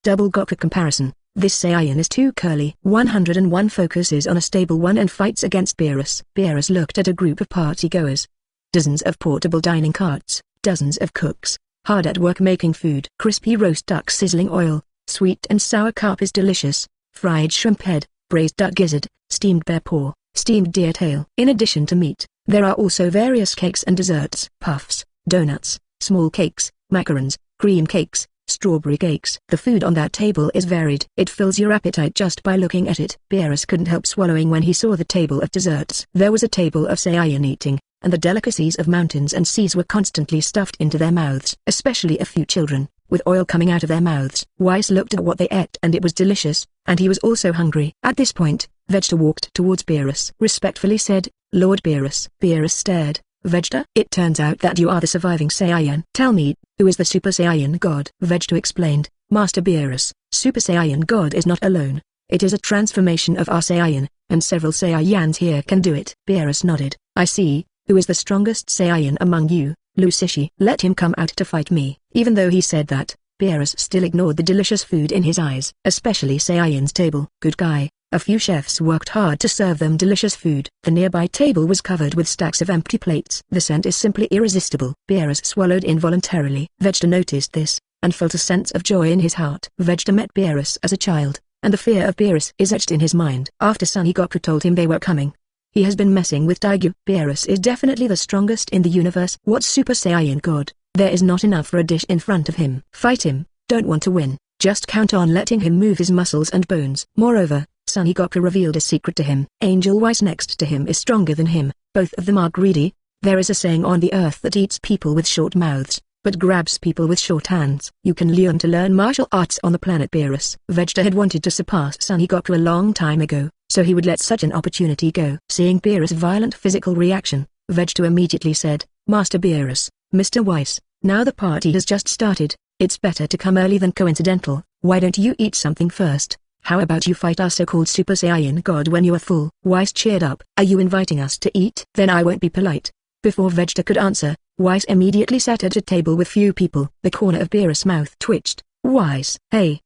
Double Goku comparison. This Saiyan is too curly. 101 focuses on a stable one and fights against Beerus. Beerus looked at a group of partygoers. Dozens of portable dining carts, dozens of cooks, hard at work making food. Crispy roast duck sizzling oil, sweet and sour carp is delicious, fried shrimp head, braised duck gizzard, steamed bear paw, steamed deer tail. In addition to meat, there are also various cakes and desserts. Puffs, donuts, small cakes, macarons, cream cakes, strawberry cakes. The food on that table is varied. It fills your appetite just by looking at it. Beerus couldn't help swallowing when he saw the table of desserts. There was a table of Saiyan eating, and the delicacies of mountains and seas were constantly stuffed into their mouths, especially a few children, with oil coming out of their mouths. Weiss looked at what they ate and it was delicious, and he was also hungry. At this point, Vegeta walked towards Beerus. Respectfully said, "Lord Beerus." Beerus stared. "Vegeta, it turns out that you are the surviving Saiyan. Tell me, who is the Super Saiyan God?" Vegeta explained, "Master Beerus, Super Saiyan God is not alone. It is a transformation of our Saiyan, and several Saiyans here can do it." Beerus nodded. "I see. Who is the strongest Saiyan among you?" "Lucishi." "Let him come out to fight me." Even though he said that, Beerus still ignored the delicious food in his eyes, especially Saiyan's table. "Good guy." A few chefs worked hard to serve them delicious food. The nearby table was covered with stacks of empty plates. The scent is simply irresistible. Beerus swallowed involuntarily. Vegeta noticed this, and felt a sense of joy in his heart. Vegeta met Beerus as a child, and the fear of Beerus is etched in his mind. After Son Goku told him they were coming, he has been messing with Daigyu. Beerus is definitely the strongest in the universe. What Super Saiyan God? There is not enough for a dish in front of him. Fight him. Don't want to win. Just count on letting him move his muscles and bones. Moreover, Son Goku revealed a secret to him. Angel Weiss next to him is stronger than him. Both of them are greedy. There is a saying on the earth that eats people with short mouths, but grabs people with short hands. You can learn martial arts on the planet Beerus. Vegeta had wanted to surpass Son Goku a long time ago, so he would let such an opportunity go. Seeing Beerus' violent physical reaction, Vegeta immediately said, "Master Beerus, Mr. Weiss, now the party has just started. It's better to come early than coincidental. Why don't you eat something first? How about you fight our so-called Super Saiyan God when you are full?" Weiss cheered up. "Are you inviting us to eat? Then I won't be polite." Before Vegeta could answer, Weiss immediately sat at a table with few people. The corner of Beerus' mouth twitched. "Weiss, hey,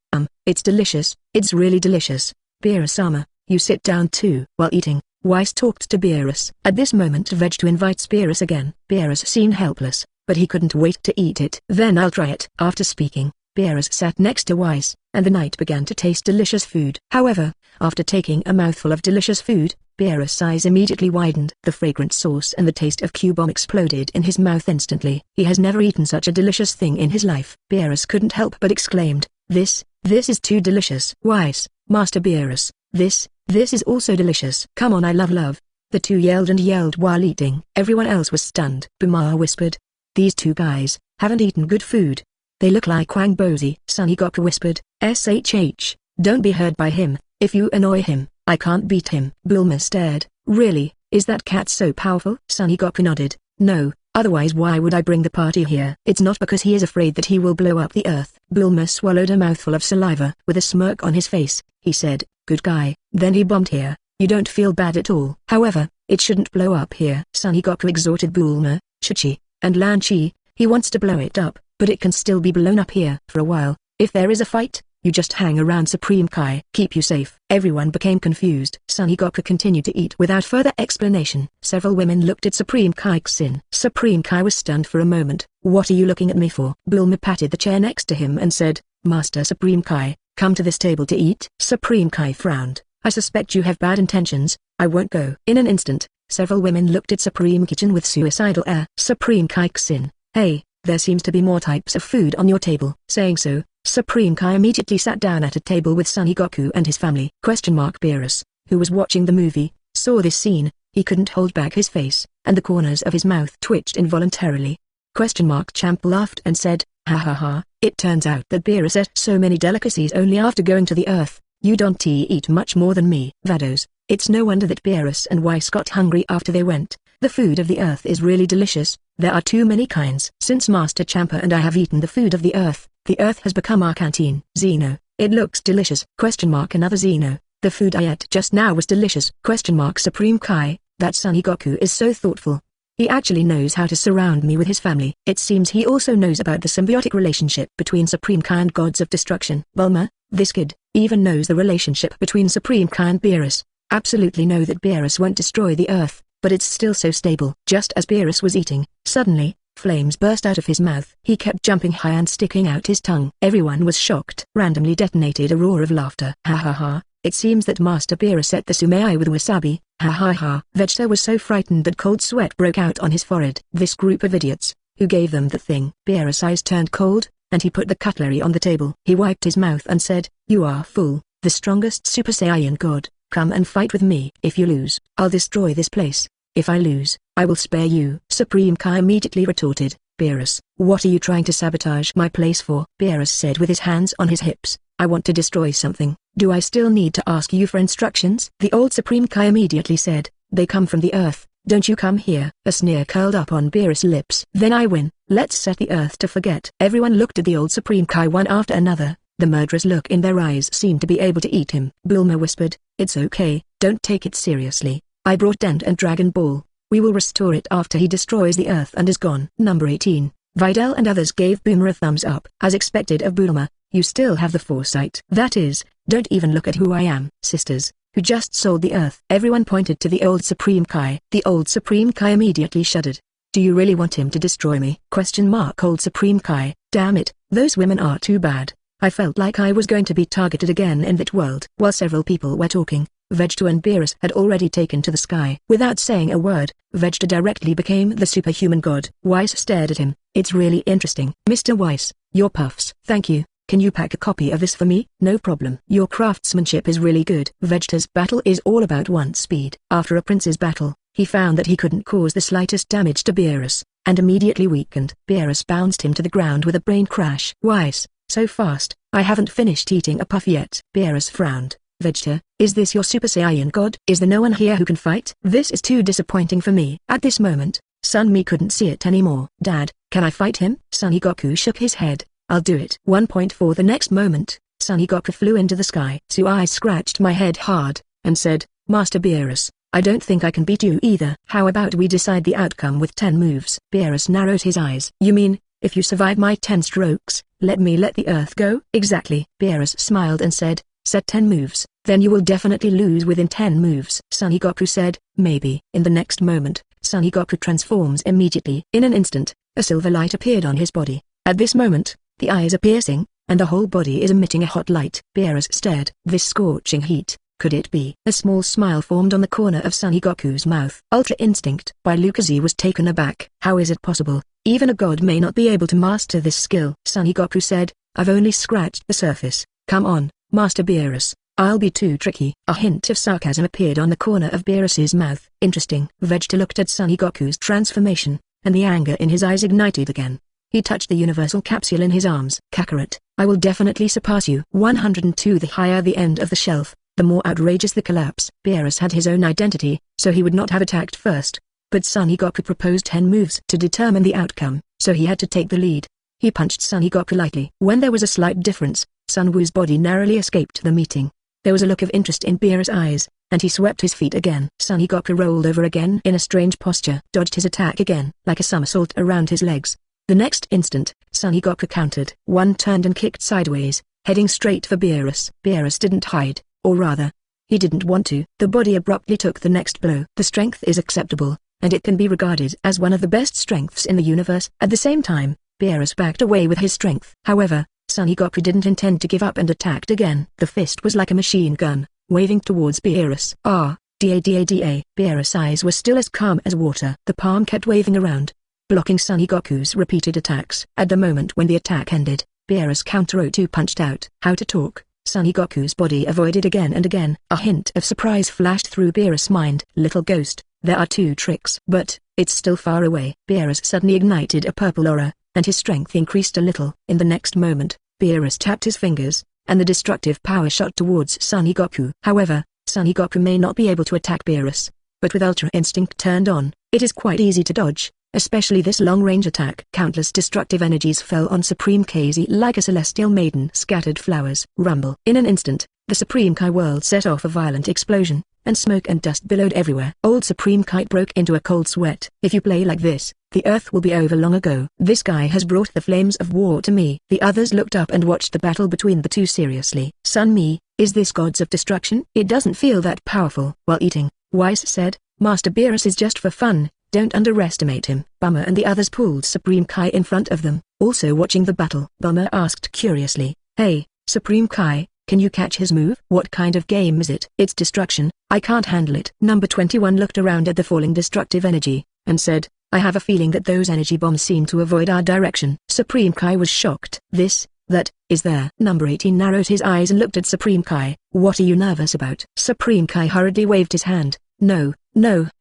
it's delicious, it's really delicious. Beerus-sama, you sit down too." While eating, Weiss talked to Beerus. At this moment Vegeta invites Beerus again. Beerus seemed helpless, but he couldn't wait to eat it. "Then I'll try it." After speaking, Beerus sat next to Weiss, and the night began to taste delicious food. However, after taking a mouthful of delicious food, Beerus' eyes immediately widened. The fragrant sauce and the taste of Q-bomb exploded in his mouth instantly. He has never eaten such a delicious thing in his life. Beerus couldn't help but exclaimed, This is too delicious." "Weiss, Master Beerus, this is also delicious." "Come on, I love." The two yelled and yelled while eating. Everyone else was stunned. Buma whispered, "These two guys haven't eaten good food. They look like Wang Bozi." Son Goku whispered, "SHH, don't be hurt by him. If you annoy him, I can't beat him." Bulma stared. "Really, is that cat so powerful?" Son Goku nodded. "No, otherwise why would I bring the party here?" "It's not because he is afraid that he will blow up the earth." Bulma swallowed a mouthful of saliva. With a smirk on his face, he said, "Good guy." "Then he bombed here. You don't feel bad at all." "However, it shouldn't blow up here." Son Goku exhorted Bulma, Chi and Lan Chi. "He wants to blow it up, but it can still be blown up here for a while. If there is a fight, you just hang around Supreme Kai. Keep you safe." Everyone became confused. Son Goku continued to eat without further explanation. Several women looked at Supreme Kai Xin. Supreme Kai was stunned for a moment. "What are you looking at me for?" Bulma patted the chair next to him and said, "Master Supreme Kai, come to this table to eat." Supreme Kai frowned. "I suspect you have bad intentions. I won't go." In an instant, several women looked at Supreme Kitchen with suicidal air. Supreme Kai Xin, "Hey, there seems to be more types of food on your table." Saying so, Supreme Kai immediately sat down at a table with Son Goku and his family. Beerus, who was watching the movie, saw this scene. He couldn't hold back his face, and the corners of his mouth twitched involuntarily. Champa laughed and said, "Ha ha ha, it turns out that Beerus ate so many delicacies only after going to the earth. You don't eat much more than me." Vados, it's no wonder that Beerus and Weiss got hungry after they went. The food of the earth is really delicious. There are too many kinds. Since Master Champa and I have eaten the food of the earth has become our canteen. Zeno, it looks delicious. Another Zeno, the food I ate just now was delicious. Supreme Kai, that Son Goku is so thoughtful. He actually knows how to surround me with his family. It seems he also knows about the symbiotic relationship between Supreme Kai and Gods of Destruction. Bulma, this kid, even knows the relationship between Supreme Kai and Beerus. Absolutely know that Beerus won't destroy the earth, but it's still so stable. Just as Beerus was eating, suddenly, flames burst out of his mouth. He kept jumping high and sticking out his tongue. Everyone was shocked. Randomly detonated a roar of laughter. Ha ha ha, it seems that Master Beerus ate the sumai with wasabi. Ha ha ha. Vegeta was so frightened that cold sweat broke out on his forehead. This group of idiots, who gave them the thing? Beerus' eyes turned cold, and he put the cutlery on the table. He wiped his mouth and said, "You are fool, the strongest Super Saiyan God. Come and fight with me. If you lose, I'll destroy this place. If I lose, I will spare you." Supreme Kai immediately retorted, "Beerus, what are you trying to sabotage my place for?" Beerus said with his hands on his hips, "I want to destroy something. Do I still need to ask you for instructions?" The old Supreme Kai immediately said, "They come from the earth, don't you come here." A sneer curled up on Beerus' lips. "Then I win. Let's set the earth to forget." Everyone looked at the old Supreme Kai one after another. The murderous look in their eyes seemed to be able to eat him. Bulma whispered, "It's okay, don't take it seriously. I brought Dent and Dragon Ball. We will restore it after he destroys the earth and is gone." Number 18. Videl and others gave Boomer a thumbs up. As expected of Bulma, you still have the foresight. That is, don't even look at who I am. Sisters, who just sold the earth. Everyone pointed to the old Supreme Kai. The old Supreme Kai immediately shuddered. "Do you really want him to destroy me?" Old Supreme Kai, damn it, those women are too bad. I felt like I was going to be targeted again in that world. While several people were talking, Vegeta and Beerus had already taken to the sky. Without saying a word, Vegeta directly became the superhuman god. Weiss stared at him. "It's really interesting." "Mr. Weiss, your puffs." "Thank you. Can you pack a copy of this for me?" "No problem. Your craftsmanship is really good." Vegeta's battle is all about one speed. After a prince's battle, he found that he couldn't cause the slightest damage to Beerus, and immediately weakened. Beerus bounced him to the ground with a brain crash. "Weiss, so fast, I haven't finished eating a puff yet." Beerus frowned. "Vegeta, is this your Super Saiyan God? Is there no one here who can fight? This is too disappointing for me." At this moment, Son Mi couldn't see it anymore. "Dad, can I fight him?" Son Goku shook his head. "I'll do it." 1.4 The next moment, Son Goku flew into the sky. I scratched my head hard, and said, "Master Beerus, I don't think I can beat you either. How about we decide the outcome with 10 moves?" Beerus narrowed his eyes. "You mean, if you survive my 10 strokes, let the earth go?" "Exactly." Beerus smiled and said, "Set 10 moves, then you will definitely lose within 10 moves." Son Goku said, "Maybe." In the next moment, Son Goku transforms immediately. In an instant, a silver light appeared on his body. At this moment, the eyes are piercing, and the whole body is emitting a hot light. Beerus stared. This scorching heat, could it be? A small smile formed on the corner of Son Goku's mouth. Ultra Instinct. By Lukazi was taken aback. How is it possible? Even a god may not be able to master this skill. Son Goku said, "I've only scratched the surface. Come on, Master Beerus, I'll be too tricky." A hint of sarcasm appeared on the corner of Beerus's mouth. Interesting. Vegeta looked at Son Goku's transformation, and the anger in his eyes ignited again. He touched the universal capsule in his arms. "Kakarot, I will definitely surpass you." 102 The higher the end of the shelf, the more outrageous the collapse. Beerus had his own identity, so he would not have attacked first. But Son Goku proposed 10 moves to determine the outcome, so he had to take the lead. He punched Son Goku lightly. When there was a slight difference, Sun Wu's body narrowly escaped the meeting. There was a look of interest in Beerus' eyes, and he swept his feet again. Son Goku rolled over again in a strange posture, dodged his attack again, like a somersault around his legs. The next instant, Son Goku countered. One turned and kicked sideways, heading straight for Beerus. Beerus didn't hide, or rather, he didn't want to. The body abruptly took the next blow. The strength is acceptable, and it can be regarded as one of the best strengths in the universe. At the same time, Beerus backed away with his strength. However, Son Goku didn't intend to give up and attacked again. The fist was like a machine gun, waving towards Beerus. Da. Beerus' eyes were still as calm as water. The palm kept waving around, blocking Son Goku's repeated attacks. At the moment when the attack ended, Beerus counter-2 punched out. How to talk? Son Goku's body avoided again and again. A hint of surprise flashed through Beerus' mind. Little ghost, there are 2 tricks. But, it's still far away. Beerus suddenly ignited a purple aura, and his strength increased a little. In the next moment, Beerus tapped his fingers, and the destructive power shot towards Son Goku. However, Son Goku may not be able to attack Beerus, but with Ultra Instinct turned on, it is quite easy to dodge. especially this long-range attack. Countless destructive energies fell on Supreme Kai's like a celestial maiden scattered flowers. Rumble. In an instant, the Supreme Kai world set off a violent explosion, and smoke and dust billowed everywhere. Old Supreme Kai broke into a cold sweat. If you play like this, the earth will be over long ago. This guy has brought the flames of war to me. The others looked up and watched the battle between the two seriously. Son me, is this gods of destruction? It doesn't feel that powerful. While eating, Weiss said, Master Beerus is just for fun, don't underestimate him. Bummer and the others pulled Supreme Kai in front of them, also watching the battle. Bummer asked curiously, hey, Supreme Kai, can you catch his move? What kind of game is it? It's destruction, I can't handle it. Number 21 looked around at the falling destructive energy, and said, I have a feeling that those energy bombs seem to avoid our direction. Supreme Kai was shocked. That, is there? Number 18 narrowed his eyes and looked at Supreme Kai. What are you nervous about? Supreme Kai hurriedly waved his hand. No,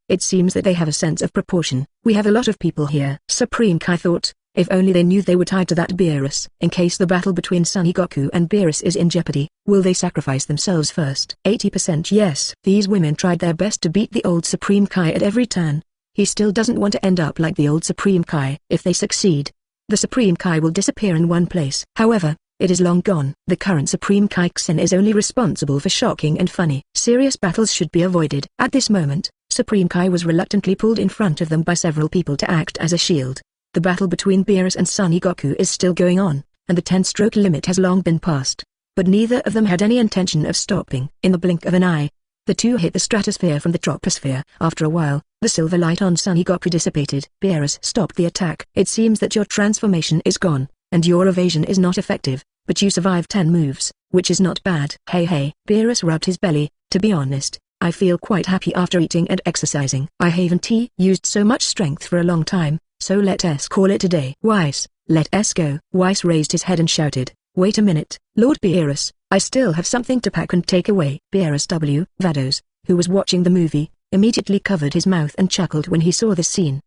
it seems that they have a sense of proportion. We have a lot of people here. Supreme Kai thought, if only they knew they were tied to that Beerus. In case the battle between Son Goku and Beerus is in jeopardy, will they sacrifice themselves first? 80% yes. These women tried their best to beat the old Supreme Kai at every turn. He still doesn't want to end up like the old Supreme Kai. If they succeed, the Supreme Kai will disappear in one place. However, it is long gone. The current Supreme Kai Xin is only responsible for shocking and funny. Serious battles should be avoided. At this moment, Supreme Kai was reluctantly pulled in front of them by several people to act as a shield. The battle between Beerus and Son Goku is still going on, and the 10-stroke limit has long been passed. But neither of them had any intention of stopping. In the blink of an eye, the two hit the stratosphere from the troposphere. After a while, the silver light on Son Goku dissipated. Beerus stopped the attack. It seems that your transformation is gone, and your evasion is not effective, but you survived 10 moves, which is not bad. Hey, Beerus rubbed his belly. To be honest, I feel quite happy after eating and exercising. I haven't used so much strength for a long time, so let us call it a day. Weiss, let us go. Weiss raised his head and shouted, wait a minute, Lord Beerus, I still have something to pack and take away. Beerus Vados, who was watching the movie, immediately covered his mouth and chuckled when he saw this scene.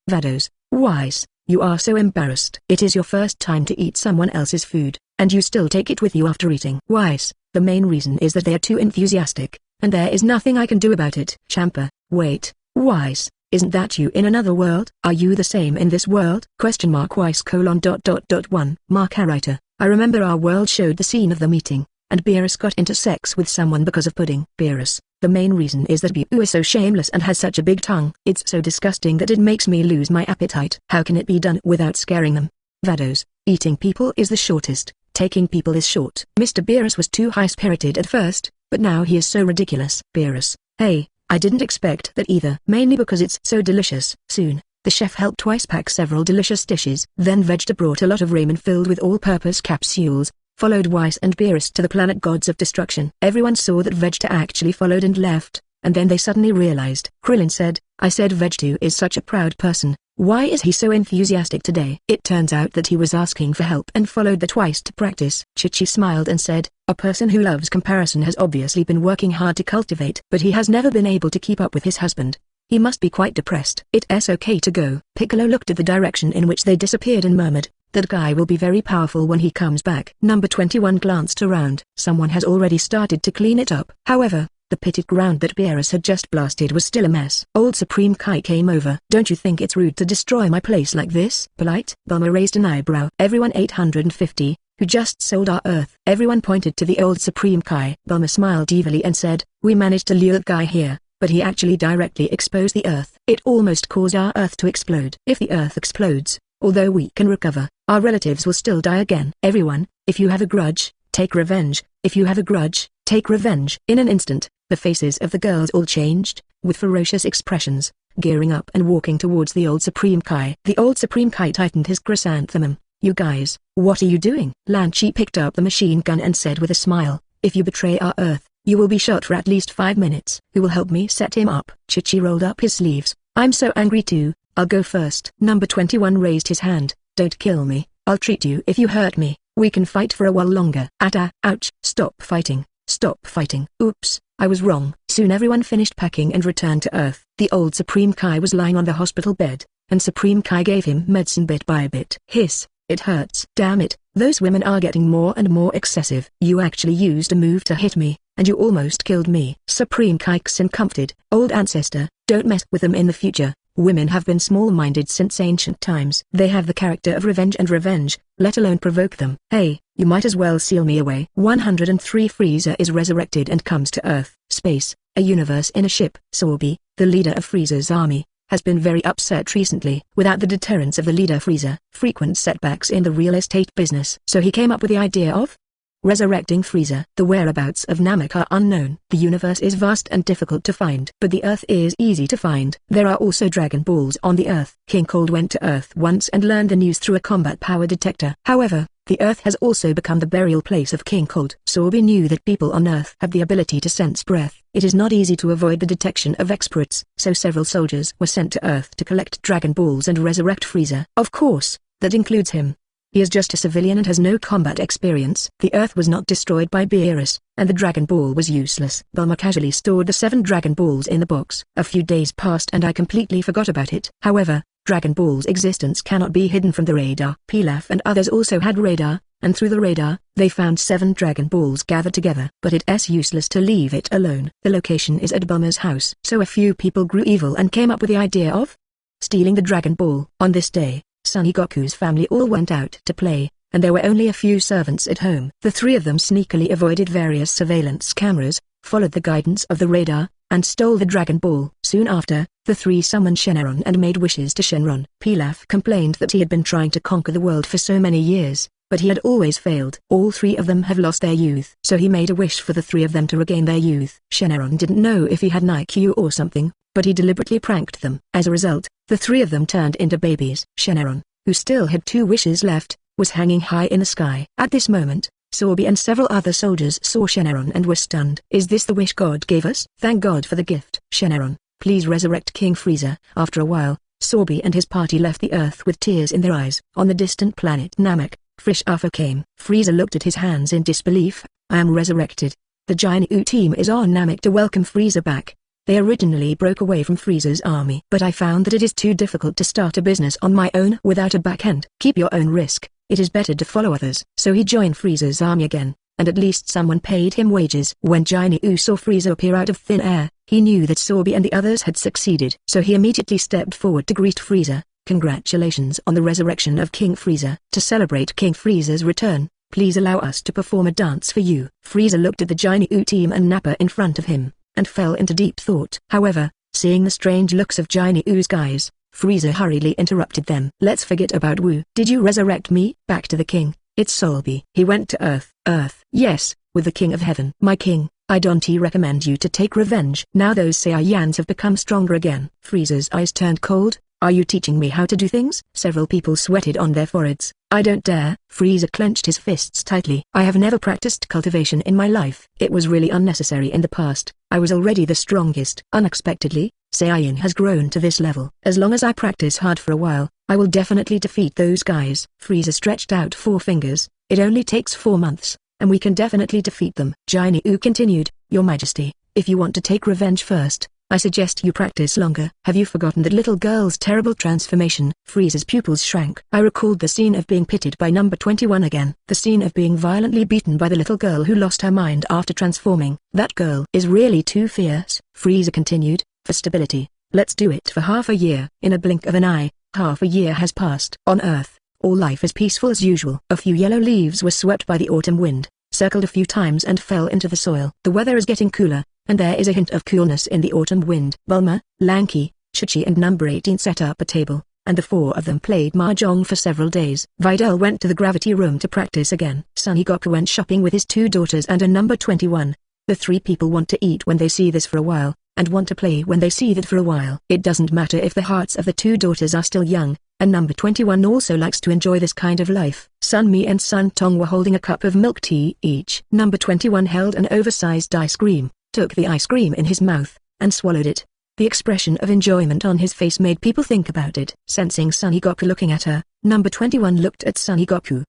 Vados, Weiss, you are so embarrassed. It is your first time to eat someone else's food, and you still take it with you after eating. Weiss, the main reason is that they are too enthusiastic, and there is nothing I can do about it. Champa, wait, Weiss, isn't that you in another world? Are you the same in this world? Weiss : 1. Writer, I remember our world showed the scene of the meeting, and Beerus got into sex with someone because of pudding. Beerus, the main reason is that Beerus is so shameless and has such a big tongue. It's so disgusting that it makes me lose my appetite. How can it be done without scaring them? Vados, eating people is the shortest, taking people is short. Mr. Beerus was too high-spirited at first, but now he is so ridiculous. Beerus, hey, I didn't expect that either. Mainly because it's so delicious. Soon, the chef helped Weiss pack several delicious dishes. Then Vegeta brought a lot of ramen filled with all-purpose capsules, followed Weiss and Beerus to the planet Gods of Destruction. Everyone saw that Vegeta actually followed and left, and then they suddenly realized. Krillin said, I said Vegeta is such a proud person, why is he so enthusiastic today? It turns out that he was asking for help and followed the twice to practice. Chi smiled and said, a person who loves comparison has obviously been working hard to cultivate, but he has never been able to keep up with his husband. He must be quite depressed. It's okay to go. Piccolo looked at the direction in which they disappeared and murmured, that guy will be very powerful when he comes back. Number 21 glanced around. Someone has already started to clean it up. However, the pitted ground that Beerus had just blasted was still a mess. Old Supreme Kai came over. Don't you think it's rude to destroy my place like this? Polite? Bulma raised an eyebrow. Everyone 850, who just sold our earth. Everyone pointed to the old Supreme Kai. Bulma smiled evilly and said, we managed to lure that guy here, but he actually directly exposed the earth. It almost caused our earth to explode. If the earth explodes, although we can recover, our relatives will still die again. Everyone, if you have a grudge, take revenge. If you have a grudge, take revenge. In an instant, the faces of the girls all changed, with ferocious expressions, gearing up and walking towards the old Supreme Kai. The old Supreme Kai tightened his chrysanthemum. You guys, what are you doing? Lan Chi picked up the machine gun and said with a smile, if you betray our earth, you will be shot for at least 5 minutes. Who will help me set him up? Chi rolled up his sleeves. I'm so angry too, I'll go first. Number 21 raised his hand. Don't kill me, I'll treat you if you hurt me. We can fight for a while longer. Ouch, stop fighting, stop fighting. Oops, I was wrong. Soon everyone finished packing and returned to Earth. The old Supreme Kai was lying on the hospital bed, and Supreme Kai gave him medicine bit by bit. Hiss, it hurts. Damn it, those women are getting more and more excessive. You actually used a move to hit me, and you almost killed me. Supreme Kai comforted. Old ancestor, don't mess with them in the future. Women have been small-minded since ancient times. They have the character of revenge and revenge, let alone provoke them. Hey, you might as well seal me away. 103 Frieza is resurrected and comes to Earth, space, a universe in a ship. Sorby, the leader of Frieza's army, has been very upset recently. Without the deterrence of the leader Frieza, frequent setbacks in the real estate business. So he came up with the idea of resurrecting Frieza. The whereabouts of Namek are unknown. The universe is vast and difficult to find. But the Earth is easy to find. There are also Dragon Balls on the Earth. King Cold went to Earth once and learned the news through a combat power detector. However, the Earth has also become the burial place of King Cold. Sorby knew that people on Earth have the ability to sense breath. It is not easy to avoid the detection of experts, so several soldiers were sent to Earth to collect Dragon Balls and resurrect Frieza. Of course, that includes him. He is just a civilian and has no combat experience. The Earth was not destroyed by Beerus, and the Dragon Ball was useless. Bulma casually stored the 7 Dragon Balls in the box. A few days passed and I completely forgot about it. However, Dragon Ball's existence cannot be hidden from the radar. Pilaf and others also had radar, and through the radar, they found 7 Dragon Balls gathered together. But it's useless to leave it alone. The location is at Bulma's house. So a few people grew evil and came up with the idea of stealing the Dragon Ball. On this day, Son Goku's family all went out to play, and there were only a few servants at home. The 3 of them sneakily avoided various surveillance cameras, followed the guidance of the radar, and stole the Dragon Ball. Soon after, the 3 summoned Shenron and made wishes to Shenron. Pilaf complained that he had been trying to conquer the world for so many years, but he had always failed. All 3 of them have lost their youth. So he made a wish for the 3 of them to regain their youth. Shenron didn't know if he had an IQ or something, but he deliberately pranked them. As a result, the 3 of them turned into babies. Shenron, who still had 2 wishes left, was hanging high in the sky. At this moment, Sorby and several other soldiers saw Shenron and were stunned. Is this the wish God gave us? Thank God for the gift. Shenron, please resurrect King Frieza. After a while, Sorby and his party left the Earth with tears in their eyes. On the distant planet Namek, fresh offer came. Frieza looked at his hands in disbelief. I am resurrected. The Giant team is on Namek to welcome Frieza back. They originally broke away from Frieza's army. But I found that it is too difficult to start a business on my own without a back end. Keep your own risk. It is better to follow others. So he joined Frieza's army again, and at least someone paid him wages. When Giant saw Frieza appear out of thin air, he knew that Sorby and the others had succeeded. So he immediately stepped forward to greet Frieza. Congratulations on the resurrection of King Frieza. To celebrate King Frieza's return, please allow us to perform a dance for you. Frieza looked at the Giant team and Nappa in front of him, and fell into deep thought. However, seeing the strange looks of Giant guys, Frieza hurriedly interrupted them. Let's forget about Wu. Did you resurrect me? Back to the king. It's Sorby. He went to Earth. Earth? Yes, with the king of heaven. My king, I don't recommend you to take revenge. Now those Saiyans have become stronger again. Frieza's eyes turned cold. Are you teaching me how to do things? Several people sweated on their foreheads. I don't dare. Frieza clenched his fists tightly. I have never practiced cultivation in my life. It was really unnecessary in the past. I was already the strongest. Unexpectedly, Saiyan has grown to this level. As long as I practice hard for a while, I will definitely defeat those guys. Frieza stretched out 4 fingers. It only takes 4 months, and we can definitely defeat them. Giant continued, Your Majesty, if you want to take revenge first, I suggest you practice longer. Have you forgotten that little girl's terrible transformation? Frieza's pupils shrank. I recalled the scene of being pitied by number 21 again. The scene of being violently beaten by the little girl who lost her mind after transforming. That girl is really too fierce. Frieza continued, for stability, let's do it for half a year. In a blink of an eye, half a year has passed. On Earth, all life is peaceful as usual. A few yellow leaves were swept by the autumn wind, circled a few times and fell into the soil. The weather is getting cooler, and there is a hint of coolness in the autumn wind. Bulma, Lanky, Chi and number 18 set up a table, and the 4 of them played mahjong for several days. Videl went to the gravity room to practice again. Son Goku went shopping with his 2 daughters and a number 21. The 3 people want to eat when they see this for a while, and want to play when they see that for a while. It doesn't matter if the hearts of the 2 daughters are still young, and number 21 also likes to enjoy this kind of life. Sun Mi and Sun Tong were holding a cup of milk tea each. Number 21 held an oversized ice cream, took the ice cream in his mouth, and swallowed it. The expression of enjoyment on his face made people think about it. Sensing Son Goku looking at her, number 21 looked at Son Goku.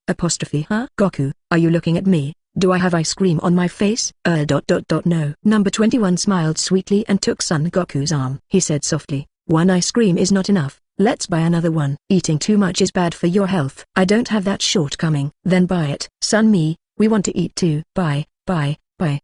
Huh? Goku, are you looking at me? Do I have ice cream on my face? No. Number 21 smiled sweetly and took Son Goku's arm. He said softly, 1 ice cream is not enough. Let's buy another one. Eating too much is bad for your health. I don't have that shortcoming. Then buy it. Sun Mi, we want to eat too. Buy.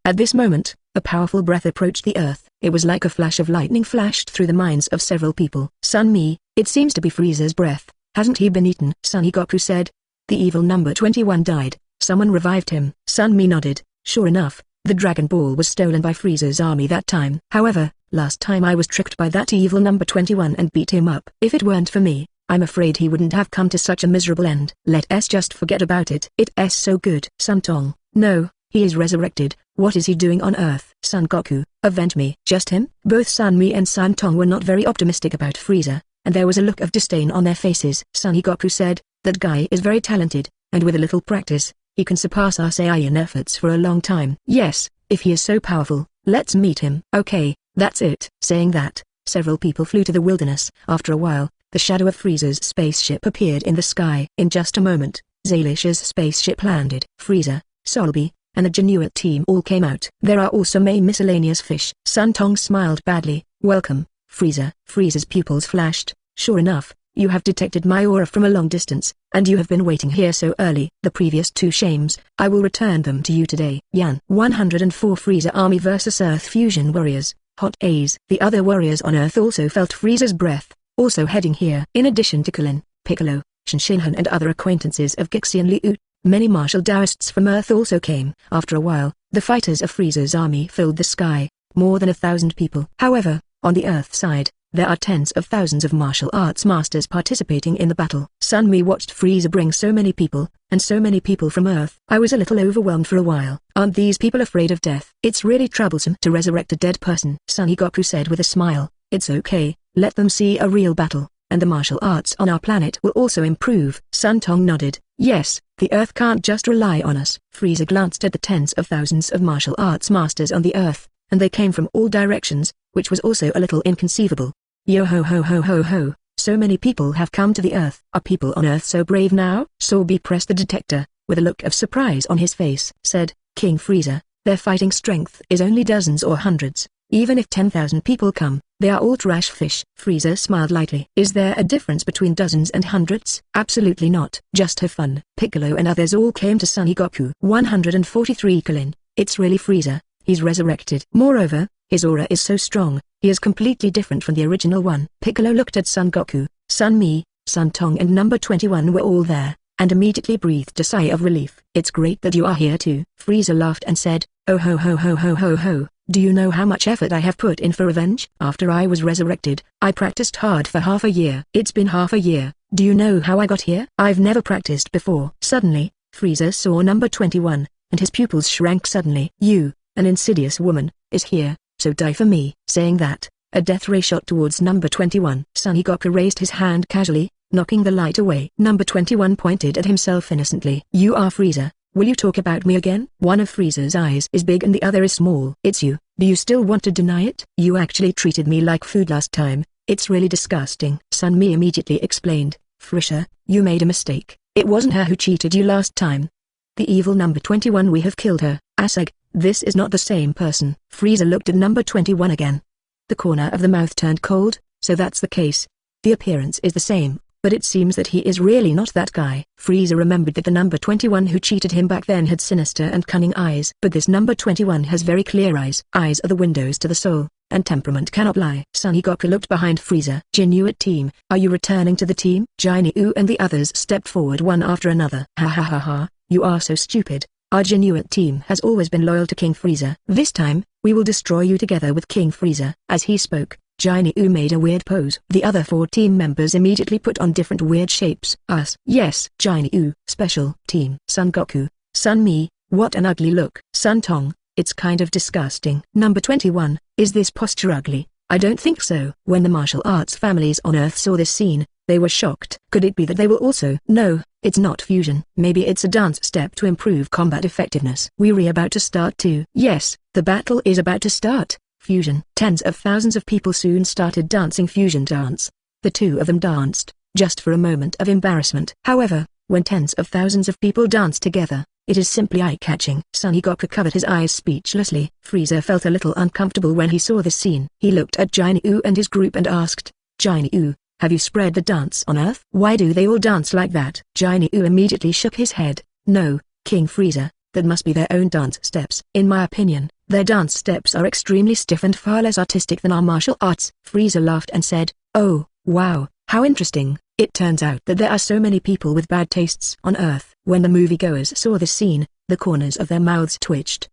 At this moment, A powerful breath approached the earth. It was like a flash of lightning flashed through the minds of several people. Sun-Mi, it seems to be Frieza's breath. Hasn't he been eaten? Son Goku said. The evil number 21 died. Someone revived him. Sun-Mi nodded. Sure enough, the Dragon Ball was stolen by Frieza's army that time. However, last time I was tricked by that evil number 21 and beat him up. If it weren't for me, I'm afraid he wouldn't have come to such a miserable end. Let's just forget about it. It's so good. Sun Tong, no, he is resurrected. What is he doing on Earth? Son Goku, avenge me. Just him? Both Sun-Mi and Sun Tong were not very optimistic about Frieza, and there was a look of disdain on their faces. Son Goku said, that guy is very talented, and with a little practice, he can surpass our Saiyan efforts for a long time. Yes, if he is so powerful, let's meet him. Okay, that's it. Saying that, several people flew to the wilderness. After a while, the shadow of Frieza's spaceship appeared in the sky. In just a moment, Zalish's spaceship landed. Frieza, Solby, and the Genuine team all came out. There are also many miscellaneous fish. Sun Tong smiled badly. Welcome, Frieza. Frieza's pupils flashed. Sure enough, you have detected my aura from a long distance, and you have been waiting here so early. The previous two shames, I will return them to you today. Yan 104 Frieza Army vs Earth Fusion Warriors, Hot A's. The other warriors on Earth also felt Frieza's breath, also heading here. In addition to Kulin, Piccolo, Shinshinhan and other acquaintances of Gixian Liu, many martial Taoists from Earth also came. After a while, the fighters of Frieza's army filled the sky, more than 1,000 people. However, on the Earth side, there are tens of thousands of martial arts masters participating in the battle. Sun-Mi watched Frieza bring so many people, and so many people from Earth. I was a little overwhelmed for a while. Aren't these people afraid of death? It's really troublesome to resurrect a dead person. Son Goku said with a smile. It's okay, let them see a real battle, and the martial arts on our planet will also improve. Sun Tong nodded. Yes, the Earth can't just rely on us. Frieza glanced at the tens of thousands of martial arts masters on the Earth, and they came from all directions, which was also a little inconceivable. Yo ho ho ho ho ho, so many people have come to the Earth. Are people on Earth so brave now? Solby pressed the detector, with a look of surprise on his face. Said, King Frieza, their fighting strength is only dozens or hundreds. Even if 10,000 people come, they are all trash fish. Frieza smiled lightly. Is there a difference between dozens and hundreds? Absolutely not. Just have fun. Piccolo and others all came to Son Goku. 143 Kulin, it's really Frieza, he's resurrected. Moreover, his aura is so strong, he is completely different from the original one. Piccolo looked at Son Goku, Sun-Mi, Sun Tong and number 21 were all there, and immediately breathed a sigh of relief. It's great that you are here too. Frieza laughed and said, oh ho ho ho ho ho ho, do you know how much effort I have put in for revenge? After I was resurrected, I practiced hard for half a year. It's been half a year. Do you know how I got here? I've never practiced before. Suddenly, Frieza saw number 21, and his pupils shrank suddenly. You, an insidious woman, is here. So die for me. Saying that, a death ray shot towards number 21. Son Goku raised his hand casually, knocking the light away. Number 21 pointed at himself innocently. You are Frieza, will you talk about me again? One of Frieza's eyes is big and the other is small. It's you. Do you still want to deny it? You actually treated me like food last time. It's really disgusting. Sun-Mi immediately explained. Frieza, you made a mistake. It wasn't her who cheated you last time. The evil number 21, we have killed her. Asag, this is not the same person. Frieza looked at number 21 again. The corner of the mouth turned cold. So that's the case. The appearance is the same, but it seems that he is really not that guy. Frieza remembered that the number 21 who cheated him back then had sinister and cunning eyes. But this number 21 has very clear eyes. Eyes are the windows to the soul, and temperament cannot lie. Son Goku looked behind Frieza. Genuine team, are you returning to the team? Jinyu and the others stepped forward one after another. Ha ha ha ha, you are so stupid. Our Genuine team has always been loyal to King Frieza. This time, we will destroy you together with King Frieza. As he spoke, Jinyu made a weird pose. The other 4 team members immediately put on different weird shapes. Us. Yes. Jinyu. Special team. Son Goku. Sun-Mi, what an ugly look. Sun Tong, it's kind of disgusting. Number 21, is this posture ugly? I don't think so. When the martial arts families on Earth saw this scene, they were shocked. Could it be that they will also? No, it's not fusion. Maybe it's a dance step to improve combat effectiveness. We're about to start too. Yes, the battle is about to start. Fusion. Tens of thousands of people soon started dancing fusion dance. The two of them danced, just for a moment of embarrassment. However, when tens of thousands of people dance together, it is simply eye-catching. Son Goku covered his eyes speechlessly. Frieza felt a little uncomfortable when he saw this scene. He looked at Jinyu and his group and asked, Jinyu, have you spread the dance on Earth? Why do they all dance like that? Jinyu immediately shook his head. No, King Frieza, that must be their own dance steps. In my opinion, Their dance steps are extremely stiff and far less artistic than our martial arts. Frieza laughed and said, "Oh, wow, how interesting." It turns out that there are so many people with bad tastes on Earth. When the moviegoers saw this scene, the corners of their mouths twitched.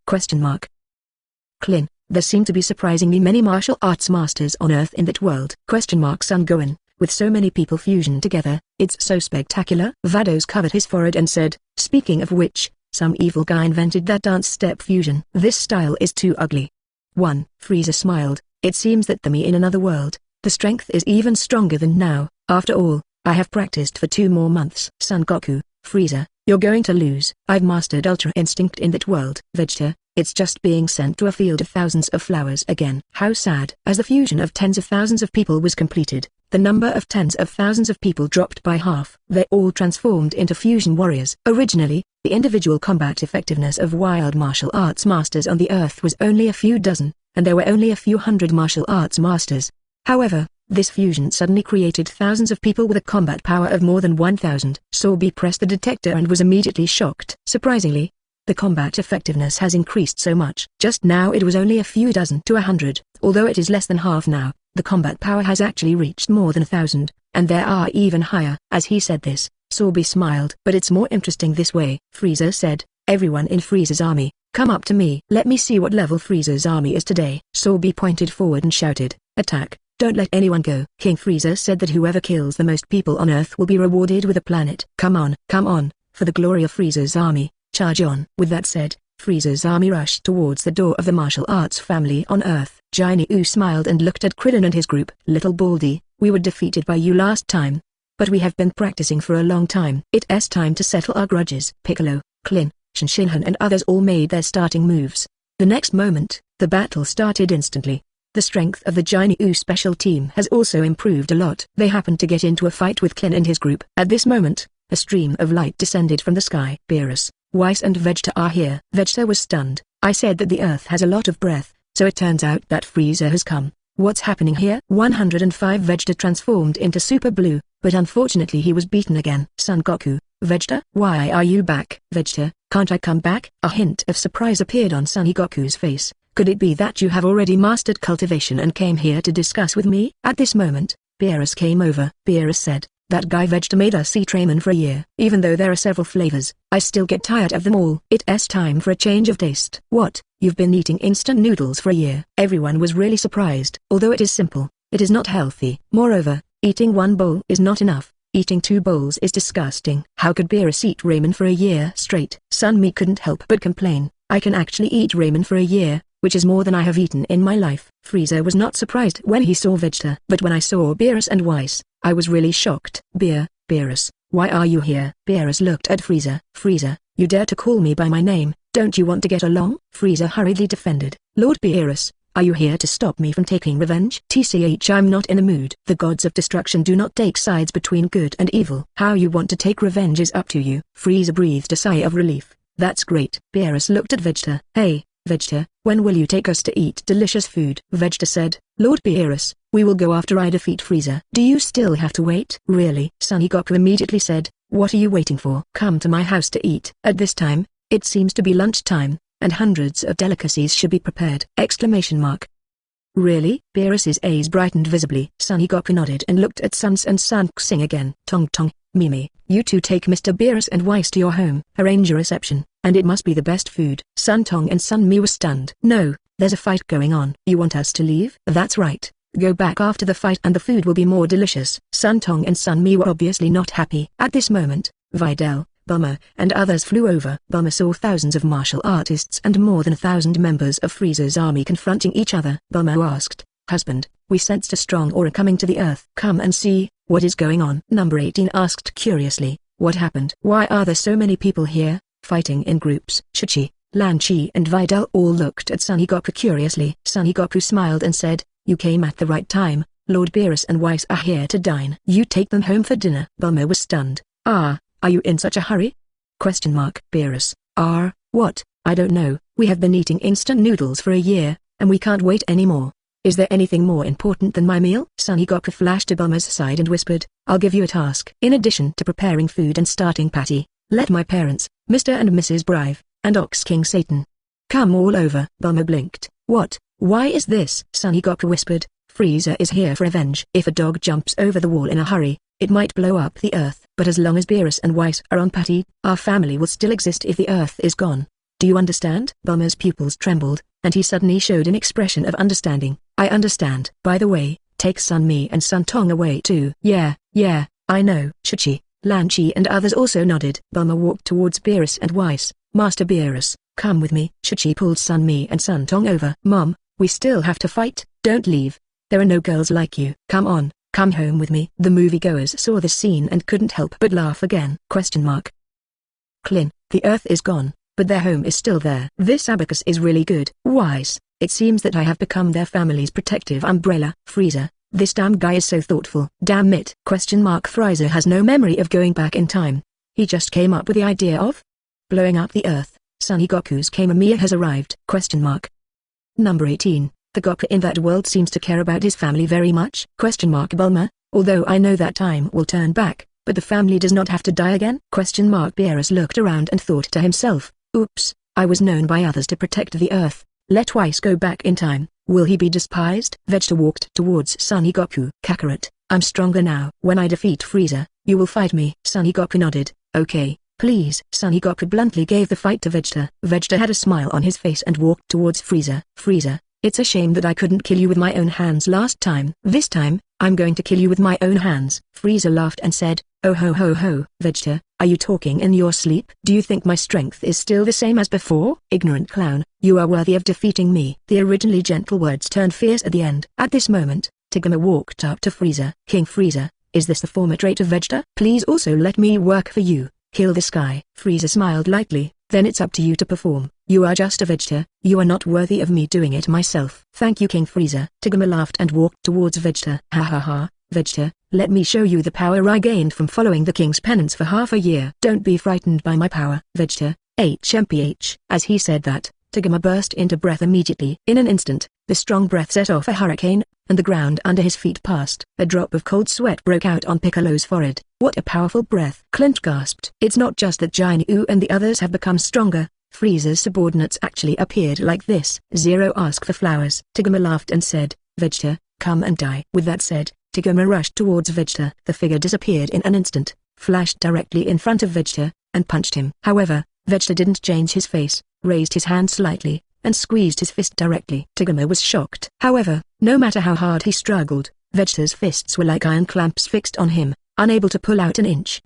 Clin, there seem to be surprisingly many martial arts masters on Earth in that world. Sun Gohan, with so many people fusioned together, it's so spectacular. Vados covered his forehead and said, "Speaking of which, some evil guy invented that dance step fusion. This style is too ugly." Frieza smiled. It seems that the me in another world, the strength is even stronger than now. After all, I have practiced for 2 more months. Son Goku, Frieza, you're going to lose. I've mastered Ultra Instinct in that world. Vegeta, it's just being sent to a field of thousands of flowers again. How sad. As the fusion of tens of thousands of people was completed, the number of tens of thousands of people dropped by half. They all transformed into fusion warriors. Originally, the individual combat effectiveness of wild martial arts masters on the Earth was only a few dozen, and there were only a few hundred martial arts masters. However, this fusion suddenly created thousands of people with a combat power of more than 1,000. Sorby pressed the detector and was immediately shocked. Surprisingly, the combat effectiveness has increased so much. Just now it was only a few dozen to 100, although it is less than half now. The combat power has actually reached more than 1,000, and there are even higher. As he said this, Sorby smiled. But it's more interesting this way. Frieza said, "Everyone in Frieza's army, come up to me. Let me see what level Frieza's army is today." Sorby pointed forward and shouted, "Attack. Don't let anyone go." King Frieza said that whoever kills the most people on Earth will be rewarded with a planet. Come on, for the glory of Frieza's army, charge on." With that said, Frieza's army rushed towards the door of the martial arts family on Earth. Jinyu smiled and looked at Krillin and his group. "Little Baldy, we were defeated by you last time, but we have been practicing for a long time. It's time to settle our grudges." Piccolo, Klin, Shinhan and others all made their starting moves. The next moment, the battle started instantly. The strength of the Jinyu special team has also improved a lot. They happened to get into a fight with Klin and his group. At this moment, a stream of light descended from the sky. Beerus, Whis and Vegeta are here. Vegeta was stunned. "I said that the Earth has a lot of breath, so it turns out that Frieza has come. What's happening here?" 105 Vegeta transformed into Super Blue, but unfortunately he was beaten again. Son Goku, Vegeta, why are you back? Vegeta, can't I come back? A hint of surprise appeared on Son Goku's face. Could it be that you have already mastered cultivation and came here to discuss with me? At this moment, Beerus came over. Beerus said, "That guy Vegeta made us eat ramen for a year. Even though there are several flavors, I still get tired of them all. It's time for a change of taste." "What? You've been eating instant noodles for a year?" Everyone was really surprised. Although it is simple, it is not healthy. Moreover, eating 1 bowl is not enough. Eating 2 bowls is disgusting. How could Beerus eat ramen for a year straight? Son Mi couldn't help but complain, "I can actually eat ramen for a year, which is more than I have eaten in my life." Frieza was not surprised when he saw Vegeta. "But when I saw Beerus and Whis, I was really shocked." Beerus, why are you here?" Beerus looked at Frieza. "Frieza, you dare to call me by my name, don't you want to get along?" Frieza hurriedly defended. "Lord Beerus, are you here to stop me from taking revenge?" "I'm not in the mood." The gods of destruction do not take sides between good and evil. How you want to take revenge is up to you. Frieza breathed a sigh of relief. "That's great." Beerus looked at Vegeta. "Hey, Vegeta, when will you take us to eat delicious food?" Vegeta said, "Lord Beerus, we will go after I defeat Frieza." "Do you still have to wait?" "Really?" Son Goku immediately said, "What are you waiting for? Come to my house to eat." At this time, it seems to be lunchtime, and hundreds of delicacies should be prepared! "Really?" Beerus's eyes brightened visibly. Son Goku nodded and looked at Suns and Sun Xing again. "Tong, Mimi, you two take Mr. Beerus and Whis to your home. Arrange a reception, and it must be the best food." Sun Tong and Sun Mi were stunned. "No, there's a fight going on." "You want us to leave?" "That's right. Go back after the fight and the food will be more delicious." Sun Tong and Sun Mi were obviously not happy. At this moment, Videl, Bulma, and others flew over. Bulma saw thousands of martial artists and more than 1,000 members of Frieza's army confronting each other. Bulma asked, "Husband, we sensed a strong aura coming to the Earth." "Come and see, what is going on?" Number 18 asked curiously, "What happened? Why are there so many people here, fighting in groups?" Chi, Lan Chi and Videl all looked at Son Goku curiously. Son Goku smiled and said, "You came at the right time. Lord Beerus and Whis are here to dine. You take them home for dinner." Bulma was stunned. Are you in such a hurry?" Beerus, what? I don't know. We have been eating instant noodles for a year, and we can't wait anymore. Is there anything more important than my meal?" Son Goku flashed to Bulma's side and whispered, "I'll give you a task. In addition to preparing food and starting patty, let my parents, Mr. and Mrs. Brive, and Ox King Satan, come all over. Bulma blinked. What? Why is this? Son Goku whispered. Frieza is here for revenge. If a dog jumps over the wall in a hurry, it might blow up the earth. But as long as Beerus and Whis are on party, our family will still exist if the earth is gone. Do you understand? Bulma's pupils trembled, and he suddenly showed an expression of understanding. I understand. By the way, take Sun Mi and Sun Tong away too. Yeah, I know. Chi, Lan Chi and others also nodded. Bulma walked towards Beerus and Whis. Master Beerus, come with me. Chi pulled Sun Mi and Sun Tong over. Mom, we still have to fight. Don't leave. There are no girls like you. Come on, come home with me. The moviegoers saw this scene and couldn't help but laugh again. Clin, the earth is gone, but their home is still there. This abacus is really good. Whis, it seems that I have become their family's protective umbrella. Frieza, this damn guy is so thoughtful. Damn it. Frieza has no memory of going back in time. He just came up with the idea of blowing up the earth. Son Goku's Kamehameha has arrived. Number 18. The Goku in that world seems to care about his family very much. Bulma, although I know that time will turn back, but the family does not have to die again. Beerus looked around and thought to himself, oops, I was known by others to protect the earth. Let Whis go back in time. Will he be despised? Vegeta walked towards Son Goku. Kakarot, I'm stronger now. When I defeat Frieza, you will fight me. Son Goku nodded. Okay, please. Son Goku bluntly gave the fight to Vegeta. Vegeta had a smile on his face and walked towards Frieza. Frieza, it's a shame that I couldn't kill you with my own hands last time. This time, I'm going to kill you with my own hands. Frieza laughed and said, oh ho ho ho. Vegeta, are you talking in your sleep? Do you think my strength is still the same as before? Ignorant clown, you are worthy of defeating me. The originally gentle words turned fierce at the end. At this moment, Tigama walked up to Frieza. King Frieza, is this the former trait of Vegeta? Please also let me work for you. Kill this guy. Frieza smiled lightly. Then it's up to you to perform. You are just a Vegeta, you are not worthy of me doing it myself. Thank you King Frieza. Tigama laughed and walked towards Vegeta. Ha ha ha, Vegeta, let me show you the power I gained from following the king's penance for half a year. Don't be frightened by my power. Vegeta, HMPH. As he said that, Tigama burst into breath immediately. In an instant, the strong breath set off a hurricane, and the ground under his feet passed. A drop of cold sweat broke out on Piccolo's forehead. What a powerful breath! Clint gasped. It's not just that Jinyu and the others have become stronger. Frieza's subordinates actually appeared like this. Zero asked for flowers. Tigama laughed and said, Vegeta, come and die. With that said, Tigama rushed towards Vegeta. The figure disappeared in an instant, flashed directly in front of Vegeta, and punched him. However, Vegeta didn't change his face, raised his hand slightly, and squeezed his fist directly. Tigama was shocked. However, no matter how hard he struggled, Vegeta's fists were like iron clamps fixed on him, unable to pull out an inch.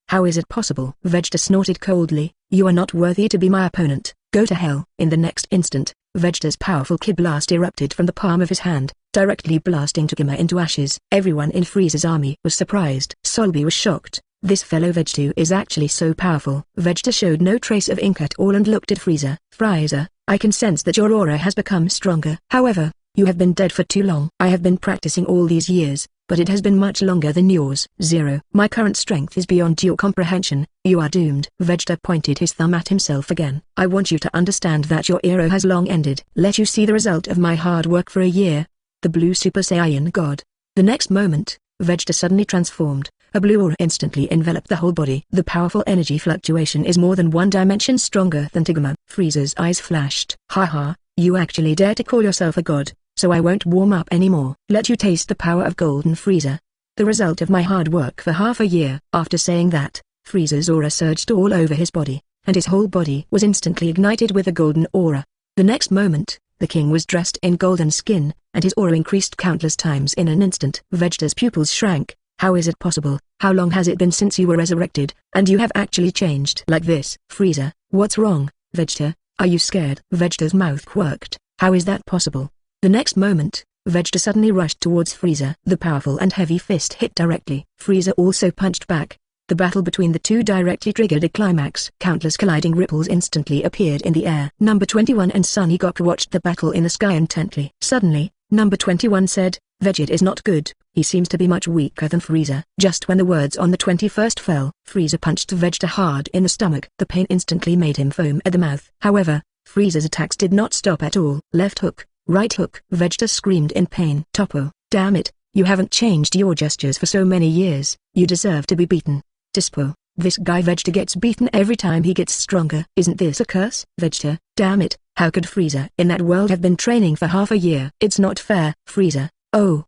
How is it possible? Vegeta snorted coldly. You are not worthy to be my opponent. Go to hell. In the next instant, Vegeta's powerful ki blast erupted from the palm of his hand, directly blasting Tigama into ashes. Everyone in Frieza's army was surprised. Solby was shocked. This fellow Vegeta is actually so powerful. Vegeta showed no trace of ink at all and looked at Frieza. Frieza, I can sense that your aura has become stronger. However, you have been dead for too long. I have been practicing all these years, but it has been much longer than yours. Zero. My current strength is beyond your comprehension. You are doomed. Vegeta pointed his thumb at himself again. I want you to understand that your era has long ended. Let you see the result of my hard work for a year. The blue Super Saiyan God. The next moment, Vegeta suddenly transformed. A blue aura instantly enveloped the whole body. The powerful energy fluctuation is more than one dimension stronger than Tigama. Frieza's eyes flashed. Haha, you actually dare to call yourself a god, so I won't warm up anymore. Let you taste the power of Golden Frieza. The result of my hard work for half a year. After saying that, Frieza's aura surged all over his body, and his whole body was instantly ignited with a golden aura. The next moment, the king was dressed in golden skin, and his aura increased countless times in an instant. Vegeta's pupils shrank. How is it possible? How long has it been since you were resurrected, and you have actually changed like this? Frieza, what's wrong? Vegeta, are you scared? Vegeta's mouth quirked. How is that possible? The next moment, Vegeta suddenly rushed towards Frieza. The powerful and heavy fist hit directly. Frieza also punched back. The battle between the two directly triggered a climax. Countless colliding ripples instantly appeared in the air. Number 21 and Son Goku watched the battle in the sky intently. Suddenly, Number 21 said, Vegeta is not good. He seems to be much weaker than Frieza. Just when the words on the 21st fell, Frieza punched Vegeta hard in the stomach. The pain instantly made him foam at the mouth. However, Frieza's attacks did not stop at all. Left hook, right hook. Vegeta screamed in pain. Topo, damn it, you haven't changed your gestures for so many years. You deserve to be beaten. Dispo, this guy Vegeta gets beaten every time he gets stronger. Isn't this a curse? Vegeta, damn it, How could Frieza in that world have been training for half a year? It's not fair. Frieza, oh,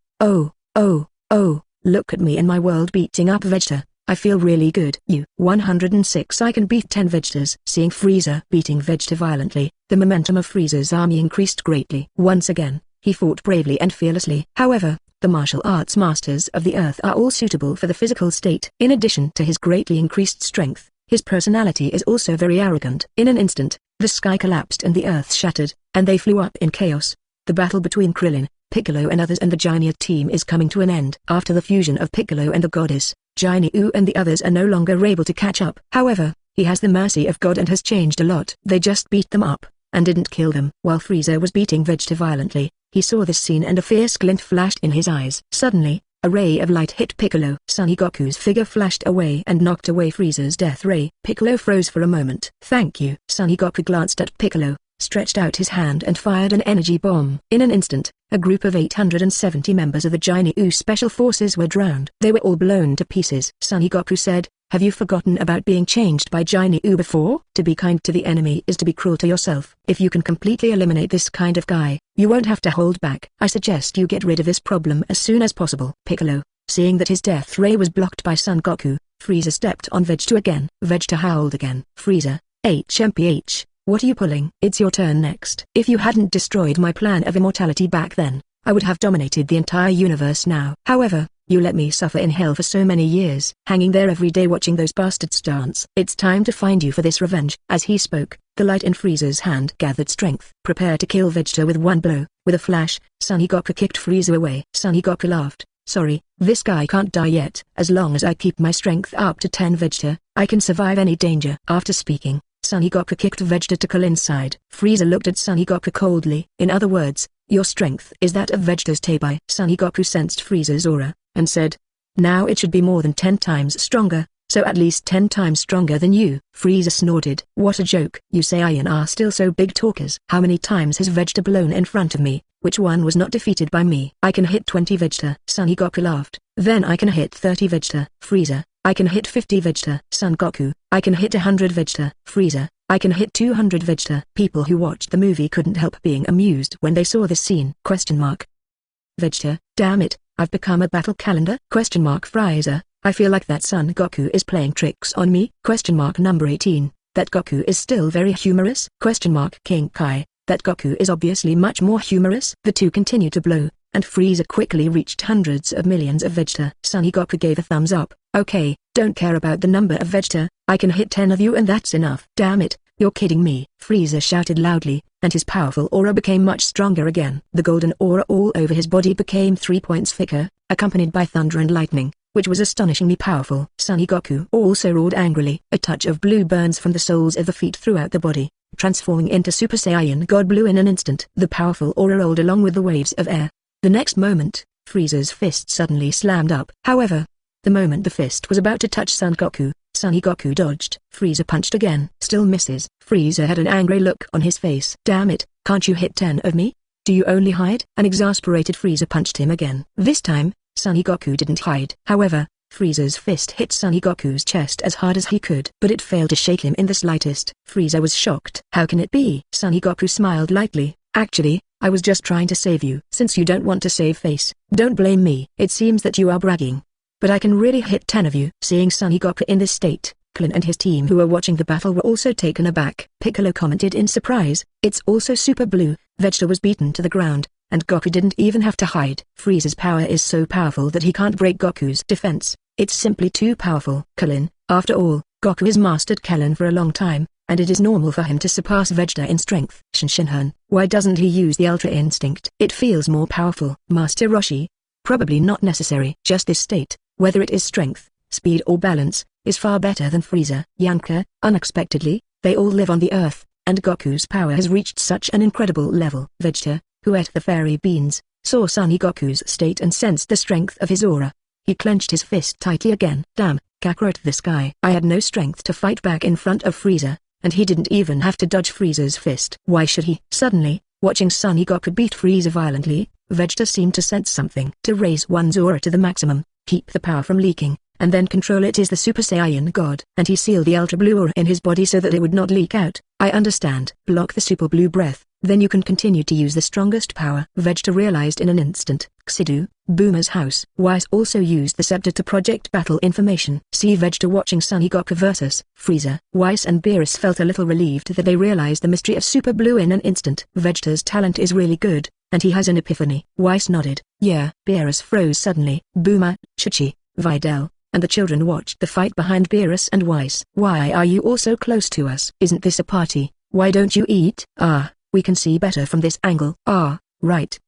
look at me in my world beating up Vegeta. I feel really good. You 106 I can beat 10 Vegetas. Seeing Frieza beating Vegeta violently, the momentum of Frieza's army increased greatly. Once again, he fought bravely and fearlessly. However, the martial arts masters of the earth are all suitable for the physical state. In addition to his greatly increased strength, his personality is also very arrogant. In an instant, the sky collapsed and the earth shattered, and they flew up in chaos. The battle between Krillin, Piccolo and others and the Giant team is coming to an end. After the fusion of Piccolo and the goddess, Jinyu and the others are no longer able to catch up. However, he has the mercy of God and has changed a lot. They just beat them up, and didn't kill them. While Frieza was beating Vegeta violently, he saw this scene and a fierce glint flashed in his eyes. Suddenly, a ray of light hit Piccolo. Son Goku's figure flashed away and knocked away Frieza's death ray. Piccolo froze for a moment. Thank you. Son Goku glanced at Piccolo, stretched out his hand and fired an energy bomb. In an instant, a group of 870 members of the Jinyu Special Forces were drowned. They were all blown to pieces. Son Goku said, "Have you forgotten about being changed by Jinyu before? To be kind to the enemy is to be cruel to yourself. If you can completely eliminate this kind of guy, you won't have to hold back. I suggest you get rid of this problem as soon as possible." Piccolo, seeing that his death ray was blocked by Son Goku, Frieza stepped on Vegeta again. Vegeta howled again. Frieza, HMPH. What are you pulling? It's your turn next. If you hadn't destroyed my plan of immortality back then, I would have dominated the entire universe now. However, you let me suffer in hell for so many years, hanging there every day watching those bastards dance. It's time to find you for this revenge. As he spoke, the light in Frieza's hand gathered strength. Prepare to kill Vegeta with one blow. With a flash, Son Goku kicked Frieza away. Son Goku laughed. Sorry, this guy can't die yet. As long as I keep my strength up to 10 Vegeta, I can survive any danger. After speaking, Son Goku kicked Vegeta to Krillin's side. Frieza looked at Son Goku coldly. In other words, your strength is that of Vegeta's Tabi. Son Goku sensed Frieza's aura, and said, now it should be more than 10 times stronger, so at least 10 times stronger than you. Frieza snorted. What a joke. You Saiyan are still so big talkers. How many times has Vegeta blown in front of me? Which one was not defeated by me? I can hit 20 Vegeta. Son Goku laughed. Then I can hit 30 Vegeta. Frieza, I can hit 50 Vegeta. Son Goku, I can hit 100 Vegeta. Frieza, I can hit 200 Vegeta. People who watched the movie couldn't help being amused when they saw this scene. Vegeta, damn it, I've become a battle calendar? Frieza, I feel like that Son Goku is playing tricks on me? Number 18, that Goku is still very humorous? King Kai, that Goku is obviously much more humorous. The two continued to blow, and Frieza quickly reached hundreds of millions of Vegeta. Son Goku gave a thumbs up. Okay, don't care about the number of Vegeta, I can hit 10 of you and that's enough. Damn it, you're kidding me. Frieza shouted loudly, and his powerful aura became much stronger again. The golden aura all over his body became 3 points thicker, accompanied by thunder and lightning, which was astonishingly powerful. Son Goku also roared angrily. A touch of blue burns from the soles of the feet throughout the body, transforming into Super Saiyan God Blue in an instant. The powerful aura rolled along with the waves of air. The next moment, Frieza's fist suddenly slammed up. However, the moment the fist was about to touch Son Goku dodged. Frieza punched again. Still misses. Frieza had an angry look on his face. Damn it, can't you hit 10 of me? Do you only hide? An exasperated Frieza punched him again. This time, Son Goku didn't hide. However, Frieza's fist hit Son Goku's chest as hard as he could, but it failed to shake him in the slightest. Frieza was shocked. How can it be? Son Goku smiled lightly. Actually, I was just trying to save you. Since you don't want to save face, don't blame me. It seems that you are bragging, but I can really hit 10 of you. Seeing Son Goku in this state, Krillin and his team who were watching the battle were also taken aback. Piccolo commented in surprise, it's also super blue. Vegeta was beaten to the ground, and Goku didn't even have to hide. Frieza's power is so powerful that he can't break Goku's defense. It's simply too powerful. Krillin, after all, Goku has mastered Krillin for a long time, and it is normal for him to surpass Vegeta in strength. Shinhan, why doesn't he use the Ultra Instinct? It feels more powerful. Master Roshi, probably not necessary. Just this state, whether it is strength, speed or balance, is far better than Frieza. Yanka, unexpectedly, they all live on the earth, and Goku's power has reached such an incredible level. Vegeta, who ate the fairy beans, saw Son Goku's state and sensed the strength of his aura. He clenched his fist tightly again. Damn, Kakarot this guy. I had no strength to fight back in front of Frieza, and he didn't even have to dodge Frieza's fist. Why should he? Suddenly, watching Son Goku beat Frieza violently, Vegeta seemed to sense something. To raise one's aura to the maximum, keep the power from leaking, and then control it is the Super Saiyan God. And he sealed the Ultra Blue aura in his body so that it would not leak out. I understand. Block the super blue breath, then you can continue to use the strongest power. Vegeta realized in an instant. Xidu, Boomer's house. Whis also used the scepter to project battle information. See Vegeta watching Son Goku vs. Frieza. Whis and Beerus felt a little relieved that they realized the mystery of Super Blue in an instant. Vegeta's talent is really good, and he has an epiphany. Whis nodded. Yeah. Beerus froze suddenly. Boomer, Chichi, Videl, and the children watched the fight behind Beerus and Whis. Why are you all so close to us? Isn't this a party? Why don't you eat? Ah, we can see better from this angle. Ah, right.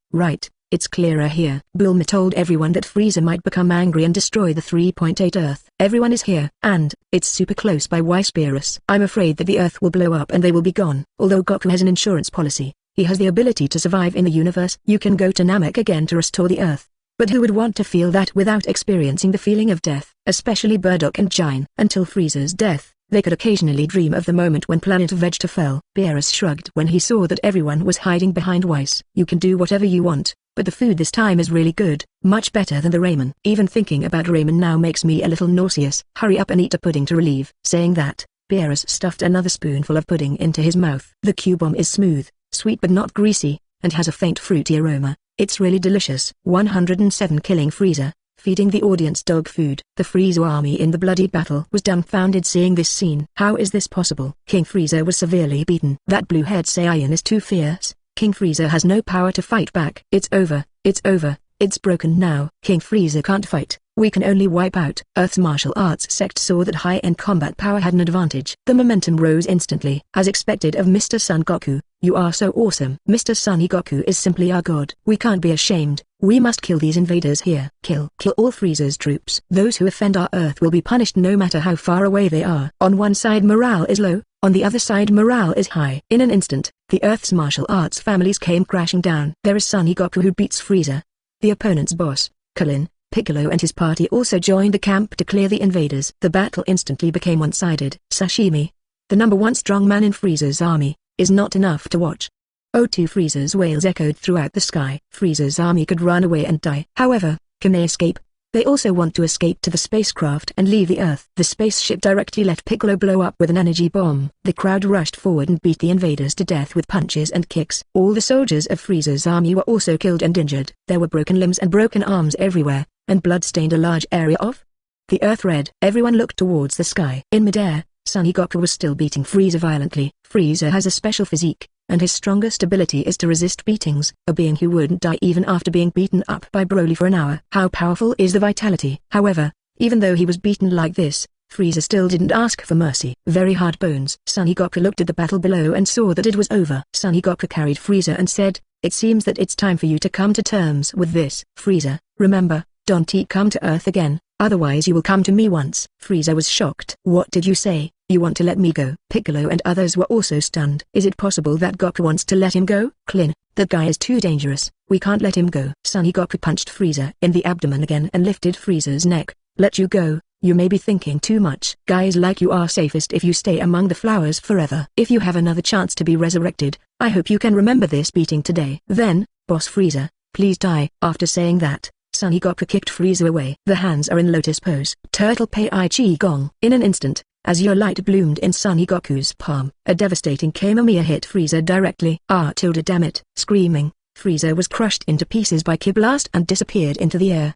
It's clearer here. Bulma told everyone that Frieza might become angry and destroy the 3.8 Earth. Everyone is here, and it's super close by Whis. Beerus. I'm afraid that the Earth will blow up and they will be gone. Although Goku has an insurance policy, he has the ability to survive in the universe. You can go to Namek again to restore the Earth. But who would want to feel that without experiencing the feeling of death? Especially Bardock and Giant. Until Frieza's death, they could occasionally dream of the moment when planet Vegeta fell. Beerus shrugged when he saw that everyone was hiding behind Whis. You can do whatever you want, but the food this time is really good, much better than the ramen. Even thinking about ramen now makes me a little nauseous. Hurry up and eat a pudding to relieve. Saying that, Beerus stuffed another spoonful of pudding into his mouth. The Q-bomb is smooth, sweet but not greasy, and has a faint fruity aroma. It's really delicious. 107 Killing Frieza, feeding the audience dog food. The Frieza army in the bloody battle was dumbfounded seeing this scene. How is this possible? King Frieza was severely beaten. That blue-haired Saiyan is too fierce. King Frieza has no power to fight back. It's over. It's broken now. King Frieza can't fight. We can only wipe out. Earth's martial arts sect saw that high-end combat power had an advantage. The momentum rose instantly. As expected of Mr. Son Goku, you are so awesome. Mr. Son Goku is simply our god. We can't be ashamed. We must kill these invaders here. Kill all Frieza's troops. Those who offend our Earth will be punished no matter how far away they are. On one side morale is low, on the other side morale is high. In an instant, the Earth's martial arts families came crashing down. There is Son Goku who beats Frieza. The opponent's boss, Krillin, Piccolo and his party also joined the camp to clear the invaders. The battle instantly became one-sided. Sashimi, the number one strong man in Frieza's army, is not enough to watch. O2 Frieza's wails echoed throughout the sky. Frieza's army could run away and die. However, can they escape? They also want to escape to the spacecraft and leave the Earth. The spaceship directly let Piccolo blow up with an energy bomb. The crowd rushed forward and beat the invaders to death with punches and kicks. All the soldiers of Frieza's army were also killed and injured. There were broken limbs and broken arms everywhere, and blood stained a large area of the Earth red. Everyone looked towards the sky. In midair, Son Goku was still beating Frieza violently. Frieza has a special physique, and his strongest ability is to resist beatings. A being who wouldn't die even after being beaten up by Broly for an hour. How powerful is the vitality? However, even though he was beaten like this, Frieza still didn't ask for mercy. Very hard bones. Son Goku looked at the battle below and saw that it was over. Son Goku carried Frieza and said, "It seems that it's time for you to come to terms with this. Frieza, remember, don't come to Earth again, otherwise you will come to me once." Frieza was shocked. What did you say? You want to let me go? Piccolo and others were also stunned. Is it possible that Goku wants to let him go? Klin, that guy is too dangerous. We can't let him go. Son Goku punched Frieza in the abdomen again and lifted Frieza's neck. Let you go? You may be thinking too much. Guys like you are safest if you stay among the flowers forever. If you have another chance to be resurrected, I hope you can remember this beating today. Then, Boss Frieza, please die. After saying that, Son Goku kicked Frieza away. The hands are in lotus pose. Turtle Pei Chi Gong. In an instant, azure light bloomed in Son Goku's palm. A devastating Kamehameha hit Frieza directly. Damn it. Screaming, Frieza was crushed into pieces by Ki Blast and disappeared into the air.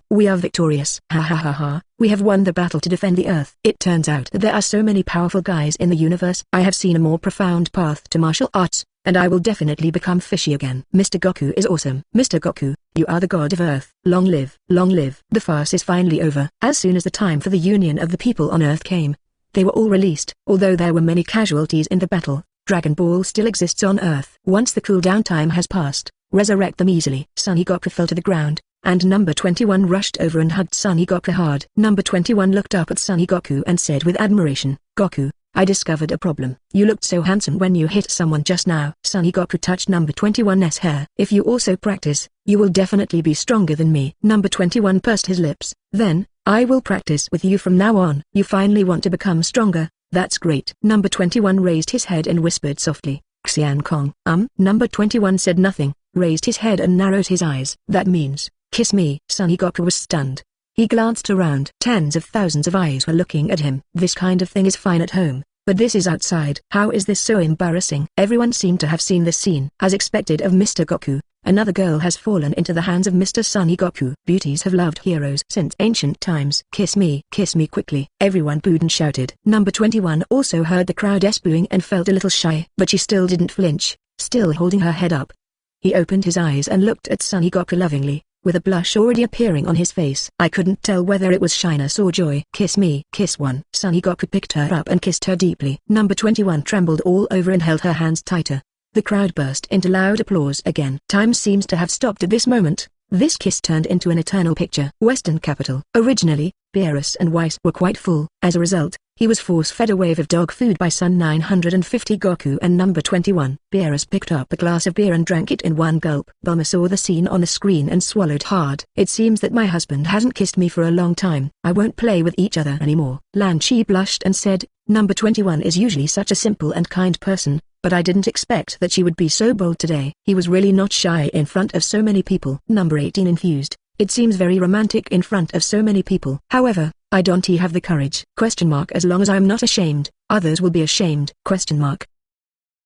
We are victorious. Ha ha ha ha. We have won the battle to defend the Earth. It turns out that there are so many powerful guys in the universe. I have seen a more profound path to martial arts, and I will definitely become fishy again. Mr. Goku is awesome. Mr. Goku, you are the god of Earth. Long live. Long live. The farce is finally over. As soon as the time for the union of the people on Earth came, they were all released. Although there were many casualties in the battle, Dragon Ball still exists on Earth. Once the cooldown time has passed, resurrect them easily. Son Goku fell to the ground, and number 21 rushed over and hugged Son Goku hard. Number 21 looked up at Son Goku and said with admiration, "Goku, I discovered a problem. You looked so handsome when you hit someone just now." Son Goku touched number 21's hair. "If you also practice, you will definitely be stronger than me." Number 21 pursed his lips. "Then, I will practice with you from now on." "You finally want to become stronger, that's great." Number 21 raised his head and whispered softly, "Xian Kong." Number 21 said nothing, raised his head and narrowed his eyes. "That means, kiss me." Son Goku was stunned. He glanced around. Tens of thousands of eyes were looking at him. This kind of thing is fine at home, But this is outside. How is this so embarrassing? Everyone seemed to have seen this scene. As expected of Mr. Goku, another girl has fallen into the hands of Mr. Sunny Goku. Beauties have loved heroes since ancient times. Kiss me quickly. Everyone booed and shouted. Number 21 also heard the crowd's booing and felt a little shy. But she still didn't flinch, still holding her head up. He opened his eyes and looked at Sunny Goku lovingly, with a blush already appearing on his face. I couldn't tell whether it was shyness or joy. Kiss me. Kiss one. Sunny Goku picked her up and kissed her deeply. Number 21 trembled all over and held her hands tighter. The crowd burst into loud applause again. Time seems to have stopped at this moment. This kiss turned into an eternal picture. Western capital. Originally, Beerus and Weiss were quite full. As a result, he was force-fed a wave of dog food by Sun 950 Goku and Number 21. Beerus picked up a glass of beer and drank it in one gulp. Bulma saw the scene on the screen and swallowed hard. It seems that my husband hasn't kissed me for a long time. I won't play with each other anymore. Lan Chi blushed and said, Number 21 is usually such a simple and kind person, but I didn't expect that she would be so bold today. He was really not shy in front of so many people. Number 18 infused. It seems very romantic in front of so many people. However, I don't have the courage. As long as I am not ashamed, others will be ashamed.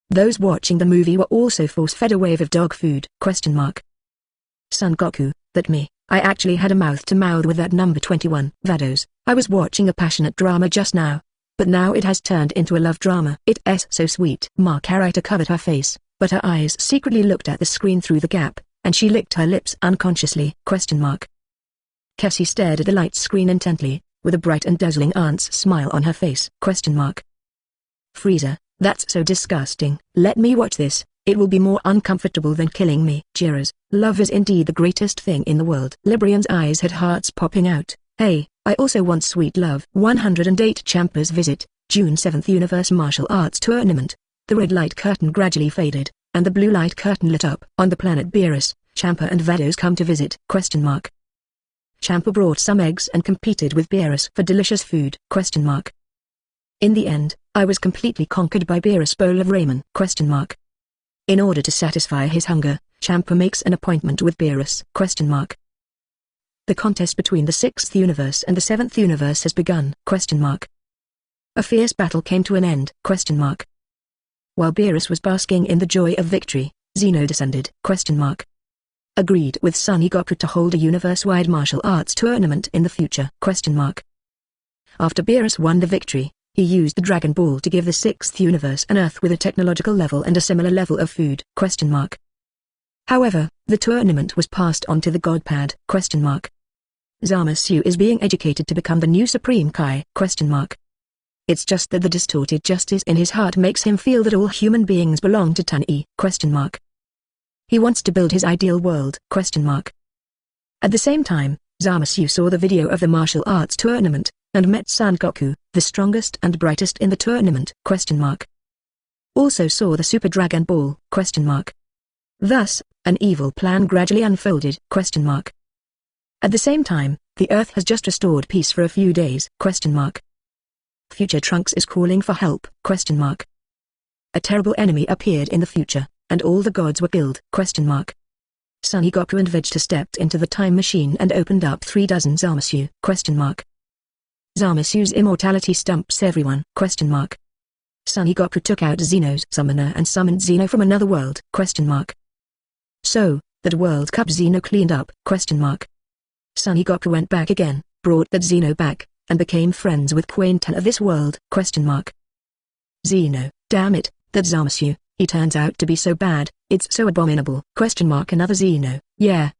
Those watching the movie were also force-fed a wave of dog food. Son Goku, that me, I actually had a mouth-to-mouth with that Number 21. Vados, I was watching a passionate drama just now. But now it has turned into a love drama. It's so sweet. Margarita covered her face, but her eyes secretly looked at the screen through the gap, and she licked her lips unconsciously. Cassie stared at the light screen intently, with a bright and dazzling aunt's smile on her face. Frieza, that's so disgusting. Let me watch this, it will be more uncomfortable than killing me. Jiro's, love is indeed the greatest thing in the world. Librian's eyes had hearts popping out. Hey, I also want sweet love. 108 Champa's visit, June 7th Universe Martial Arts Tournament. The red light curtain gradually faded, and the blue light curtain lit up. On the planet Beerus, Champa and Vados come to visit. Champa brought some eggs and competed with Beerus for delicious food. In the end, I was completely conquered by Beerus' bowl of ramen. In order to satisfy his hunger, Champa makes an appointment with Beerus. The contest between the 6th universe and the 7th universe has begun. A fierce battle came to an end. While Beerus was basking in the joy of victory, Zeno descended. Agreed with Sunny Goku to hold a universe-wide martial arts tournament in the future. After Beerus won the victory, he used the Dragon Ball to give the 6th universe an Earth with a technological level and a similar level of food. However, the tournament was passed on to the Godpad. Zamasu is being educated to become the new Supreme Kai? It's just that the distorted justice in his heart makes him feel that all human beings belong to Tani? He wants to build his ideal world? At the same time, Zamasu saw the video of the martial arts tournament, and met Son Goku, the strongest and brightest in the tournament? Also saw the Super Dragon Ball? Thus, an evil plan gradually unfolded? At the same time, the Earth has just restored peace for a few days? Future Trunks is calling for help? A terrible enemy appeared in the future, and all the gods were killed? Sunny Goku and Vegeta stepped into the time machine and opened up 3 dozen Zamasu? Zamasu's immortality stumps everyone? Sunny Goku took out Zeno's summoner and summoned Zeno from another world? So, that World Cup Zeno cleaned up? Sunny Goku went back again, brought that Zeno back, and became friends with Quainton of this world? Zeno, damn it, that Zamasu, he turns out to be so bad, it's so abominable? Another Zeno, yeah,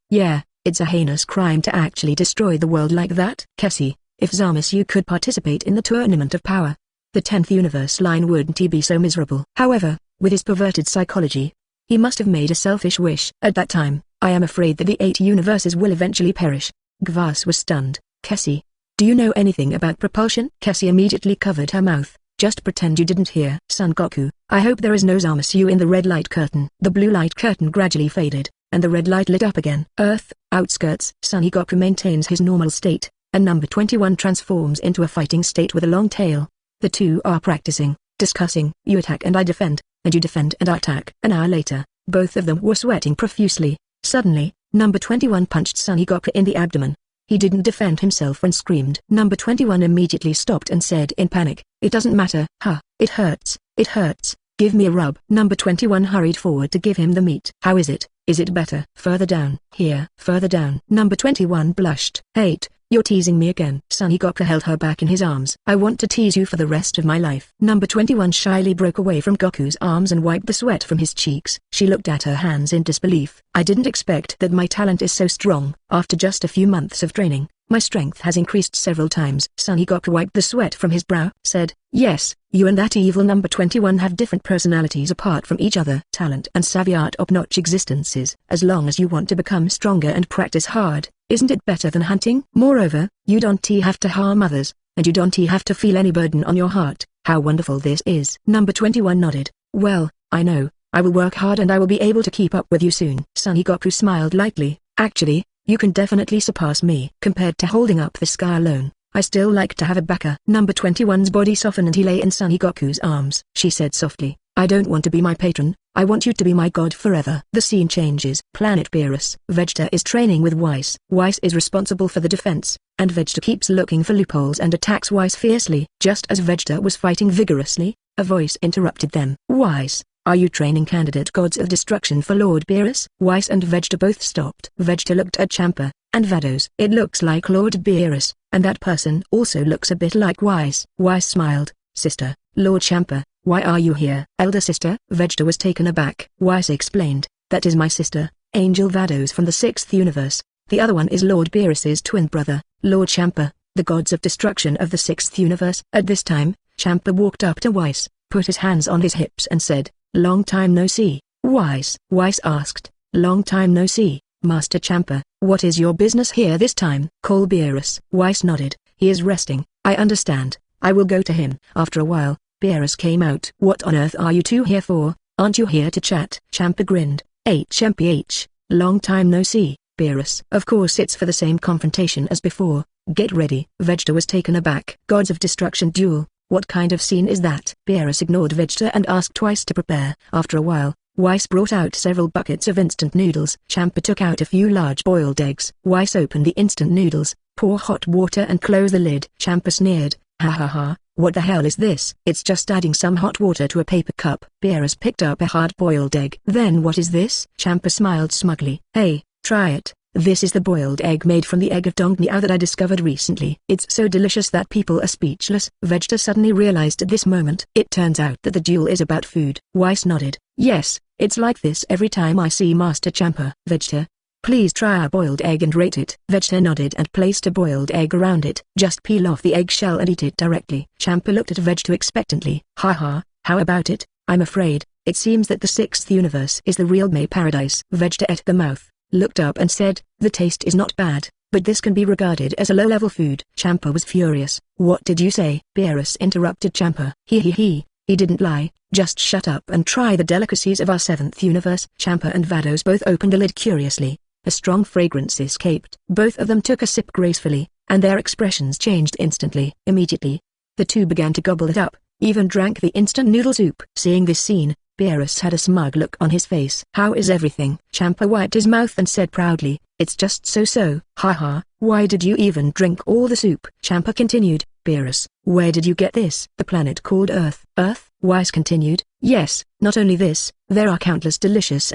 it's a heinous crime to actually destroy the world like that? Cassie, if Zamasu could participate in the Tournament of Power, the 10th universe line wouldn't he be so miserable? However, with his perverted psychology, he must have made a selfish wish. At that time, I am afraid that the 8 universes will eventually perish. Gvas was stunned. Cassie, do you know anything about propulsion? Cassie immediately covered her mouth. Just pretend you didn't hear. Son Goku, I hope there is no Zamasu in the red light curtain. The blue light curtain gradually faded, and the red light lit up again. Earth, outskirts. Sunny Goku maintains his normal state, and Number 21 transforms into a fighting state with a long tail. The two are practicing, discussing. You attack and I defend, and you defend and I attack. An hour later, both of them were sweating profusely. Suddenly, Number 21 punched Sunny Goku in the abdomen. He didn't defend himself and screamed. Number 21 immediately stopped and said in panic, it doesn't matter, huh? It hurts, it hurts. Give me a rub. Number 21 hurried forward to give him the meat. How is it? Is it better? Further down. Here. Further down. Number 21 blushed. Hate. You're teasing me again. Son Goku held her back in his arms. I want to tease you for the rest of my life. Number 21 shyly broke away from Goku's arms and wiped the sweat from his cheeks. She looked at her hands in disbelief. I didn't expect that my talent is so strong. After just a few months of training, my strength has increased several times. Son Goku wiped the sweat from his brow, said, yes, you and that evil number 21 have different personalities apart from each other. Talent and savvy are top-notch existences. As long as you want to become stronger and practice hard, isn't it better than hunting? Moreover, you don't have to harm others, and you don't have to feel any burden on your heart. How wonderful this is. Number 21 nodded. Well, I know, I will work hard and I will be able to keep up with you soon. Son Goku smiled lightly. Actually, you can definitely surpass me. Compared to holding up the sky alone, I still like to have a backer. Number 21's body softened and he lay in Son Goku's arms. She said softly, I don't want to be my patron, I want you to be my god forever. The scene changes. Planet Beerus. Vegeta is training with Whis. Whis is responsible for the defense, and Vegeta keeps looking for loopholes and attacks Whis fiercely. Just as Vegeta was fighting vigorously, a voice interrupted them. Whis, are you training candidate gods of destruction for Lord Beerus? Whis and Vegeta both stopped. Vegeta looked at Champa and Vados. It looks like Lord Beerus, and that person also looks a bit like Whis. Whis smiled. Sister, Lord Champa, why are you here? Elder sister? Vegeta was taken aback. Whis explained, that is my sister, Angel Vados from the 6th universe. The other one is Lord Beerus's twin brother, Lord Champa, the gods of destruction of the 6th universe. At this time, Champa walked up to Whis, put his hands on his hips and said, long time no see. Whis asked, long time no see, Master Champa, what is your business here this time? Call Beerus. Whis nodded, he is resting, I understand, I will go to him. After a while, Beerus came out. What on earth are you two here for? Aren't you here to chat? Champa grinned. HMPH, long time no see, Beerus. Of course it's for the same confrontation as before, get ready. Vegeta was taken aback. Gods of Destruction duel, what kind of scene is that? Beerus ignored Vegeta and asked twice to prepare. After a while, Whis brought out several buckets of instant noodles. Champa took out a few large boiled eggs. Whis opened the instant noodles, pour hot water and close the lid. Champa sneered, ha ha ha. What the hell is this? It's just adding some hot water to a paper cup. Beerus picked up a hard-boiled egg. Then what is this? Champa smiled smugly. Hey, try it. This is the boiled egg made from the egg of Dong Niao that I discovered recently. It's so delicious that people are speechless. Vegeta suddenly realized at this moment. It turns out that the duel is about food. Whis nodded. Yes, it's like this every time I see Master Champa. Vegeta, please try our boiled egg and rate it. Vegeta nodded and placed a boiled egg around it. Just peel off the eggshell and eat it directly. Champa looked at Vegeta expectantly. Ha ha, how about it? I'm afraid, it seems that the 6th universe is the real May paradise. Vegeta ate the mouth, looked up and said, the taste is not bad, but this can be regarded as a low-level food. Champa was furious. What did you say? Beerus interrupted Champa. He didn't lie, just shut up and try the delicacies of our 7th universe. Champa and Vados both opened the lid curiously. A strong fragrance escaped. Both of them took a sip gracefully, and their expressions changed instantly. Immediately, the two began to gobble it up, even drank the instant noodle soup. Seeing this scene, Beerus had a smug look on his face. How is everything? Champa wiped his mouth and said proudly, it's just so-so. Ha ha, why did you even drink all the soup? Champa continued, Beerus, where did you get this? The planet called Earth. Earth? Whis continued, yes, not only this, there are countless delicious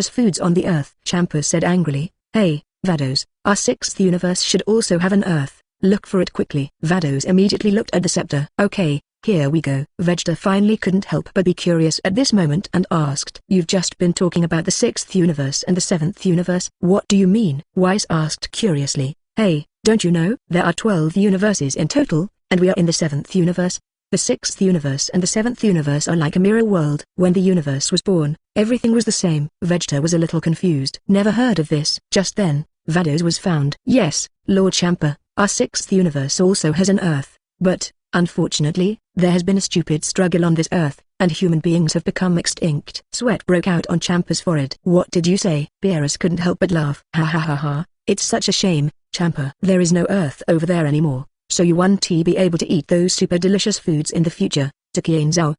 foods on the Earth. Champa said angrily, hey, Vados, our 6th universe should also have an Earth, look for it quickly. Vados immediately looked at the scepter. Okay, here we go. Vegeta finally couldn't help but be curious at this moment and asked, you've just been talking about the 6th universe and the 7th universe. What do you mean? Whis asked curiously. Hey, don't you know? There are 12 universes in total, and we are in the 7th universe. The 6th universe and the 7th universe are like a mirror world. When the universe was born, everything was the same. Vegeta was a little confused. Never heard of this. Just then, Vados was found. Yes, Lord Champa, our 6th universe also has an Earth, but, unfortunately, there has been a stupid struggle on this Earth, and human beings have become extinct. Sweat broke out on Champa's forehead. What did you say? Beerus couldn't help but laugh. Ha ha ha ha, it's such a shame, Champa. There is no Earth over there anymore, so you won't be able to eat those super delicious foods in the future. Takian Zhao.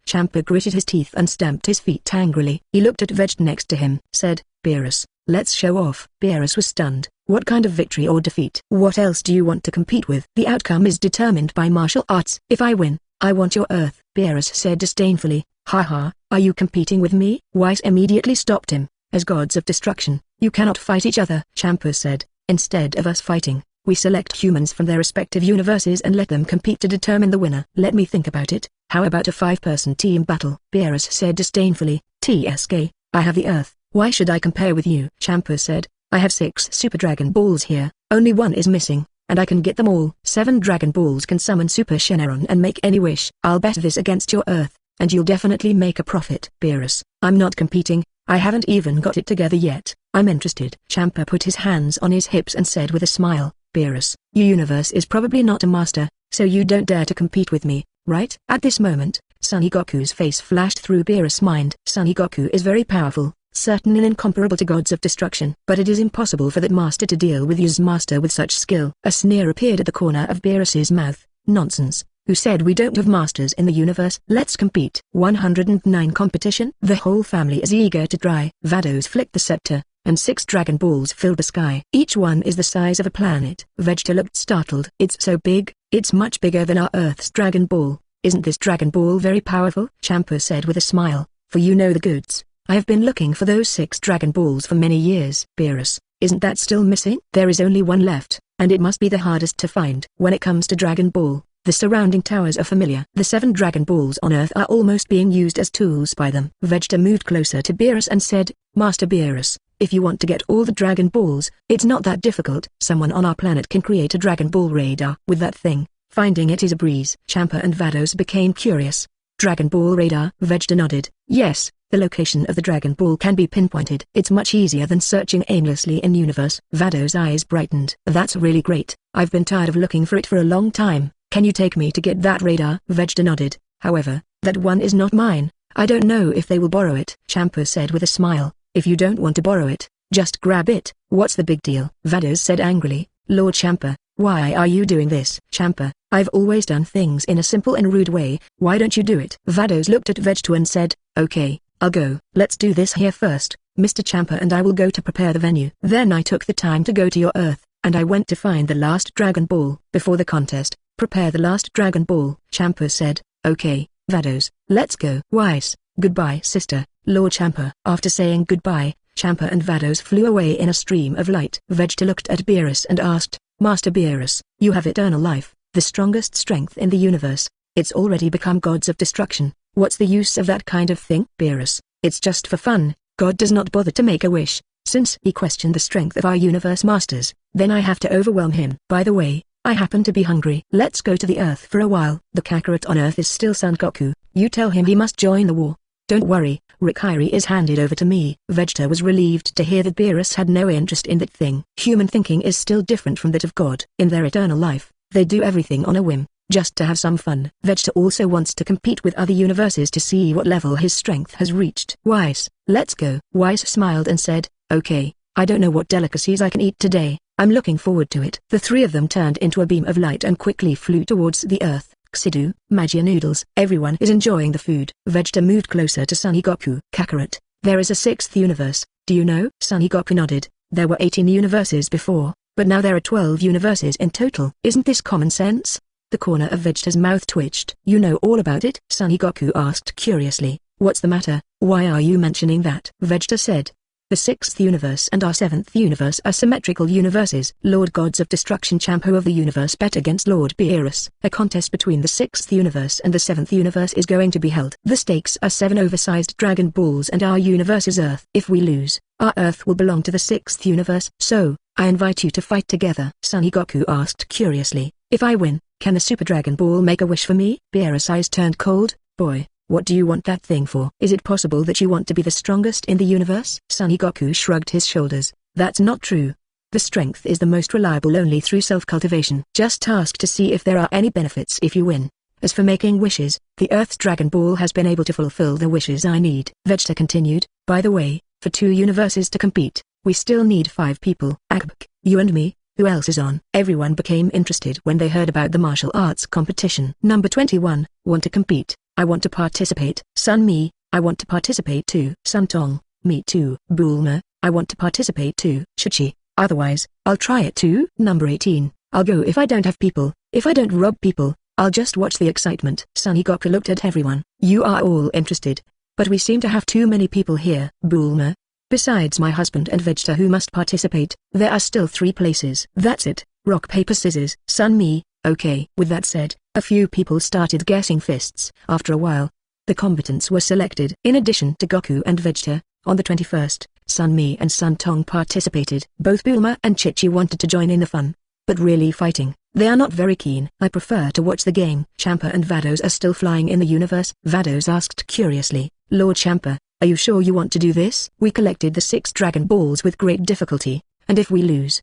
Champa gritted his teeth and stamped his feet angrily. He looked at Vegeta next to him, said, Beerus, let's show off. Beerus was stunned. What kind of victory or defeat? What else do you want to compete with? The outcome is determined by martial arts. If I win, I want your Earth. Beerus said disdainfully. Haha, are you competing with me? Weiss immediately stopped him. As gods of destruction, you cannot fight each other. Champa said, instead of us fighting, we select humans from their respective universes and let them compete to determine the winner. Let me think about it. How about a 5-person team battle? Beerus said disdainfully. TSK, I have the Earth, why should I compare with you? Champa said, I have 6 Super Dragon Balls here, only one is missing, and I can get them all. 7 Dragon Balls can summon Super Shenron and make any wish. I'll bet this against your Earth, and you'll definitely make a profit. Beerus, I'm not competing, I haven't even got it together yet. I'm interested. Champa put his hands on his hips and said with a smile, Beerus, your universe is probably not a master, so you don't dare to compete with me, right? At this moment, Son Goku's face flashed through Beerus' mind. Son Goku is very powerful, certain and incomparable to gods of destruction. But it is impossible for that master to deal with his master with such skill. A sneer appeared at the corner of Beerus's mouth. Nonsense. Who said we don't have masters in the universe? Let's compete. 109 competition? The whole family is eager to try. Vados flicked the scepter, and 6 Dragon Balls filled the sky. Each one is the size of a planet. Vegeta looked startled. It's so big, it's much bigger than our Earth's Dragon Ball. Isn't this Dragon Ball very powerful? Champa said with a smile, for you know the goods. I have been looking for those 6 Dragon Balls for many years. Beerus, isn't that still missing? There is only one left, and it must be the hardest to find. When it comes to Dragon Ball, the surrounding towers are familiar. The 7 Dragon Balls on Earth are almost being used as tools by them. Vegeta moved closer to Beerus and said, Master Beerus, if you want to get all the Dragon Balls, it's not that difficult. Someone on our planet can create a Dragon Ball radar. With that thing, finding it is a breeze. Champa and Vados became curious. Dragon Ball radar? Vegeta nodded. Yes, the location of the Dragon Ball can be pinpointed. It's much easier than searching aimlessly in universe. Vados' eyes brightened. That's really great. I've been tired of looking for it for a long time. Can you take me to get that radar? Vegeta nodded. However, that one is not mine. I don't know if they will borrow it. Champa said with a smile. If you don't want to borrow it, just grab it. What's the big deal? Vados said angrily. Lord Champa, why are you doing this? Champa, I've always done things in a simple and rude way. Why don't you do it? Vados looked at Vegeta and said, okay, I'll go. Let's do this here first. Mr. Champa and I will go to prepare the venue. Then I took the time to go to your Earth, and I went to find the last Dragon Ball. Before the contest, prepare the last Dragon Ball. Champa said, okay, Vados, let's go. Weiss, goodbye sister, Lord Champa. After saying goodbye, Champa and Vados flew away in a stream of light. Vegeta looked at Beerus and asked, Master Beerus, you have eternal life, the strongest strength in the universe. It's already become gods of destruction. What's the use of that kind of thing? Beerus, it's just for fun. God does not bother to make a wish. Since he questioned the strength of our universe masters, then I have to overwhelm him. By the way, I happen to be hungry. Let's go to the Earth for a while. The Kakarot on Earth is still Son Goku. You tell him he must join the war. Don't worry, Treachery is handed over to me. Vegeta was relieved to hear that Beerus had no interest in that thing. Human thinking is still different from that of God. In their eternal life, they do everything on a whim, just to have some fun. Vegeta also wants to compete with other universes to see what level his strength has reached. Weiss, let's go. Weiss smiled and said, okay, I don't know what delicacies I can eat today. I'm looking forward to it. The 3 of them turned into a beam of light and quickly flew towards the Earth. Xidu, Magia noodles. Everyone is enjoying the food. Vegeta moved closer to Son Goku. Kakarot, there is a 6th universe, do you know? Son Goku nodded. There were 18 universes before, but now there are 12 universes in total. Isn't this common sense? The corner of Vegeta's mouth twitched. You know all about it? Son Goku asked curiously. What's the matter? Why are you mentioning that? Vegeta said. The 6th universe and our 7th universe are symmetrical universes. Lord Gods of Destruction Champa of the universe bet against Lord Beerus. A contest between the 6th universe and the 7th universe is going to be held. The stakes are 7 oversized Dragon Balls and our universe is Earth. If we lose, our Earth will belong to the 6th universe. So, I invite you to fight together. Son Goku asked curiously. If I win, can the Super Dragon Ball make a wish for me? Beerus' eyes turned cold. Boy, what do you want that thing for? Is it possible that you want to be the strongest in the universe? Son Goku shrugged his shoulders. That's not true. The strength is the most reliable only through self-cultivation. Just ask to see if there are any benefits if you win. As for making wishes, the Earth's Dragon Ball has been able to fulfill the wishes I need. Vegeta continued. By the way, for 2 universes to compete, we still need 5 people. Akbk, you and me. Who else is on? Everyone became interested when they heard about the martial arts competition. Number 21, want to compete. I want to participate. Sun Me, I want to participate too. Sun Tong, me too. Bulma, I want to participate too. Chichi, otherwise, I'll try it too. Number 18, I'll go if I don't have people, if I don't rob people, I'll just watch the excitement. Son Goku looked at everyone. You are all interested. But we seem to have too many people here. Bulma. Besides my husband and Vegeta who must participate, there are still 3 places. That's it. Rock paper scissors. Son me. Okay. With that said, a few people started guessing fists. After a while, the combatants were selected. In addition to Goku and Vegeta, on the 21st, Sun Mi and Sun Tong participated. Both Bulma and Chi-Chi wanted to join in the fun. But really fighting, they are not very keen. I prefer to watch the game. Champa and Vados are still flying in the universe. Vados asked curiously, Lord Champa, are you sure you want to do this? We collected the 6 Dragon Balls with great difficulty, and if we lose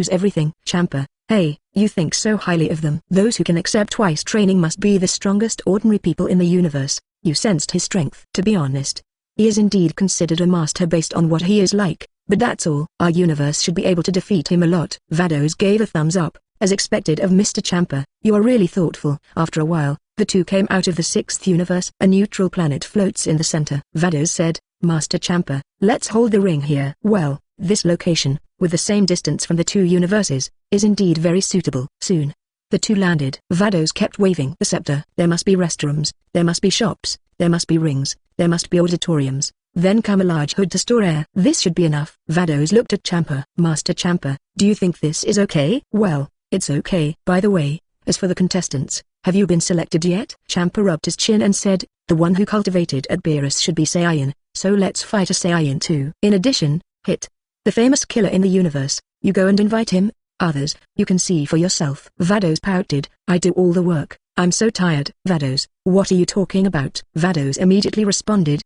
everything. Champa, hey, you think so highly of them. Those who can accept twice training must be the strongest ordinary people in the universe. You sensed his strength. To be honest, he is indeed considered a master based on what he is like, but that's all. Our universe should be able to defeat him a lot. Vados gave a thumbs up, as expected of Mr. Champa. You are really thoughtful. After a while, the 2 came out of the 6th universe. A neutral planet floats in the center. Vados said, Master Champa, let's hold the ring here. Well, this location, with the same distance from the 2 universes, is indeed very suitable. Soon, the 2 landed. Vados kept waving the scepter. There must be restrooms, there must be shops, there must be rings, there must be auditoriums, then come a large hood to store air. This should be enough. Vados looked at Champa. Master Champa, do you think this is okay? Well, it's okay. By the way, as for the contestants, have you been selected yet? Champa rubbed his chin and said, the one who cultivated at Beerus should be Saiyan, so let's fight a Saiyan too. In addition, Hit, the famous killer in the universe, you go and invite him. Others, you can see for yourself. Vados pouted, I do all the work, I'm so tired. Vados, what are you talking about? Vados immediately responded,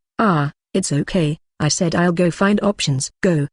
it's okay, I said I'll go find options. Go.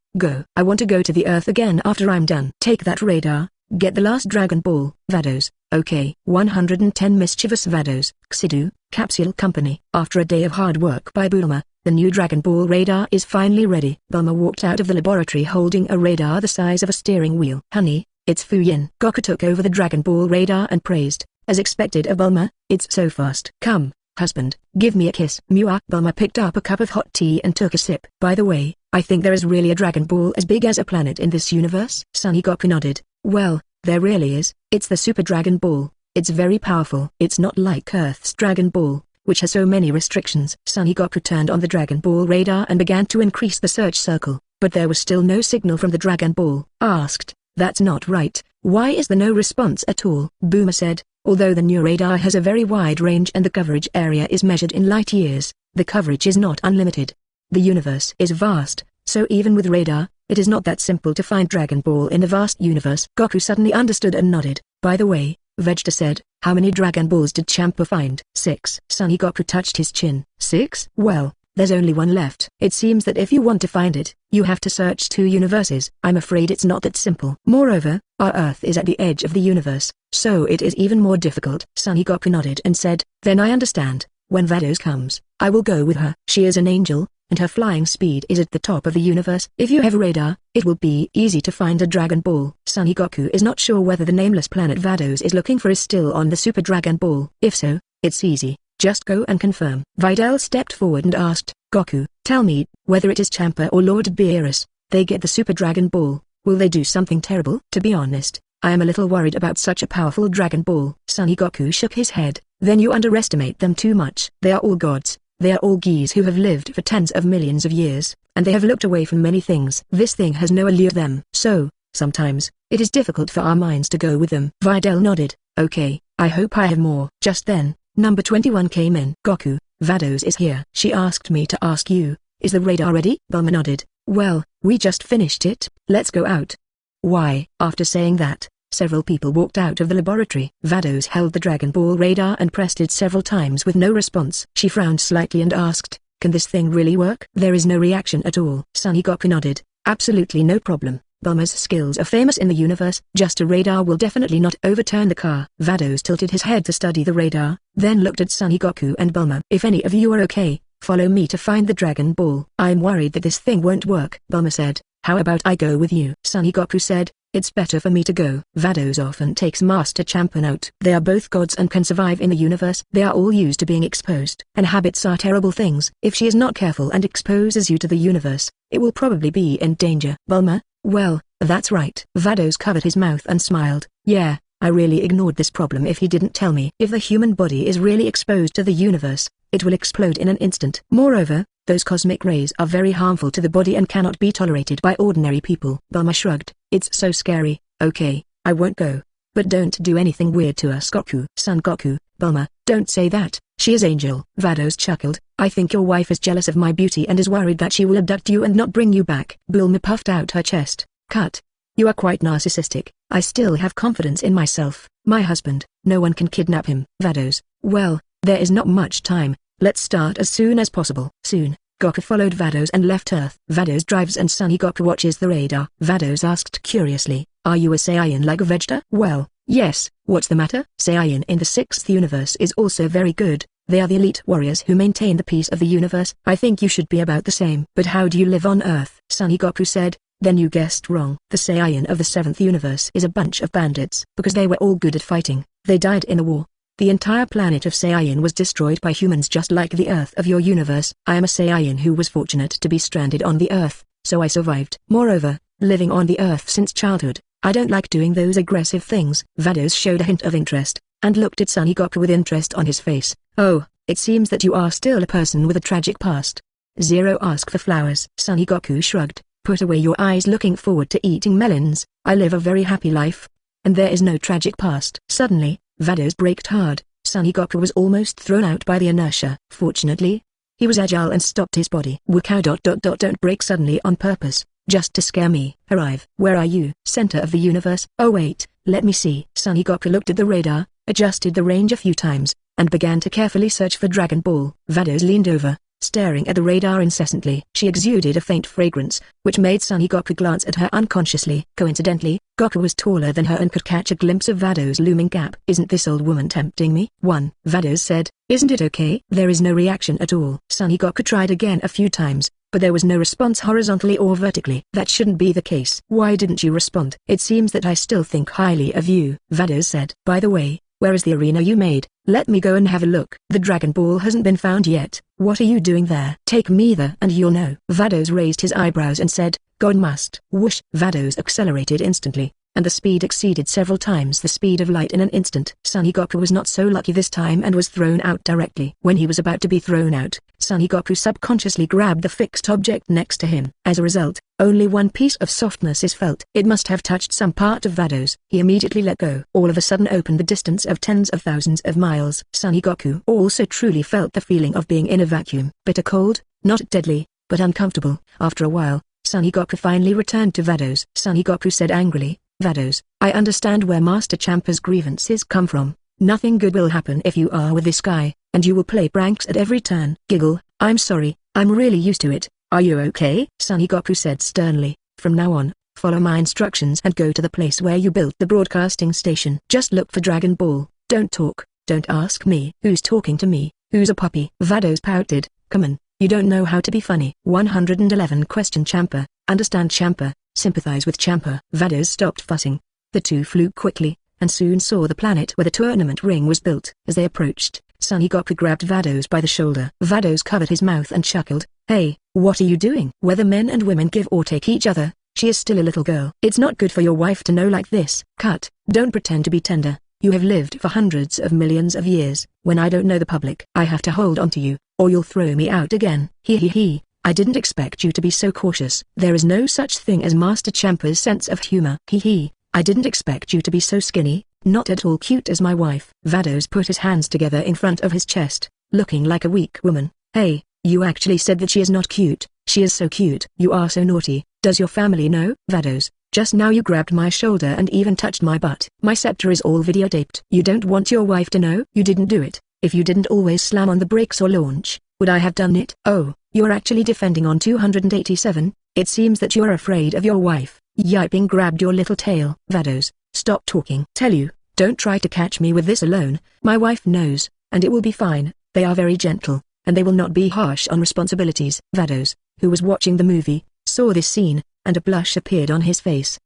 I want to go to the Earth again after I'm done. Take that radar, get the last Dragon Ball. Vados, okay. 110 Mischievous Vados, Xidu, Capsule Company. After a day of hard work by Bulma, the new Dragon Ball radar is finally ready. Bulma walked out of the laboratory holding a radar the size of a steering wheel. Honey, it's Fuyin. Goku took over the Dragon Ball radar and praised, as expected of Bulma, it's so fast. Come, husband, give me a kiss. Mua. Bulma picked up a cup of hot tea and took a sip. By the way, I think there is really a Dragon Ball as big as a planet in this universe. Son Goku nodded. Well, there really is. It's the Super Dragon Ball. It's very powerful. It's not like Earth's Dragon Ball, which has so many restrictions. Son Goku turned on the Dragon Ball radar and began to increase the search circle, but there was still no signal from the Dragon Ball. Asked, that's not right, why is there no response at all? Bulma said, although the new radar has a very wide range and the coverage area is measured in light years, the coverage is not unlimited. The universe is vast, so even with radar, it is not that simple to find Dragon Ball in the vast universe. Goku suddenly understood and nodded. By the way, Vegeta said, how many Dragon Balls did Champa find? 6. Son Goku touched his chin. 6? Well, there's only one left. It seems that if you want to find it, you have to search 2 universes. I'm afraid it's not that simple. Moreover, our Earth is at the edge of the universe, so it is even more difficult. Son Goku nodded and said, then I understand. When Vados comes, I will go with her. She is an angel, and her flying speed is at the top of the universe. If you have a radar, it will be easy to find a Dragon Ball. Son Goku is not sure whether the nameless planet Vados is looking for is still on the Super Dragon Ball. If so, it's easy. Just go and confirm. Videl stepped forward and asked, Goku, tell me, whether it is Champa or Lord Beerus, they get the Super Dragon Ball, will they do something terrible? To be honest, I am a little worried about such a powerful Dragon Ball. Son Goku shook his head. Then you underestimate them too much. They are all gods. They are all geese who have lived for tens of millions of years, and they have looked away from many things. This thing has no allure of them. So, sometimes, it is difficult for our minds to go with them. Videl nodded. Okay, I hope I have more. Just then, number 21 came in. Goku, Vados is here. She asked me to ask you, is the radar ready? Bulma nodded. Well, we just finished it, let's go out. Why? After saying that, several people walked out of the laboratory. Vados held the Dragon Ball radar and pressed it several times with no response. She frowned slightly and asked, can this thing really work? There is no reaction at all. Son Goku nodded. Absolutely no problem. Bulma's skills are famous in the universe. Just a radar will definitely not overturn the car. Vados tilted his head to study the radar, then looked at Son Goku and Bulma. If any of you are okay, follow me to find the Dragon Ball. I'm worried that this thing won't work. Bulma said, how about I go with you? Son Goku said, it's better for me to go. Vados often takes Master Champa out. They are both gods and can survive in the universe. They are all used to being exposed. And habits are terrible things. If she is not careful and exposes you to the universe, it will probably be in danger. Bulma, well, that's right. Vados covered his mouth and smiled. Yeah, I really ignored this problem if he didn't tell me. If the human body is really exposed to the universe, it will explode in an instant. Moreover, those cosmic rays are very harmful to the body and cannot be tolerated by ordinary people. Bulma shrugged. It's so scary. Okay, I won't go. But don't do anything weird to us, Goku. Son Goku, Bulma, don't say that. She is angel. Vados chuckled. I think your wife is jealous of my beauty and is worried that she will abduct you and not bring you back. Bulma puffed out her chest. Cut. You are quite narcissistic. I still have confidence in myself. My husband, no one can kidnap him. Vados, well, there is not much time. Let's start as soon as possible. Soon, Goku followed Vados and left Earth. Vados drives and Son Goku watches the radar. Vados asked curiously, are you a Saiyan like Vegeta? Well, yes, what's the matter? Saiyan in the 6th universe is also very good. They are the elite warriors who maintain the peace of the universe. I think you should be about the same. But how do you live on Earth? Son Goku said. Then you guessed wrong. The Saiyan of the 7th universe is a bunch of bandits. Because they were all good at fighting, they died in the war. The entire planet of Saiyan was destroyed by humans just like the Earth of your universe. I am a Saiyan who was fortunate to be stranded on the Earth, so I survived. Moreover, living on the Earth since childhood, I don't like doing those aggressive things. Vados showed a hint of interest, and looked at Son Goku with interest on his face. Oh, it seems that you are still a person with a tragic past. Zero ask for flowers. Son Goku shrugged. Put away your eyes looking forward to eating melons. I live a very happy life. And there is no tragic past. Suddenly, Vados braked hard. Son Goku was almost thrown out by the inertia. Fortunately, he was agile and stopped his body. Wakao ... Don't brake suddenly on purpose, just to scare me. Arrive. Where are you? Center of the universe. Oh wait, let me see. Son Goku looked at the radar, adjusted the range a few times, and began to carefully search for Dragon Ball. Vados leaned over, staring at the radar incessantly. She exuded a faint fragrance, which made Son Goku glance at her unconsciously. Coincidentally, Goku was taller than her and could catch a glimpse of Vados' looming gap. Isn't this old woman tempting me? Vados said. Isn't it okay? There is no reaction at all. Son Goku tried again a few times, but there was no response horizontally or vertically. That shouldn't be the case. Why didn't you respond? It seems that I still think highly of you, Vados said. By the way, where is the arena you made? Let me go and have a look. The Dragon Ball hasn't been found yet. What are you doing there? Take me there and you'll know. Vados raised his eyebrows and said, God must. Whoosh! Vados accelerated instantly, and the speed exceeded several times the speed of light in an instant. Son Goku was not so lucky this time and was thrown out directly. When he was about to be thrown out, Son Goku subconsciously grabbed the fixed object next to him. As a result, only one piece of softness is felt. It must have touched some part of Vados. He immediately let go. All of a sudden opened the distance of tens of thousands of miles. Son Goku also truly felt the feeling of being in a vacuum. Bitter cold, not deadly, but uncomfortable. After a while, Son Goku finally returned to Vados. Son Goku said angrily, Vados, I understand where Master Champa's grievances come from. Nothing good will happen if you are with this guy, and you will play pranks at every turn. Giggle, I'm sorry, I'm really used to it. Are you okay? Son Goku said sternly, from now on, follow my instructions and go to the place where you built the broadcasting station. Just look for Dragon Ball. Don't talk, don't ask me. Who's talking to me? Who's a puppy? Vados pouted, come on, you don't know how to be funny. 111 Question Champa, understand Champa, sympathize with Champa. Vados stopped fussing. The two flew quickly, and soon saw the planet where the tournament ring was built. As they approached, Son Goku grabbed Vados by the shoulder. Vados covered his mouth and chuckled. Hey, what are you doing? Whether men and women give or take each other, she is still a little girl. It's not good for your wife to know like this. Cut. Don't pretend to be tender. You have lived for hundreds of millions of years. When I don't know the public, I have to hold on to you, or you'll throw me out again. He. I didn't expect you to be so cautious. There is no such thing as Master Champa's sense of humor. He. I didn't expect you to be so skinny, not at all cute as my wife. Vados put his hands together in front of his chest, looking like a weak woman. Hey, you actually said that she is not cute. She is so cute. You are so naughty. Does your family know? Vados, just now you grabbed my shoulder and even touched my butt. My scepter is all videotaped. You don't want your wife to know? You didn't do it. If you didn't always slam on the brakes or launch, would I have done it? Oh, you are actually defending on 287. It seems that you are afraid of your wife. Yiping grabbed your little tail. Vados, stop talking. Tell you, don't try to catch me with this alone. My wife knows, and it will be fine. They are very gentle, and they will not be harsh on responsibilities. Vados, who was watching the movie, saw this scene, and a blush appeared on his face.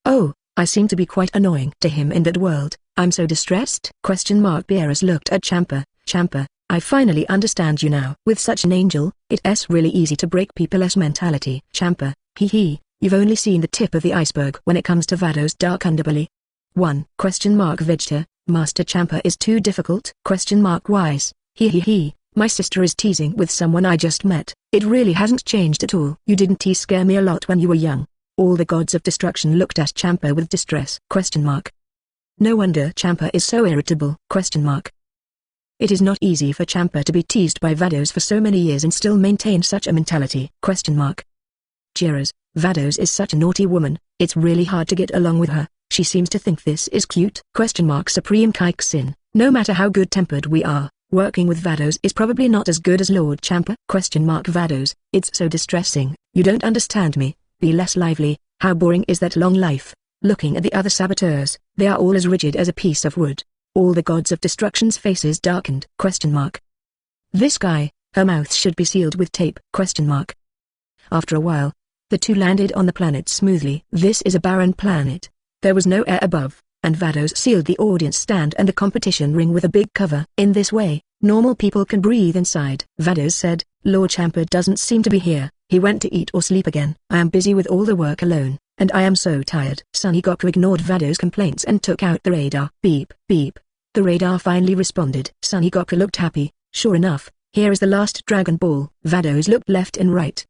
Oh, I seem to be quite annoying to him in that world. I'm so distressed. Beerus looked at Champa. Champa, I finally understand you now. With such an angel, it's really easy to break people's mentality. Champa, you've only seen the tip of the iceberg when it comes to Vados' dark underbelly. 1. Vegeta, Master Champa is too difficult? Wise. He. My sister is teasing with someone I just met. It really hasn't changed at all. You didn't scare me a lot when you were young. All the gods of destruction looked at Champa with distress. No wonder Champa is so irritable. It is not easy for Champa to be teased by Vados for so many years and still maintain such a mentality. Cheers. Vados is such a naughty woman, it's really hard to get along with her. She seems to think this is cute. Supreme Kaiksin. No matter how good-tempered we are, working with Vados is probably not as good as Lord Champa. Vados, it's so distressing. You don't understand me. Be less lively. How boring is that long life? Looking at the other saboteurs, they are all as rigid as a piece of wood. All the gods of destruction's faces darkened. This guy, her mouth should be sealed with tape. After a while, the two landed on the planet smoothly. This is a barren planet. There was no air above, and Vados sealed the audience stand and the competition ring with a big cover. In this way, normal people can breathe inside. Vados said, Lord Champa doesn't seem to be here. He went to eat or sleep again. I am busy with all the work alone, and I am so tired. Goku ignored Vados' complaints and took out the radar. Beep, beep. The radar finally responded. Goku looked happy. Sure enough, here is the last Dragon Ball. Vados looked left and right.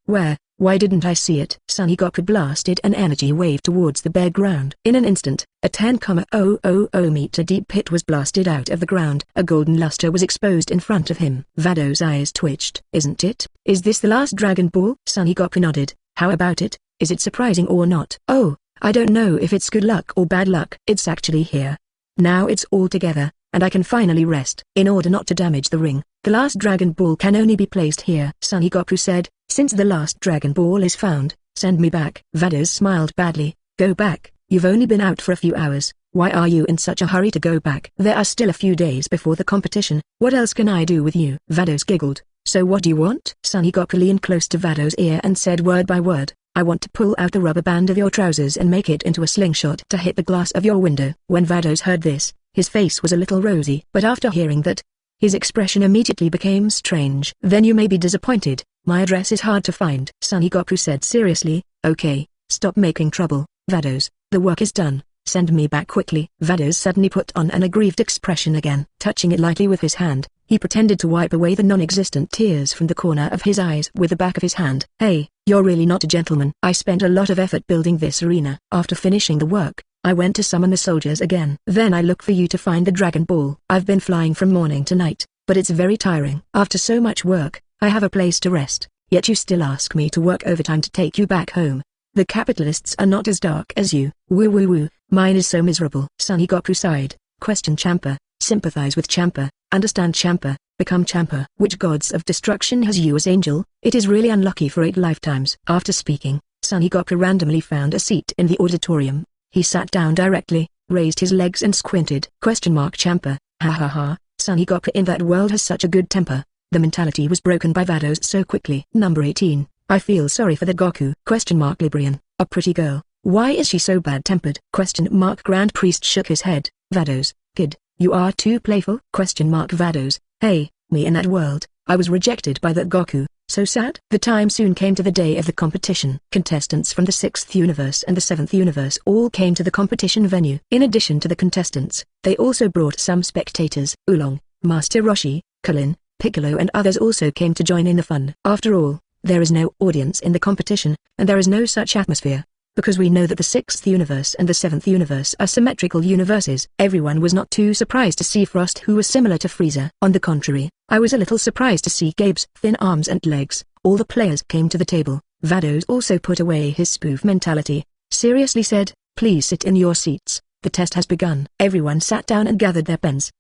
Why didn't I see it? Goku blasted an energy wave towards the bare ground. In an instant, a 10,000 meter deep pit was blasted out of the ground. A golden luster was exposed in front of him. Vados' eyes twitched. Isn't it? Is this the last Dragon Ball? Goku nodded. How about it? Is it surprising or not? Oh, I don't know if it's good luck or bad luck. It's actually here. Now it's all together, and I can finally rest. In order not to damage the ring, the last Dragon Ball can only be placed here. Goku said, since the last Dragon Ball is found, send me back. Vados smiled badly. Go back? You've only been out for a few hours. Why are you in such a hurry to go back? There are still a few days before the competition. What else can I do with you? Vados giggled. So what do you want? Goku leaned close to Vados' ear and said word by word, I want to pull out the rubber band of your trousers and make it into a slingshot to hit the glass of your window. When Vados heard this, his face was a little rosy. But after hearing that, his expression immediately became strange. Then you may be disappointed. My address is hard to find. Goku said seriously. Okay, stop making trouble, Vados. The work is done. Send me back quickly. Vados suddenly put on an aggrieved expression again. Touching it lightly with his hand, he pretended to wipe away the non-existent tears from the corner of his eyes with the back of his hand. Hey, you're really not a gentleman. I spent a lot of effort building this arena. After finishing the work, I went to summon the soldiers again. Then I look for you to find the Dragon Ball. I've been flying from morning to night, but it's very tiring. After so much work, I have a place to rest, yet you still ask me to work overtime to take you back home. The capitalists are not as dark as you. Woo. Mine is so miserable. Goku sighed. Champa, sympathize with Champa, understand Champa, become Champa. Which gods of destruction has you as angel? It is really unlucky for 8 lifetimes. After speaking, Goku randomly found a seat in the auditorium. He sat down directly, raised his legs and squinted. Champa, ha. Goku in that world has such a good temper. The mentality was broken by Vados so quickly. Number 18. I feel sorry for the Goku. Librian, a pretty girl. Why is she so bad-tempered? Grand Priest shook his head. Vados, kid, you are too playful. Vados, hey, me in that world, I was rejected by that Goku. So sad. The time soon came to the day of the competition. Contestants from the 6th universe and the 7th universe all came to the competition venue. In addition to the contestants, they also brought some spectators. Oolong, Master Roshi, Krillin, Piccolo and others also came to join in the fun. After all, there is no audience in the competition, and there is no such atmosphere. Because we know that the 6th universe and the 7th universe are symmetrical universes. Everyone was not too surprised to see Frost, who was similar to Frieza. On the contrary, I was a little surprised to see Gabe's thin arms and legs. All the players came to the table. Vados also put away his spoof mentality. Seriously said, please sit in your seats. The test has begun. Everyone sat down and gathered their pens.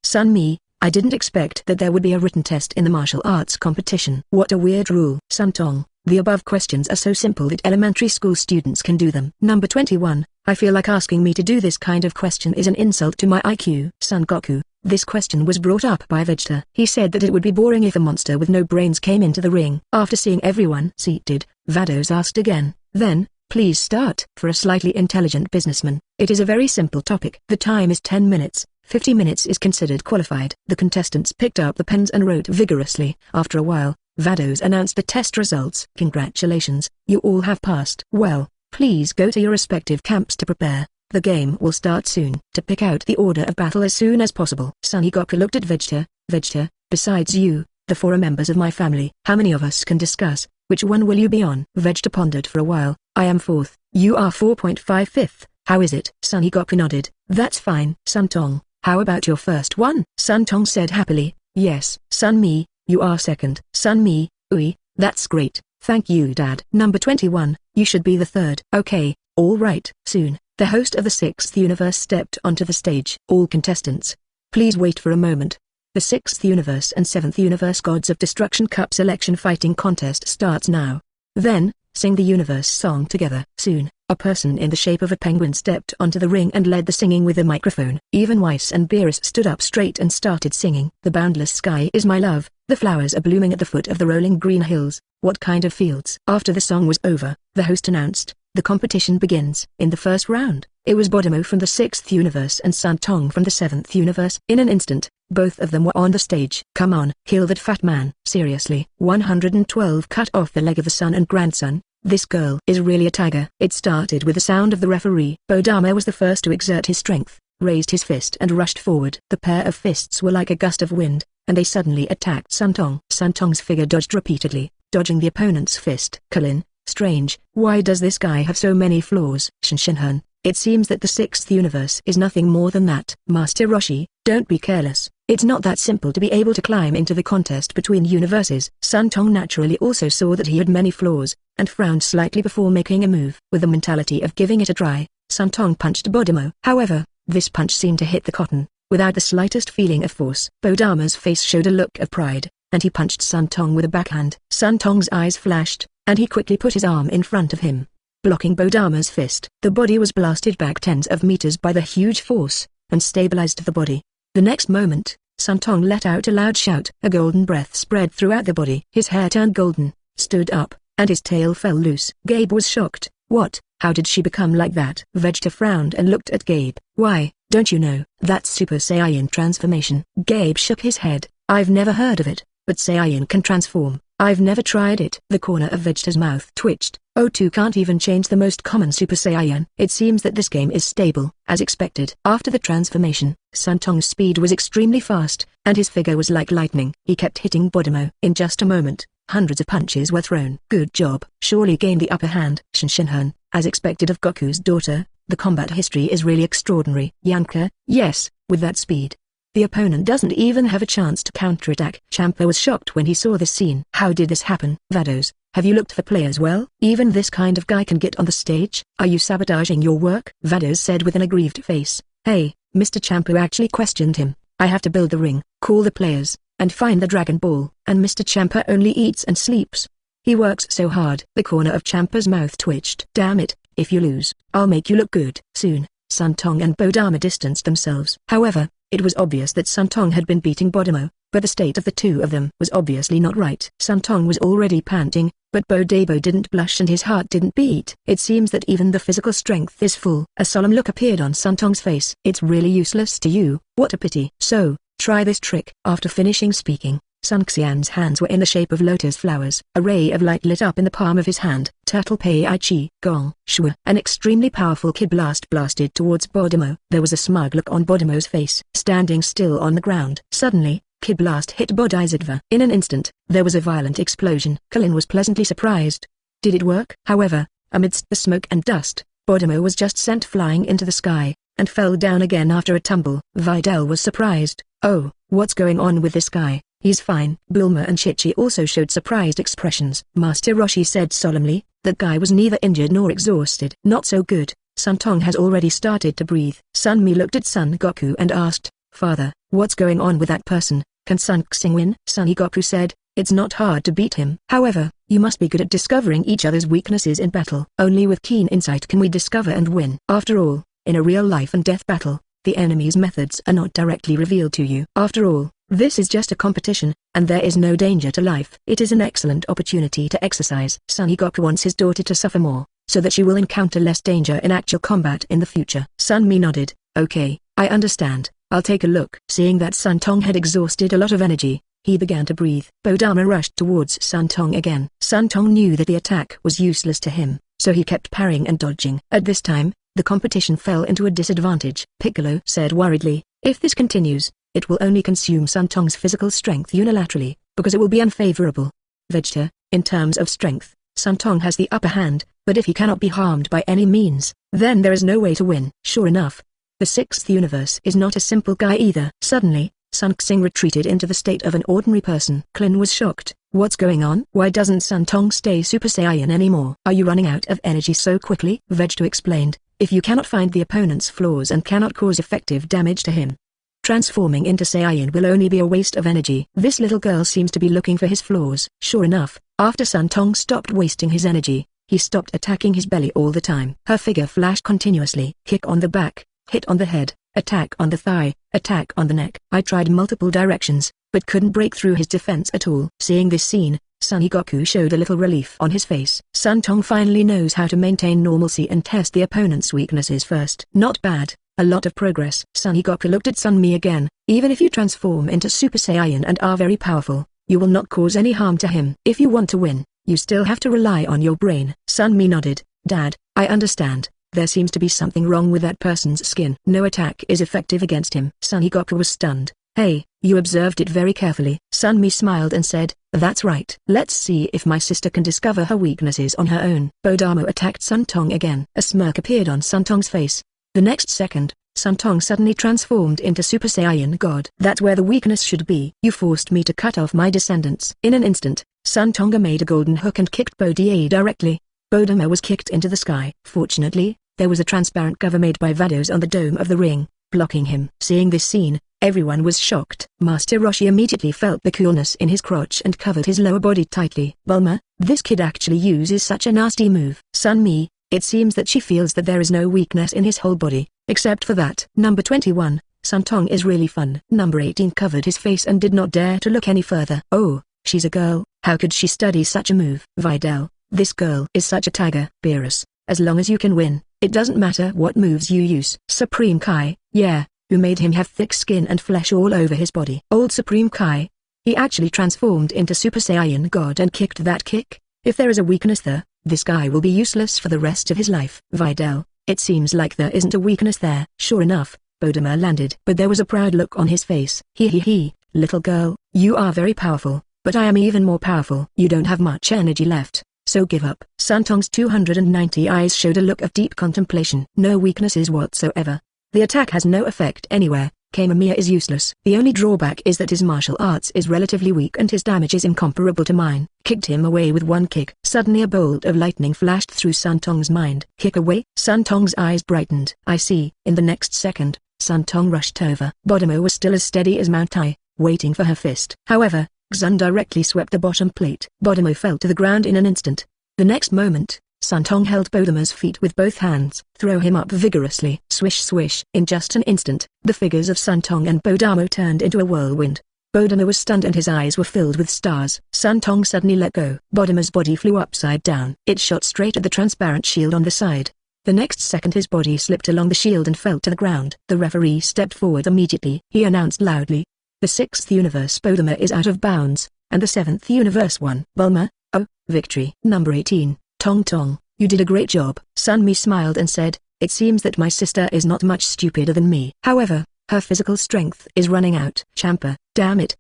I didn't expect that there would be a written test in the martial arts competition. What a weird rule. Tong, the above questions are so simple that elementary school students can do them. Number 21, I feel like asking me to do this kind of question is an insult to my IQ. Goku, this question was brought up by Vegeta. He said that it would be boring if a monster with no brains came into the ring. After seeing everyone seated, Vados asked again, then, please start. For a slightly intelligent businessman, it is a very simple topic. The time is 10 minutes. 50 minutes is considered qualified. The contestants picked up the pens and wrote vigorously. After a while, Vados announced the test results. Congratulations, you all have passed. Well, please go to your respective camps to prepare. The game will start soon. To pick out the order of battle as soon as possible. Son Goku looked at Vegeta. Vegeta, besides you, the 4 members of my family. How many of us can discuss? Which one will you be on? Vegeta pondered for a while. I am 4th. You are 4.55th. How is it? Son Goku nodded. That's fine. Son Tong, how about your first one? Son Tong said happily. Yes. Son Mi, you are 2nd. Son Mi, ui, that's great. Thank you Dad. Number 21, you should be the 3rd. Okay, all right. Soon, the host of the 6th universe stepped onto the stage. All contestants, please wait for a moment. The 6th universe and 7th universe Gods of Destruction Cup selection fighting contest starts now. Then, sing the universe song together. Soon, a person in the shape of a penguin stepped onto the ring and led the singing with a microphone. Even Weiss and Beerus stood up straight and started singing. The boundless sky is my love, the flowers are blooming at the foot of the rolling green hills, what kind of fields? After the song was over, the host announced, the competition begins. In the first round, it was Bodimo from the 6th universe and Sun Tong from the 7th universe. In an instant, both of them were on the stage. Come on, kill that fat man. Seriously. 112 cut off the leg of the son and grandson. This girl is really a tiger. It started with the sound of the referee. Bodama was the first to exert his strength, raised his fist and rushed forward. The pair of fists were like a gust of wind, and they suddenly attacked Sun Tong. Sun Tong's figure dodged repeatedly, dodging the opponent's fist. Kalin, strange, why does this guy have so many flaws? Shinshinhan, it seems that the 6th universe is nothing more than that. Master Roshi, don't be careless. It's not that simple to be able to climb into the contest between universes. Sun Tong naturally also saw that he had many flaws, and frowned slightly before making a move. With the mentality of giving it a try, Sun Tong punched Bodimo. However, this punch seemed to hit the cotton, without the slightest feeling of force. Bodama's face showed a look of pride, and he punched Sun Tong with a backhand. Sun Tong's eyes flashed, and he quickly put his arm in front of him, blocking Bodama's fist. The body was blasted back tens of meters by the huge force, and stabilized the body. The next moment, Sun Tong let out a loud shout. A golden breath spread throughout the body. His hair turned golden, stood up, and his tail fell loose. Gabe was shocked. What? How did she become like that? Vegeta frowned and looked at Gabe. Why, don't you know, that's Super Saiyan transformation. Gabe shook his head. I've never heard of it, but Saiyan can transform. I've never tried it. The corner of Vegeta's mouth twitched. O2 can't even change the most common Super Saiyan. It seems that this game is stable, as expected. After the transformation, Sun Tong's speed was extremely fast, and his figure was like lightning. He kept hitting Bodimo. In just a moment, hundreds of punches were thrown. Good job. Surely gained the upper hand. Shinshinhan, as expected of Goku's daughter, the combat history is really extraordinary. Yanka, yes, with that speed, the opponent doesn't even have a chance to counterattack. Champa was shocked when he saw this scene. How did this happen? Vados, have you looked for players well? Even this kind of guy can get on the stage? Are you sabotaging your work? Vados said with an aggrieved face. Hey, Mr. Champa actually questioned him. I have to build the ring, call the players, and find the Dragon Ball. And Mr. Champa only eats and sleeps. He works so hard. The corner of Champa's mouth twitched. Damn it, if you lose, I'll make you look good. Soon, Sun Tong and Bodama distanced themselves. However, it was obvious that Sun Tong had been beating Bodimo, but the state of the two of them was obviously not right. Sun Tong was already panting, but Bodabo didn't blush and his heart didn't beat. It seems that even the physical strength is full. A solemn look appeared on Sun Tong's face. It's really useless to you, what a pity. So, try this trick. After finishing speaking, Sun Xian's hands were in the shape of lotus flowers. A ray of light lit up in the palm of his hand. Turtle Pei Ai Chi, Gong, Shua. An extremely powerful Ki blast blasted towards Bodimo. There was a smug look on Bodimo's face. Standing still on the ground. Suddenly, Ki blast hit Bodhisattva. In an instant, there was a violent explosion. Kalin was pleasantly surprised. Did it work? However, amidst the smoke and dust, Bodimo was just sent flying into the sky, and fell down again after a tumble. Videl was surprised. Oh, what's going on with this guy? He's fine. Bulma and Chichi also showed surprised expressions. Master Roshi said solemnly, that guy was neither injured nor exhausted. Not so good. Sun Tong has already started to breathe. Sun Mi looked at Son Goku and asked, Father, what's going on with that person? Can Sun Xing win? Son Goku said, it's not hard to beat him. However, you must be good at discovering each other's weaknesses in battle. Only with keen insight can we discover and win. After all, in a real life and death battle, the enemy's methods are not directly revealed to you. After all, this is just a competition, and there is no danger to life. It is an excellent opportunity to exercise. Son Goku wants his daughter to suffer more, so that she will encounter less danger in actual combat in the future. Sun Mi nodded. Okay, I understand. I'll take a look. Seeing that Sun Tong had exhausted a lot of energy, he began to breathe. Bodama rushed towards Sun Tong again. Sun Tong knew that the attack was useless to him, so he kept parrying and dodging. At this time, The competition fell into a disadvantage. Piccolo said worriedly, if this continues, it will only consume Santong's physical strength unilaterally, because it will be unfavorable. Vegeta, in terms of strength, Santong has the upper hand, but if he cannot be harmed by any means, then there is no way to win. Sure enough, the sixth universe is not a simple guy either. Suddenly, Sun Xing retreated into the state of an ordinary person. Klin was shocked. What's going on? Why doesn't Santong stay Super Saiyan anymore? Are you running out of energy so quickly? Vegeta explained, if you cannot find the opponent's flaws and cannot cause effective damage to him, transforming into Saiyan will only be a waste of energy. This little girl seems to be looking for his flaws. Sure enough, after Santong stopped wasting his energy, he stopped attacking his belly all the time. Her figure flashed continuously. Kick on the back, hit on the head, attack on the thigh, attack on the neck. I tried multiple directions, but couldn't break through his defense at all. Seeing this scene, Son Goku showed a little relief on his face. Santong finally knows how to maintain normalcy and test the opponent's weaknesses first. Not bad. A lot of progress. Son Goku looked at Sun Mi again. Even if you transform into Super Saiyan and are very powerful, you will not cause any harm to him. If you want to win, you still have to rely on your brain. Sun Mi nodded. Dad, I understand. There seems to be something wrong with that person's skin. No attack is effective against him. Son Goku was stunned. Hey, you observed it very carefully. Sun Mi smiled and said, that's right. Let's see if my sister can discover her weaknesses on her own. Bodamo attacked Santong again. A smirk appeared on Santong's face. The next second, Santong suddenly transformed into Super Saiyan God. That's where the weakness should be. You forced me to cut off my descendants. In an instant, Santong made a golden hook and kicked Bodie directly. Bodama was kicked into the sky. Fortunately, there was a transparent cover made by Vados on the dome of the ring, blocking him. Seeing this scene, everyone was shocked. Master Roshi immediately felt the coolness in his crotch and covered his lower body tightly. Bulma, this kid actually uses such a nasty move. Sun Mi, it seems that she feels that there is no weakness in his whole body, except for that. Number 21, Santong is really fun. Number 18 covered his face and did not dare to look any further. Oh, she's a girl, how could she study such a move? Videl, this girl is such a tiger. Beerus, as long as you can win, it doesn't matter what moves you use. Supreme Kai, yeah, who made him have thick skin and flesh all over his body. Old Supreme Kai. He actually transformed into Super Saiyan God and kicked that kick. If there is a weakness there, this guy will be useless for the rest of his life. Videl, it seems like there isn't a weakness there. Sure enough, Bodama landed. But there was a proud look on his face. He, little girl, you are very powerful, but I am even more powerful. You don't have much energy left, so give up. Santong's 290 eyes showed a look of deep contemplation. No weaknesses whatsoever. The attack has no effect anywhere. Kamamiya is useless. The only drawback is that his martial arts is relatively weak and his damage is incomparable to mine. Kicked him away with one kick. Suddenly a bolt of lightning flashed through Santong's mind. Kick away? Santong's eyes brightened. I see. In the next second, Santong rushed over. Bodamo was still as steady as Mount Tai, waiting for her fist. However, Xun directly swept the bottom plate. Bodamo fell to the ground in an instant. The next moment, Santong held Bodamo's feet with both hands. Throw him up vigorously. Swish swish. In just an instant, the figures of Santong and Bodamo turned into a whirlwind. Bodamo was stunned and his eyes were filled with stars. Santong suddenly let go. Bodamo's body flew upside down. It shot straight at the transparent shield on the side. The next second his body slipped along the shield and fell to the ground. The referee stepped forward immediately. He announced loudly, the 6th universe Bodama is out of bounds, and the 7th universe won. Bulma, oh, victory. Number 18. Tong Tong, you did a great job. Sun Mi smiled and said, it seems that my sister is not much stupider than me. However, her physical strength is running out. Champa, damn it,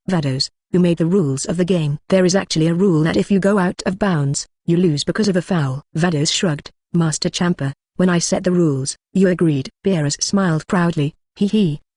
Vados, who made the rules of the game? There is actually a rule that if you go out of bounds, you lose because of a foul. Vados shrugged. Master Champa, when I set the rules, you agreed. Beerus smiled proudly.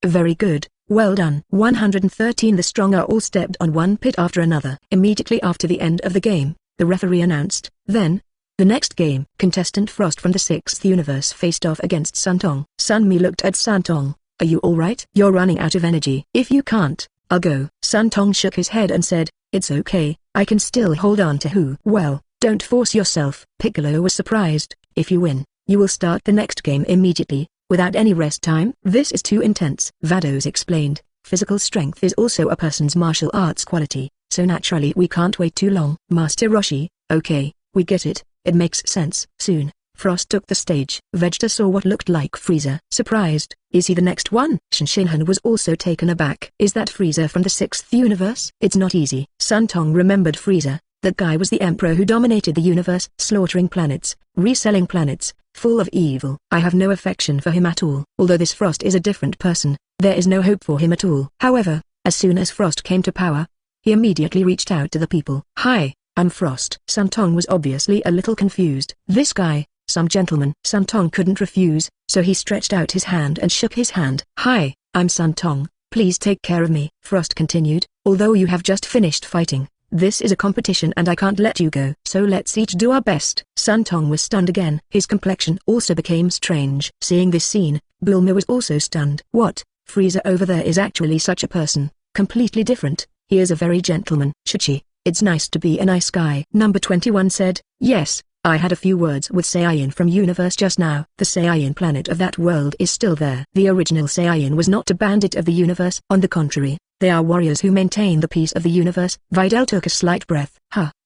Very good, well done. 113 The Stronger all stepped on one pit after another. Immediately after the end of the game, the referee announced, then, the next game. Contestant Frost from the 6th universe faced off against Santong. Sun Mi looked at Santong. Are you alright? You're running out of energy. If you can't, I'll go. Santong shook his head and said, it's okay, I can still hold on to who. Well, don't force yourself. Piccolo was surprised. If you win, you will start the next game immediately, without any rest time. This is too intense. Vados explained, physical strength is also a person's martial arts quality, so naturally we can't wait too long. Master Roshi, okay, we get it, it makes sense. Soon, Frost took the stage. Vegeta saw what looked like Frieza. Surprised, is he the next one? Shinshinhan was also taken aback. Is that Frieza from the 6th universe? It's not easy. Santong remembered Frieza. That guy was the emperor who dominated the universe, slaughtering planets, reselling planets, full of evil. I have no affection for him at all. Although this Frost is a different person, there is no hope for him at all. However, as soon as Frost came to power, he immediately reached out to the people. Hi, I'm Frost. Santong was obviously a little confused. This guy, some gentleman. Santong couldn't refuse, so he stretched out his hand and shook his hand. Hi, I'm Santong, please take care of me. Frost continued, although you have just finished fighting, this is a competition and I can't let you go. So let's each do our best. Santong was stunned again. His complexion also became strange. Seeing this scene, Bulma was also stunned. What? Frieza over there is actually such a person, completely different. He is a very gentleman. Chichi, it's nice to be a nice guy. Number 21 said, yes, I had a few words with Saiyan from universe just now. The Saiyan planet of that world is still there. The original Saiyan was not a bandit of the universe. On the contrary, they are warriors who maintain the peace of the universe. Videl took a slight breath.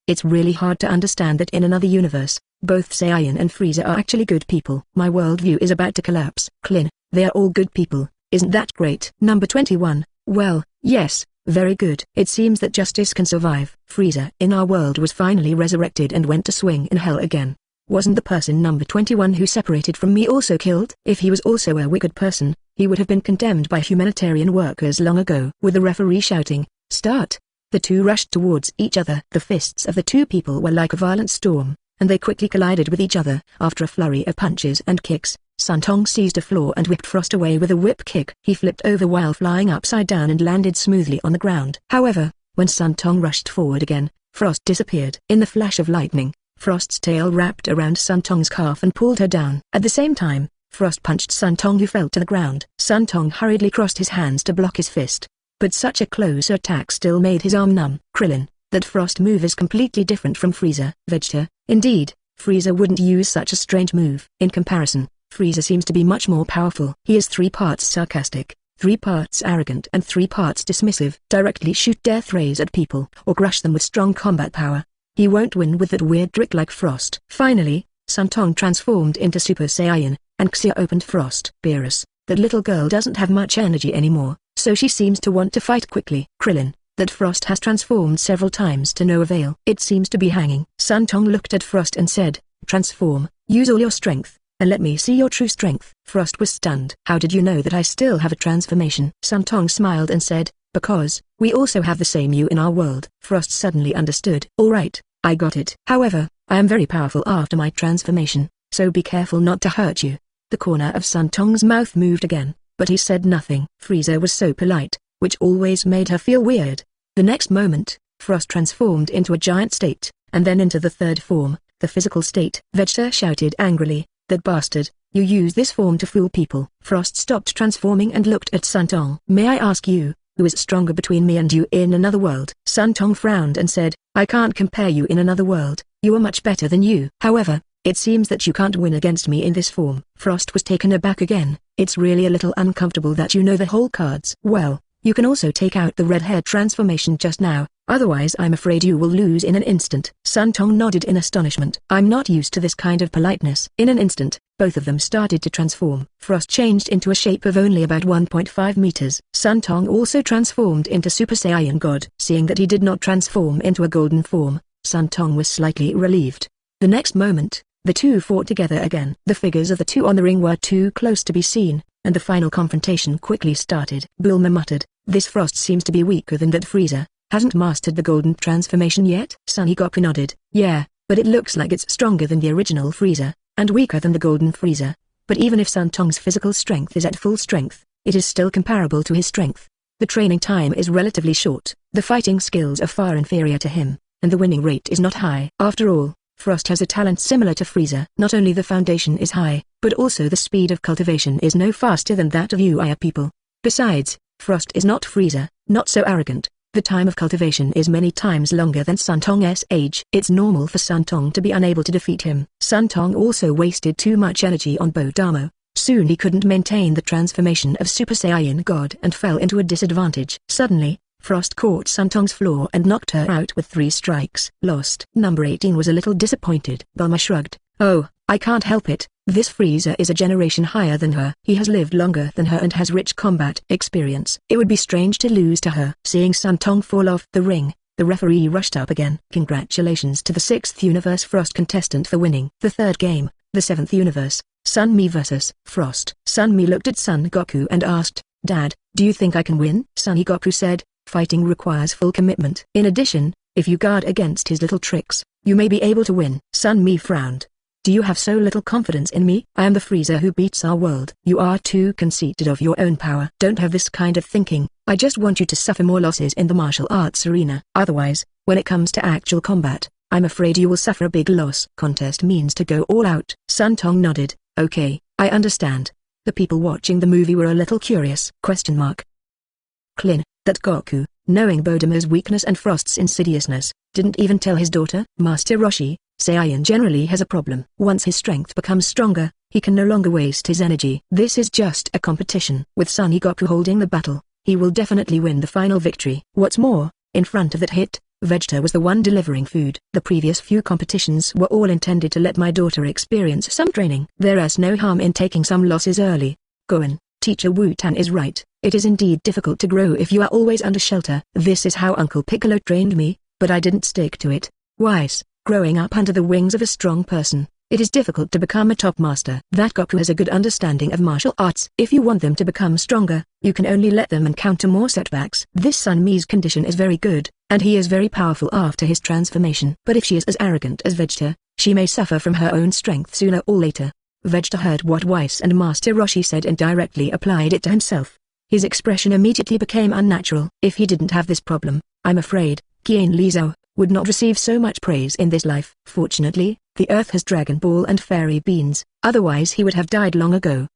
It's really hard to understand that in another universe, both Saiyan and Frieza are actually good people. My worldview is about to collapse. Klin, they are all good people, isn't that great? Number 21, well, yes. Very good. It seems that justice can survive. Frieza in our world was finally resurrected and went to swing in hell again. Wasn't the person number 21 who separated from me also killed? If he was also a wicked person, he would have been condemned by humanitarian workers long ago. With the referee shouting, start, the two rushed towards each other. The fists of the two people were like a violent storm, and they quickly collided with each other. After a flurry of punches and kicks, Santong seized a floor and whipped Frost away with a whip kick. He flipped over while flying upside down and landed smoothly on the ground. However, when Santong rushed forward again, Frost disappeared. In the flash of lightning, Frost's tail wrapped around Santong's calf and pulled her down. At the same time, Frost punched Santong who fell to the ground. Santong hurriedly crossed his hands to block his fist, but such a close attack still made his arm numb. Krillin, that Frost move is completely different from Frieza. Vegeta, indeed, Frieza wouldn't use such a strange move. In comparison, Frieza seems to be much more powerful. He is 3 parts sarcastic, 3 parts arrogant and 3 parts dismissive. Directly shoot death rays at people or crush them with strong combat power. He won't win with that weird trick like Frost. Finally, Santong transformed into Super Saiyan, and Xia opened Frost. Beerus, that little girl doesn't have much energy anymore, so she seems to want to fight quickly. Krillin, that Frost has transformed several times to no avail. It seems to be hanging. Santong looked at Frost and said, transform, use all your strength, and let me see your true strength. Frost was stunned. How did you know that I still have a transformation? Santong smiled and said, because, we also have the same you in our world. Frost suddenly understood. Alright, I got it. However, I am very powerful after my transformation, so be careful not to hurt you. The corner of Santong's mouth moved again, but he said nothing. Frieza was so polite, which always made her feel weird. The next moment, Frost transformed into a giant state, and then into the third form, the physical state. Vegeta shouted angrily, that bastard, you use this form to fool people. Frost stopped transforming and looked at Santong. May I ask you, who is stronger between me and you in another world? Santong frowned and said, I can't compare you in another world, you are much better than you. However, it seems that you can't win against me in this form. Frost was taken aback again. It's really a little uncomfortable that you know the whole cards. Well, you can also take out the red hair transformation just now, otherwise I'm afraid you will lose in an instant. Santong nodded in astonishment. I'm not used to this kind of politeness. In an instant, both of them started to transform. Frost changed into a shape of only about 1.5 meters. Santong also transformed into Super Saiyan God. Seeing that he did not transform into a golden form, Santong was slightly relieved. The next moment, the two fought together again. The figures of the two on the ring were too close to be seen, and the final confrontation quickly started. Bulma muttered, this Frost seems to be weaker than that Frieza. Hasn't mastered the golden transformation yet? Son Goku nodded. Yeah, but it looks like it's stronger than the original Frieza, and weaker than the golden Frieza. But even if Santong's physical strength is at full strength, it is still comparable to his strength. The training time is relatively short, the fighting skills are far inferior to him, and the winning rate is not high. After all, Frost has a talent similar to Frieza. Not only the foundation is high, but also the speed of cultivation is no faster than that of you people. Besides, Frost is not Frieza, not so arrogant. The time of cultivation is many times longer than Santong's age. It's normal for Santong to be unable to defeat him. Santong also wasted too much energy on Bodamo. Soon he couldn't maintain the transformation of Super Saiyan God and fell into a disadvantage. Suddenly, Frost caught Santong's floor and knocked her out with 3 strikes. Lost. Number 18 was a little disappointed. Bulma shrugged. Oh, I can't help it. This Frieza is a generation higher than her. He has lived longer than her and has rich combat experience. It would be strange to lose to her. Seeing Santong fall off the ring, the referee rushed up again. Congratulations to the 6th Universe Frost contestant for winning. The third game, The seventh universe, Sun Mi vs. Frost. Sun Mi looked at Son Goku and asked, "Dad, do you think I can win?" Son Goku said, "Fighting requires full commitment. In addition, if you guard against his little tricks, you may be able to win." Sun Mi frowned. "Do you have so little confidence in me? I am the Frieza who beats our world. You are too conceited of your own power. Don't have this kind of thinking. I just want you to suffer more losses in the martial arts arena. Otherwise, when it comes to actual combat, I'm afraid you will suffer a big loss." Contest means to go all out. Sun Tong nodded. "Okay, I understand." The people watching the movie were a little curious. Klin, that Goku, knowing Bodemer's weakness and Frost's insidiousness, didn't even tell his daughter. Master Roshi, Saiyan generally has a problem. Once his strength becomes stronger, he can no longer waste his energy. This is just a competition. With Son Goku holding the battle, he will definitely win the final victory. What's more, in front of that hit, Vegeta was the one delivering food. The previous few competitions were all intended to let my daughter experience some training. There is no harm in taking some losses early. Gohan, Teacher Wu-Tan is right. It is indeed difficult to grow if you are always under shelter. This is how Uncle Piccolo trained me, but I didn't stick to it. Wise, growing up under the wings of a strong person, it is difficult to become a top master. That Goku has a good understanding of martial arts. If you want them to become stronger, you can only let them encounter more setbacks. This Sun Mi's condition is very good, and he is very powerful after his transformation. But if she is as arrogant as Vegeta, she may suffer from her own strength sooner or later. Vegeta heard what Whis and Master Roshi said and directly applied it to himself. His expression immediately became unnatural. If he didn't have this problem, I'm afraid, Qian Li Zhao would not receive so much praise in this life. Fortunately, the Earth has Dragon Ball and Fairy Beans, otherwise he would have died long ago.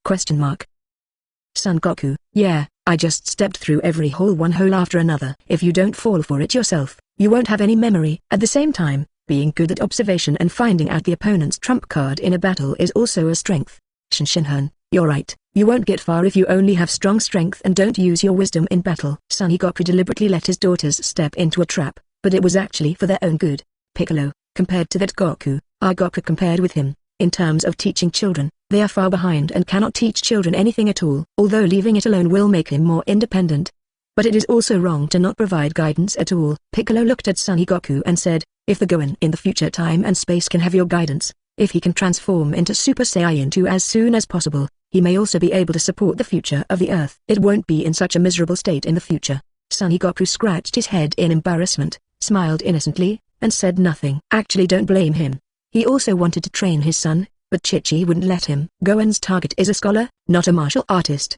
Son Goku, yeah, I just stepped through every hole one hole after another. If you don't fall for it yourself, you won't have any memory. At the same time, being good at observation and finding out the opponent's trump card in a battle is also a strength. Shinhan, you're right, you won't get far if you only have strong strength and don't use your wisdom in battle. Son Goku deliberately let his daughters step into a trap, but it was actually for their own good. Piccolo, compared to that Goku, our Goku compared with him, in terms of teaching children, they are far behind and cannot teach children anything at all. Although leaving it alone will make him more independent, but it is also wrong to not provide guidance at all. Piccolo looked at Son Goku and said, if the Gohan in the future time and space can have your guidance, if he can transform into Super Saiyan 2 as soon as possible, he may also be able to support the future of the Earth. It won't be in such a miserable state in the future. Son Goku scratched his head in embarrassment, smiled innocently, and said nothing. Actually, don't blame him. He also wanted to train his son, but Chi-Chi wouldn't let him. Gohan's target is a scholar, not a martial artist.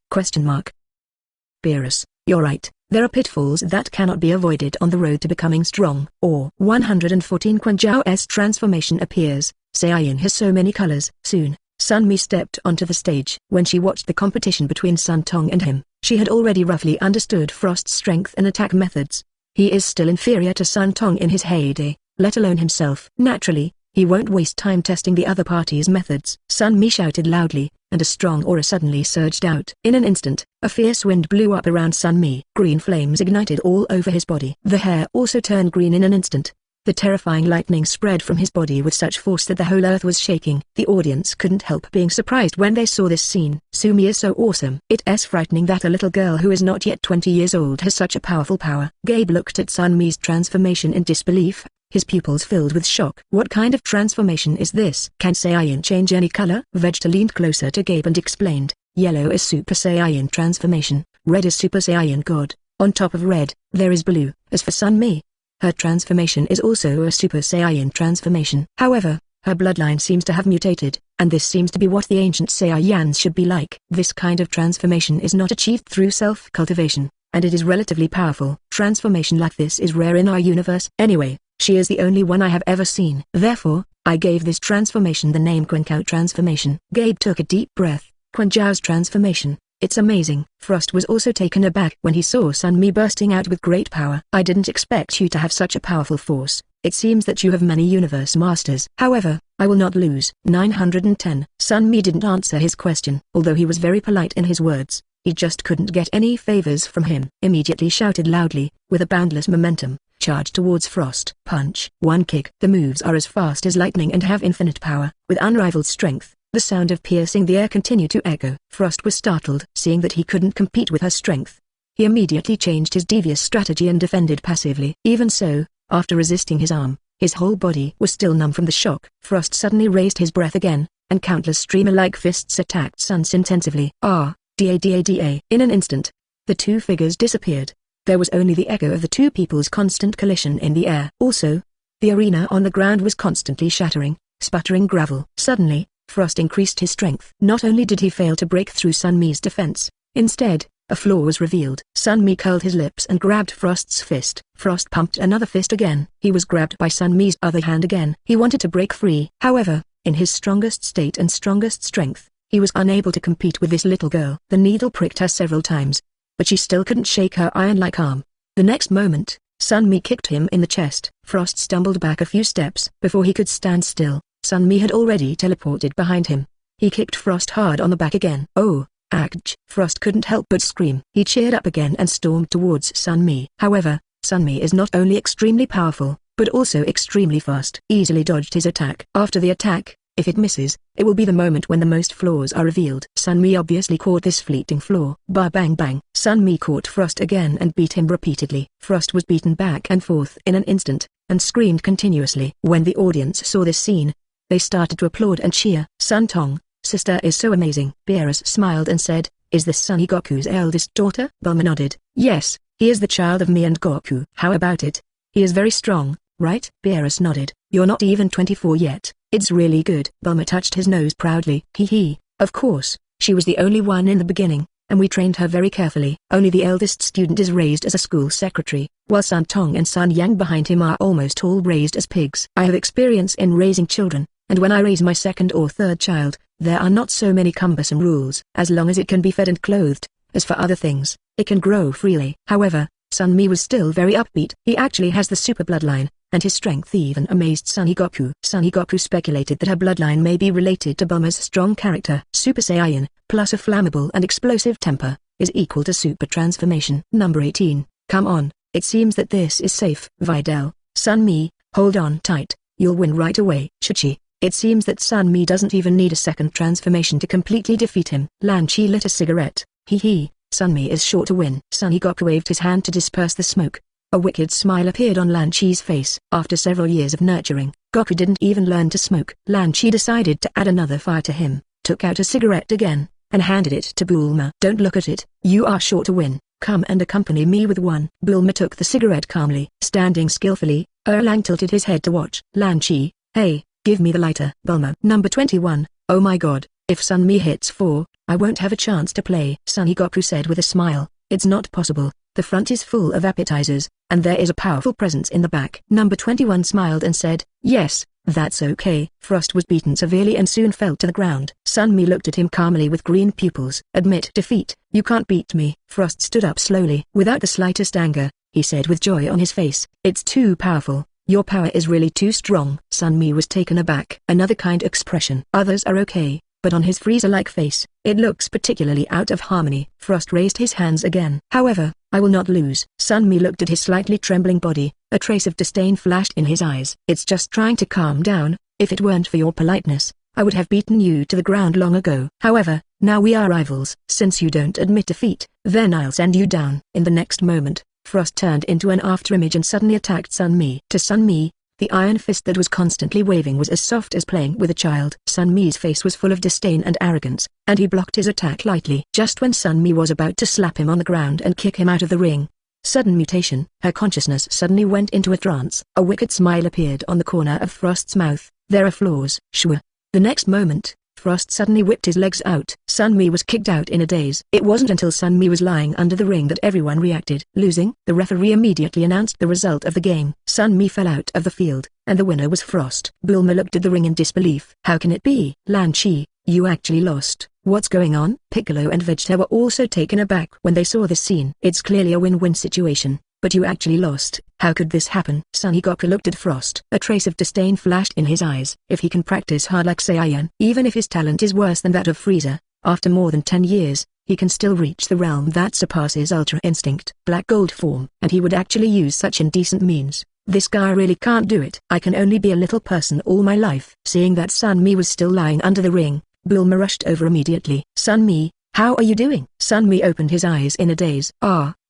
Beerus, you're right. There are pitfalls that cannot be avoided on the road to becoming strong. Or 114 Quan Zhao's transformation appears. Saiyan has so many colors. Soon, Sun Mi stepped onto the stage. When she watched the competition between Sun Tong and him, she had already roughly understood Frost's strength and attack methods. He is still inferior to Sun Tong in his heyday, let alone himself. Naturally, he won't waste time testing the other party's methods. Sun Mi shouted loudly, and a strong aura suddenly surged out. In an instant, a fierce wind blew up around Sun Mi. Green flames ignited all over his body. The hair also turned green in an instant. The terrifying lightning spread from his body with such force that the whole earth was shaking. The audience couldn't help being surprised when they saw this scene. Sumi is so awesome. It's frightening that a little girl who is not yet 20 years old has such a powerful power. Gabe looked at Sun Mi's transformation in disbelief, his pupils filled with shock. What kind of transformation is this? Can Saiyan change any color? Vegeta leaned closer to Gabe and explained, yellow is Super Saiyan transformation, red is Super Saiyan God. On top of red, there is blue. As for Sun Mi, her transformation is also a Super Saiyan transformation. However, her bloodline seems to have mutated, and this seems to be what the ancient Saiyans should be like. This kind of transformation is not achieved through self-cultivation, and it is relatively powerful. Transformation like this is rare in our universe. Anyway, she is the only one I have ever seen. Therefore, I gave this transformation the name Quan Zhao transformation. Gabe took a deep breath. Quan Zhao's transformation. It's amazing. Frost was also taken aback when he saw Sun Mi bursting out with great power. I didn't expect you to have such a powerful force. It seems that you have many universe masters. However, I will not lose. 910. Sun Mi didn't answer his question. Although he was very polite in his words, he just couldn't get any favors from him. Immediately shouted loudly, with a boundless momentum, charged towards Frost. Punch. One kick. The moves are as fast as lightning and have infinite power, with unrivaled strength. The sound of piercing the air continued to echo. Frost was startled, seeing that he couldn't compete with her strength. He immediately changed his devious strategy and defended passively. Even so, after resisting his arm, his whole body was still numb from the shock. Frost suddenly raised his breath again, and countless streamer-like fists attacked Sun's intensively. Da. In an instant, the two figures disappeared. There was only the echo of the two people's constant collision in the air. Also, the arena on the ground was constantly shattering, sputtering gravel. Suddenly, Frost increased his strength. Not only did he fail to break through Sunmi's defense, instead, a flaw was revealed. Sunmi curled his lips and grabbed Frost's fist. Frost pumped another fist again. He was grabbed by Sunmi's other hand again. He wanted to break free. However, in his strongest state and strongest strength, he was unable to compete with this little girl. The needle pricked her several times, but she still couldn't shake her iron-like arm. The next moment, Sunmi kicked him in the chest. Frost stumbled back a few steps. Before he could stand still, Sunmi had already teleported behind him. He kicked Frost hard on the back again. Oh, ouch! Frost couldn't help but scream. He cheered up again and stormed towards Sunmi. However, Sunmi is not only extremely powerful, but also extremely fast. Easily dodged his attack. After the attack, if it misses, it will be the moment when the most flaws are revealed. Sunmi obviously caught this fleeting flaw. Bang bang. Sunmi caught Frost again and beat him repeatedly. Frost was beaten back and forth in an instant, and screamed continuously. When the audience saw this scene, they started to applaud and cheer. Sun Tong, sister is so amazing. Beerus smiled and said, is this Son Goku's eldest daughter? Bulma nodded. Yes, he is the child of me and Goku. How about it? He is very strong, right? Beerus nodded. You're not even 24 yet. It's really good. Bulma touched his nose proudly. Hee. Of course, she was the only one in the beginning, and we trained her very carefully. Only the eldest student is raised as a school secretary, while Sun Tong and Sun Yang behind him are almost all raised as pigs. I have experience in raising children, and when I raise my second or third child, there are not so many cumbersome rules. As long as it can be fed and clothed, as for other things, it can grow freely. However, Sunmi was still very upbeat. He actually has the super bloodline, and his strength even amazed Son Goku. Son Goku speculated that her bloodline may be related to Bulma's strong character. Super Saiyan, plus a flammable and explosive temper, is equal to super transformation. Number 18. Come on, it seems that this is safe. Videl, Sunmi, hold on tight, you'll win right away. Chichi, it seems that Sunmi doesn't even need a second transformation to completely defeat him. Lan Chi lit a cigarette. Hee. Sunmi is sure to win. Son Goku waved his hand to disperse the smoke. A wicked smile appeared on Lan Chi's face. After several years of nurturing, Goku didn't even learn to smoke. Lan Chi decided to add another fire to him, took out a cigarette again, and handed it to Bulma. Don't look at it. You are sure to win. Come and accompany me with one. Bulma took the cigarette calmly. Standing skillfully, Erlang tilted his head to watch. Lan Chi, hey, give me the lighter. Bulma. Number 21. Oh my god, if Sunmi hits 4, I won't have a chance to play. Son Goku said with a smile. It's not possible. The front is full of appetizers, and there is a powerful presence in the back. Number 21 smiled and said, yes, that's okay. Frost was beaten severely and soon fell to the ground. Sunmi looked at him calmly with green pupils. Admit defeat. You can't beat me. Frost stood up slowly. Without the slightest anger, he said with joy on his face. It's too powerful. Your power is really too strong. Sunmi was taken aback. Another kind expression. Others are okay, but on his Frieza-like face, it looks particularly out of harmony. Frost raised his hands again. However, I will not lose. Sunmi looked at his slightly trembling body. A trace of disdain flashed in his eyes. It's just trying to calm down. If it weren't for your politeness, I would have beaten you to the ground long ago. However, now we are rivals. Since you don't admit defeat, then I'll send you down. In the next moment, Frost turned into an afterimage and suddenly attacked Sunmi. To Sunmi, the iron fist that was constantly waving was as soft as playing with a child. Sunmi's face was full of disdain and arrogance, and he blocked his attack lightly. Just when Sunmi was about to slap him on the ground and kick him out of the ring, sudden mutation, her consciousness suddenly went into a trance. A wicked smile appeared on the corner of Frost's mouth. There are flaws. Shua. The next moment, Frost suddenly whipped his legs out. Sunmi was kicked out in a daze. It wasn't until Sunmi was lying under the ring that everyone reacted. Losing, the referee immediately announced the result of the game. Sunmi fell out of the field, and the winner was Frost. Bulma looked at the ring in disbelief. How can it be? Lan Chi, you actually lost. What's going on? Piccolo and Vegeta were also taken aback when they saw this scene. It's clearly a win-win situation, but you actually lost. How could this happen? Son Goku looked at Frost. A trace of disdain flashed in his eyes. If he can practice hard like Saiyan, even if his talent is worse than that of Frieza, after more than 10 years, he can still reach the realm that surpasses Ultra Instinct. Black Gold form. And he would actually use such indecent means. This guy really can't do it. I can only be a little person all my life. Seeing that Sunmi was still lying under the ring, Bulma rushed over immediately. Sunmi, how are you doing? Sunmi opened his eyes in a daze.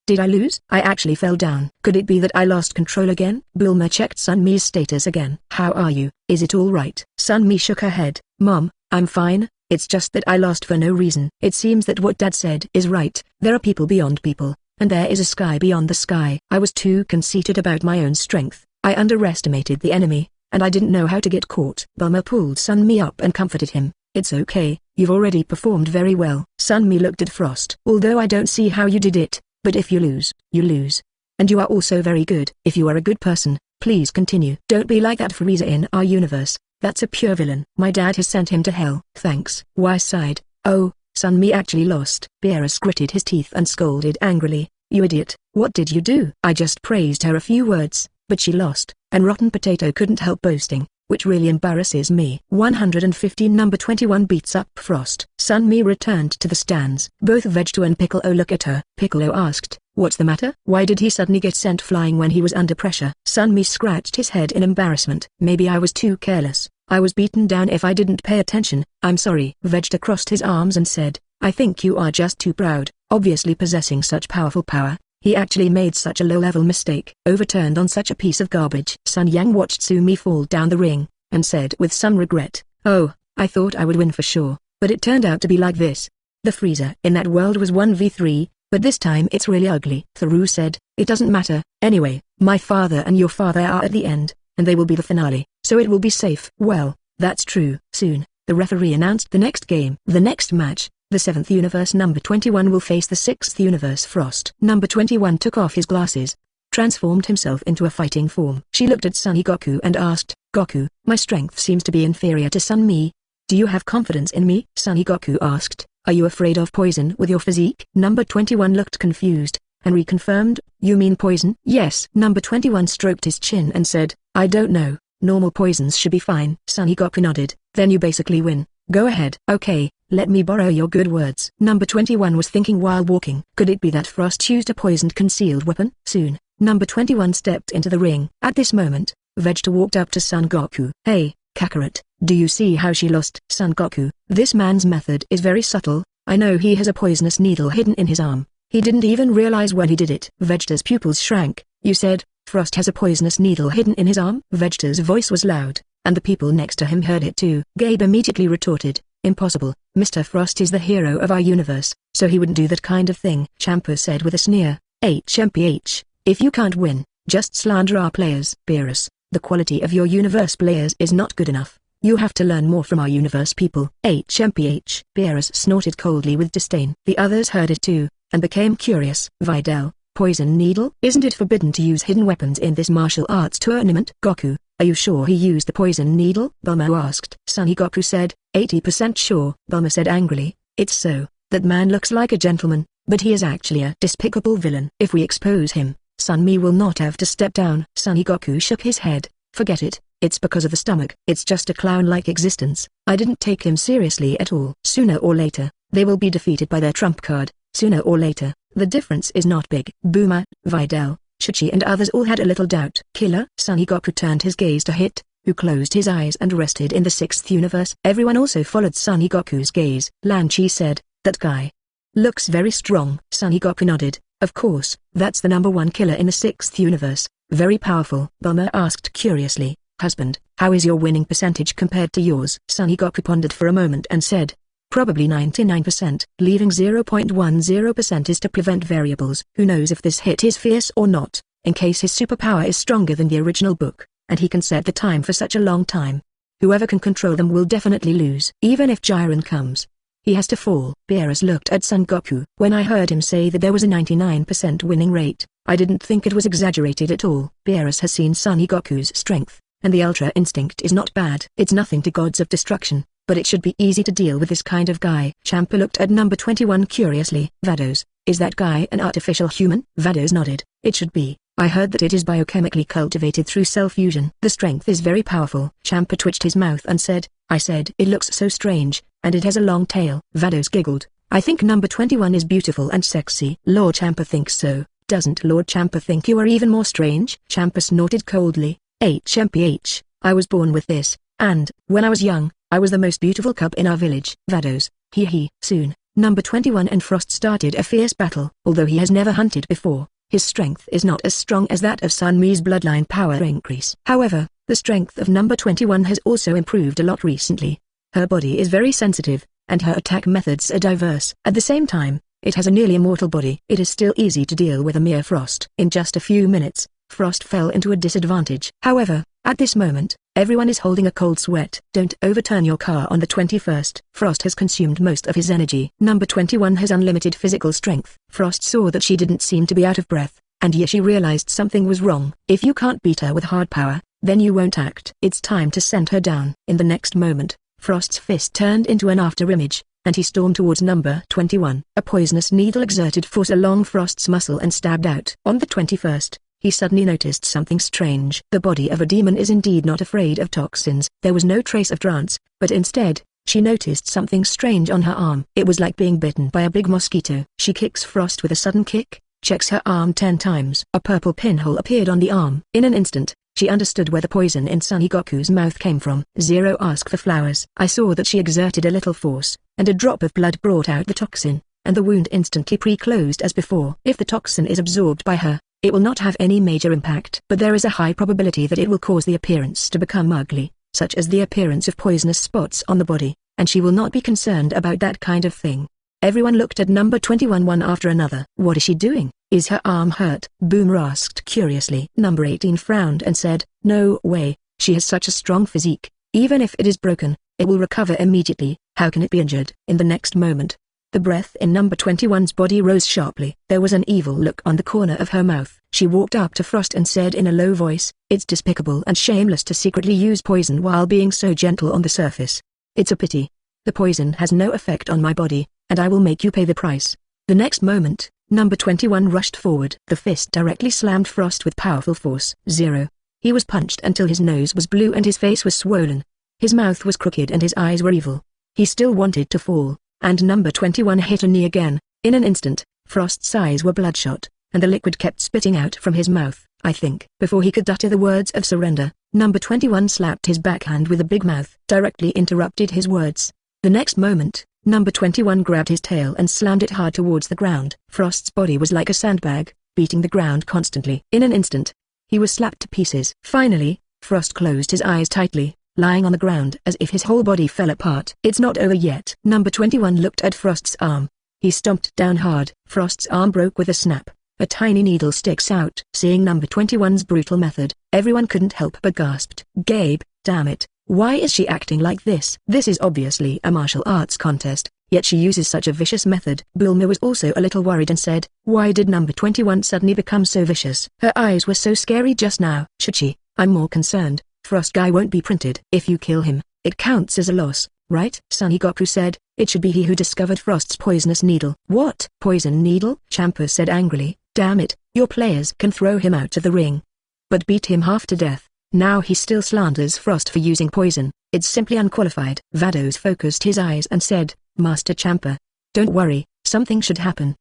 Did I lose? I actually fell down. Could it be that I lost control again? Bulma checked Sunmi's status again. How are you? Is it all right? Sunmi shook her head. Mom, I'm fine, it's just that I lost for no reason. It seems that what Dad said is right, there are people beyond people, and there is a sky beyond the sky. I was too conceited about my own strength, I underestimated the enemy, and I didn't know how to get caught. Bulma pulled Sunmi up and comforted him. It's okay, you've already performed very well. Sunmi looked at Frost. Although I don't see how you did it, but if you lose, you lose. And you are also very good. If you are a good person, please continue. Don't be like that Frieza in our universe. That's a pure villain. My dad has sent him to hell. Thanks. Why sighed. Oh, Sunmi actually lost. Beerus gritted his teeth and scolded angrily. You idiot. What did you do? I just praised her a few words, but she lost, and Rotten Potato couldn't help boasting, which really embarrasses me. 115 Number 21 beats up Frost. Sunmi returned to the stands. Both Vegeta and Piccolo look at her. Piccolo asked, what's the matter? Why did he suddenly get sent flying when he was under pressure? Sunmi scratched his head in embarrassment. Maybe I was too careless. I was beaten down if I didn't pay attention. I'm sorry. Vegeta crossed his arms and said, I think you are just too proud. Obviously possessing such powerful power, he actually made such a low-level mistake. Overturned on such a piece of garbage. Sun Yang watched Sumi fall down the ring, and said with some regret, oh, I thought I would win for sure, but it turned out to be like this. The Frieza in that world was 1v3, but this time it's really ugly. Tharu said, it doesn't matter, anyway, my father and your father are at the end, and they will be the finale, so it will be safe. Well, that's true. Soon, the referee announced the next game. The next match, the 7th universe Number 21 will face the 6th universe Frost. Number 21 took off his glasses, transformed himself into a fighting form. She looked at Son Goku and asked, Goku, my strength seems to be inferior to Sunmi. Do you have confidence in me? Son Goku asked, are you afraid of poison with your physique? Number 21 looked confused, and reconfirmed, you mean poison? Yes. Number 21 stroked his chin and said, I don't know, normal poisons should be fine. Son Goku nodded, then you basically win. Go ahead. Okay, let me borrow your good words. Number 21 was thinking while walking. Could it be that Frost used a poisoned concealed weapon? Soon, Number 21 stepped into the ring. At this moment, Vegeta walked up to Son Goku. Hey, Kakarot, do you see how she lost? Son Goku, this man's method is very subtle. I know he has a poisonous needle hidden in his arm. He didn't even realize when he did it. Vegeta's pupils shrank. You said, Frost has a poisonous needle hidden in his arm? Vegeta's voice was loud, and the people next to him heard it too. Gabe immediately retorted, impossible, Mr. Frost is the hero of our universe, so he wouldn't do that kind of thing. Champa said with a sneer, HMPH, if you can't win, just slander our players. Beerus, the quality of your universe players is not good enough. You have to learn more from our universe people. HMPH. Beerus snorted coldly with disdain. The others heard it too, and became curious. Videl, poison needle? Isn't it forbidden to use hidden weapons in this martial arts tournament? Goku, are you sure he used the poison needle? Bulma asked. Son Goku said, 80% sure. Bulma said angrily, it's so, that man looks like a gentleman, but he is actually a despicable villain. If we expose him, Sunmi will not have to step down. Son Goku shook his head, forget it, it's because of the stomach. It's just a clown-like existence. I didn't take him seriously at all. Sooner or later, they will be defeated by their trump card. Sooner or later, the difference is not big. Boomer, Videl, Chuchi and others all had a little doubt. Killer? Son Goku turned his gaze to Hit, who closed his eyes and rested in the 6th universe. Everyone also followed Son Goku's gaze. Lan Chi said, that guy looks very strong. Son Goku nodded, of course, that's the number 1 killer in the 6th universe, very powerful. Bulma asked curiously, husband, how is your winning percentage compared to yours? Son Goku pondered for a moment and said, probably 99%, leaving 0.10% is to prevent variables. Who knows if this Hit is fierce or not, in case his superpower is stronger than the original book, and he can set the time for such a long time. Whoever can control them will definitely lose. Even if Jiren comes, he has to fall. Beerus looked at Son Goku. When I heard him say that there was a 99% winning rate, I didn't think it was exaggerated at all. Beerus has seen Son Goku's strength, and the Ultra Instinct is not bad. It's nothing to gods of destruction, but it should be easy to deal with this kind of guy. Champa looked at number 21 curiously. Vados, is that guy an artificial human? Vados nodded. It should be. I heard that it is biochemically cultivated through cell fusion. The strength is very powerful. Champa twitched his mouth and said, I said it looks so strange, and it has a long tail. Vados giggled. I think number 21 is beautiful and sexy. Lord Champa thinks so. Doesn't Lord Champa think you are even more strange? Champa snorted coldly. HMPH, I was born with this, and, when I was young, I was the most beautiful cub in our village. Vados, hee hee. Soon, number 21 and Frost started a fierce battle. Although he has never hunted before, his strength is not as strong as that of Sunmi's bloodline power increase. However, the strength of number 21 has also improved a lot recently. Her body is very sensitive, and her attack methods are diverse. At the same time, it has a nearly immortal body. It is still easy to deal with a mere Frost. In just a few minutes, Frost fell into a disadvantage. However, at this moment, everyone is holding a cold sweat. Don't overturn your car on the 21st. Frost has consumed most of his energy. Number 21 has unlimited physical strength. Frost saw that she didn't seem to be out of breath, and yet she realized something was wrong. If you can't beat her with hard power, then you won't act. It's time to send her down. In the next moment, Frost's fist turned into an afterimage, and he stormed towards number 21. A poisonous needle exerted force along Frost's muscle and stabbed out. On the 21st, he suddenly noticed something strange. The body of a demon is indeed not afraid of toxins. There was no trace of trance, but instead, she noticed something strange on her arm. It was like being bitten by a big mosquito. She kicks Frost with a sudden kick, checks her arm 10 times. A purple pinhole appeared on the arm. In an instant, she understood where the poison in Son Goku's mouth came from. Zero asked for flowers. I saw that she exerted a little force, and a drop of blood brought out the toxin, and the wound instantly pre-closed as before. If the toxin is absorbed by her, it will not have any major impact. But there is a high probability that it will cause the appearance to become ugly, such as the appearance of poisonous spots on the body, and she will not be concerned about that kind of thing. Everyone looked at number 21 one after another. What is she doing? Is her arm hurt? Boomer asked curiously. Number 18 frowned and said, no way, she has such a strong physique. Even if it is broken, it will recover immediately. How can it be injured? In the next moment, the breath in number 21's body rose sharply. There was an evil look on the corner of her mouth. She walked up to Frost and said in a low voice, it's despicable and shameless to secretly use poison while being so gentle on the surface. It's a pity. The poison has no effect on my body, and I will make you pay the price. The next moment, number 21 rushed forward. The fist directly slammed Frost with powerful force. Zero. He was punched until his nose was blue and his face was swollen. His mouth was crooked and his eyes were evil. He still wanted to fall, and number 21 hit a knee again. In an instant, Frost's eyes were bloodshot, and the liquid kept spitting out from his mouth. I think. Before he could utter the words of surrender, number 21 slapped his backhand with a big mouth. Directly interrupted his words. The next moment, number 21 grabbed his tail and slammed it hard towards the ground. Frost's body was like a sandbag, beating the ground constantly. In an instant, he was slapped to pieces. Finally, Frost closed his eyes tightly, lying on the ground as if his whole body fell apart. It's not over yet. Number 21 looked at Frost's arm. He stomped down hard. Frost's arm broke with a snap. A tiny needle sticks out. Seeing number 21's brutal method, everyone couldn't help but gasped. Gabe, damn it, why is she acting like this? This is obviously a martial arts contest, yet she uses such a vicious method. Bulma was also a little worried and said, why did number 21 suddenly become so vicious? Her eyes were so scary just now. Should she? I'm more concerned. Frost guy won't be printed. If you kill him, it counts as a loss, right? Son Goku said, it should be he who discovered Frost's poisonous needle. What? Poison needle? Champa said angrily. Damn it, your players can throw him out of the ring, but beat him half to death. Now he still slanders Frost for using poison. It's simply unqualified. Vados focused his eyes and said, Master Champa, don't worry, something should happen.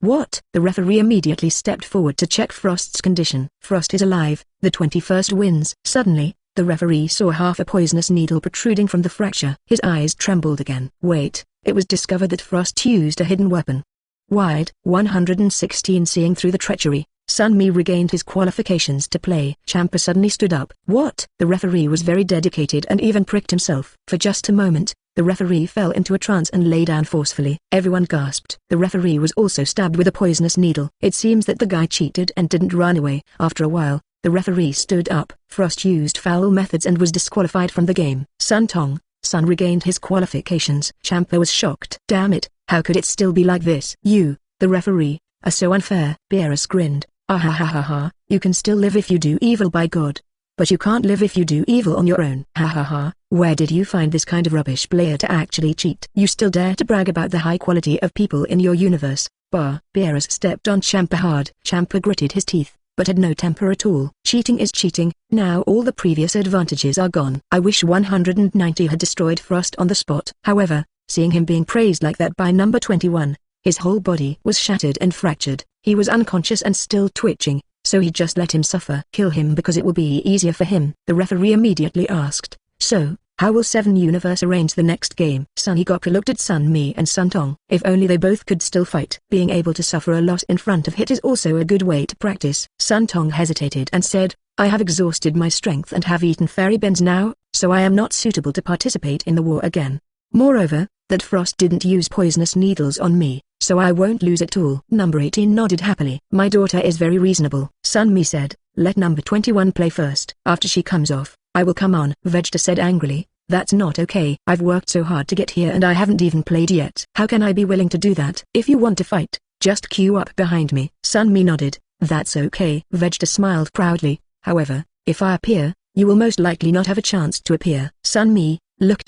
What? The referee immediately stepped forward to check Frost's condition. Frost is alive, the 21st wins. Suddenly, the referee saw half a poisonous needle protruding from the fracture. His eyes trembled again. Wait, it was discovered that Frost used a hidden weapon. Wide 116. Seeing through the treachery, Sunmi regained his qualifications to play. Champa suddenly stood up. What? The referee was very dedicated and even pricked himself. For just a moment, the referee fell into a trance and lay down forcefully. Everyone gasped. The referee was also stabbed with a poisonous needle. It seems that the guy cheated and didn't run away. After a while, the referee stood up. Frost used foul methods and was disqualified from the game. Sun regained his qualifications. Champa was shocked. Damn it, how could it still be like this? You, the referee, are so unfair. Beerus grinned. Ah ha ha ha ha, you can still live if you do evil by God. But you can't live if you do evil on your own. Ha ha ha, where did you find this kind of rubbish player to actually cheat? You still dare to brag about the high quality of people in your universe. Bah. Beerus stepped on Champa hard. Champa gritted his teeth, but had no temper at all. Cheating is cheating, now all the previous advantages are gone. I wish 190 had destroyed Frost on the spot. However, seeing him being praised like that by number 21, his whole body was shattered and fractured. He was unconscious and still twitching, so he just let him suffer. Kill him because it will be easier for him. The referee immediately asked, so, how will 7 Universe arrange the next game? Son Goku looked at Sunmi and Suntong. If only they both could still fight. Being able to suffer a loss in front of Hit is also a good way to practice. Suntong hesitated and said, I have exhausted my strength and have eaten fairy beans now. so I am not suitable to participate in the war again. Moreover, that Frost didn't use poisonous needles on me, so I won't lose at all. Number 18 nodded happily. My daughter is very reasonable, Sunmi said. Let number 21 play first. After she comes off, I will come on. Vegeta said angrily. That's not okay. I've worked so hard to get here and I haven't even played yet. How can I be willing to do that? If you want to fight, just queue up behind me. Sunmi nodded. That's okay. Vegeta smiled proudly. However, if I appear, you will most likely not have a chance to appear. Sunmi, look.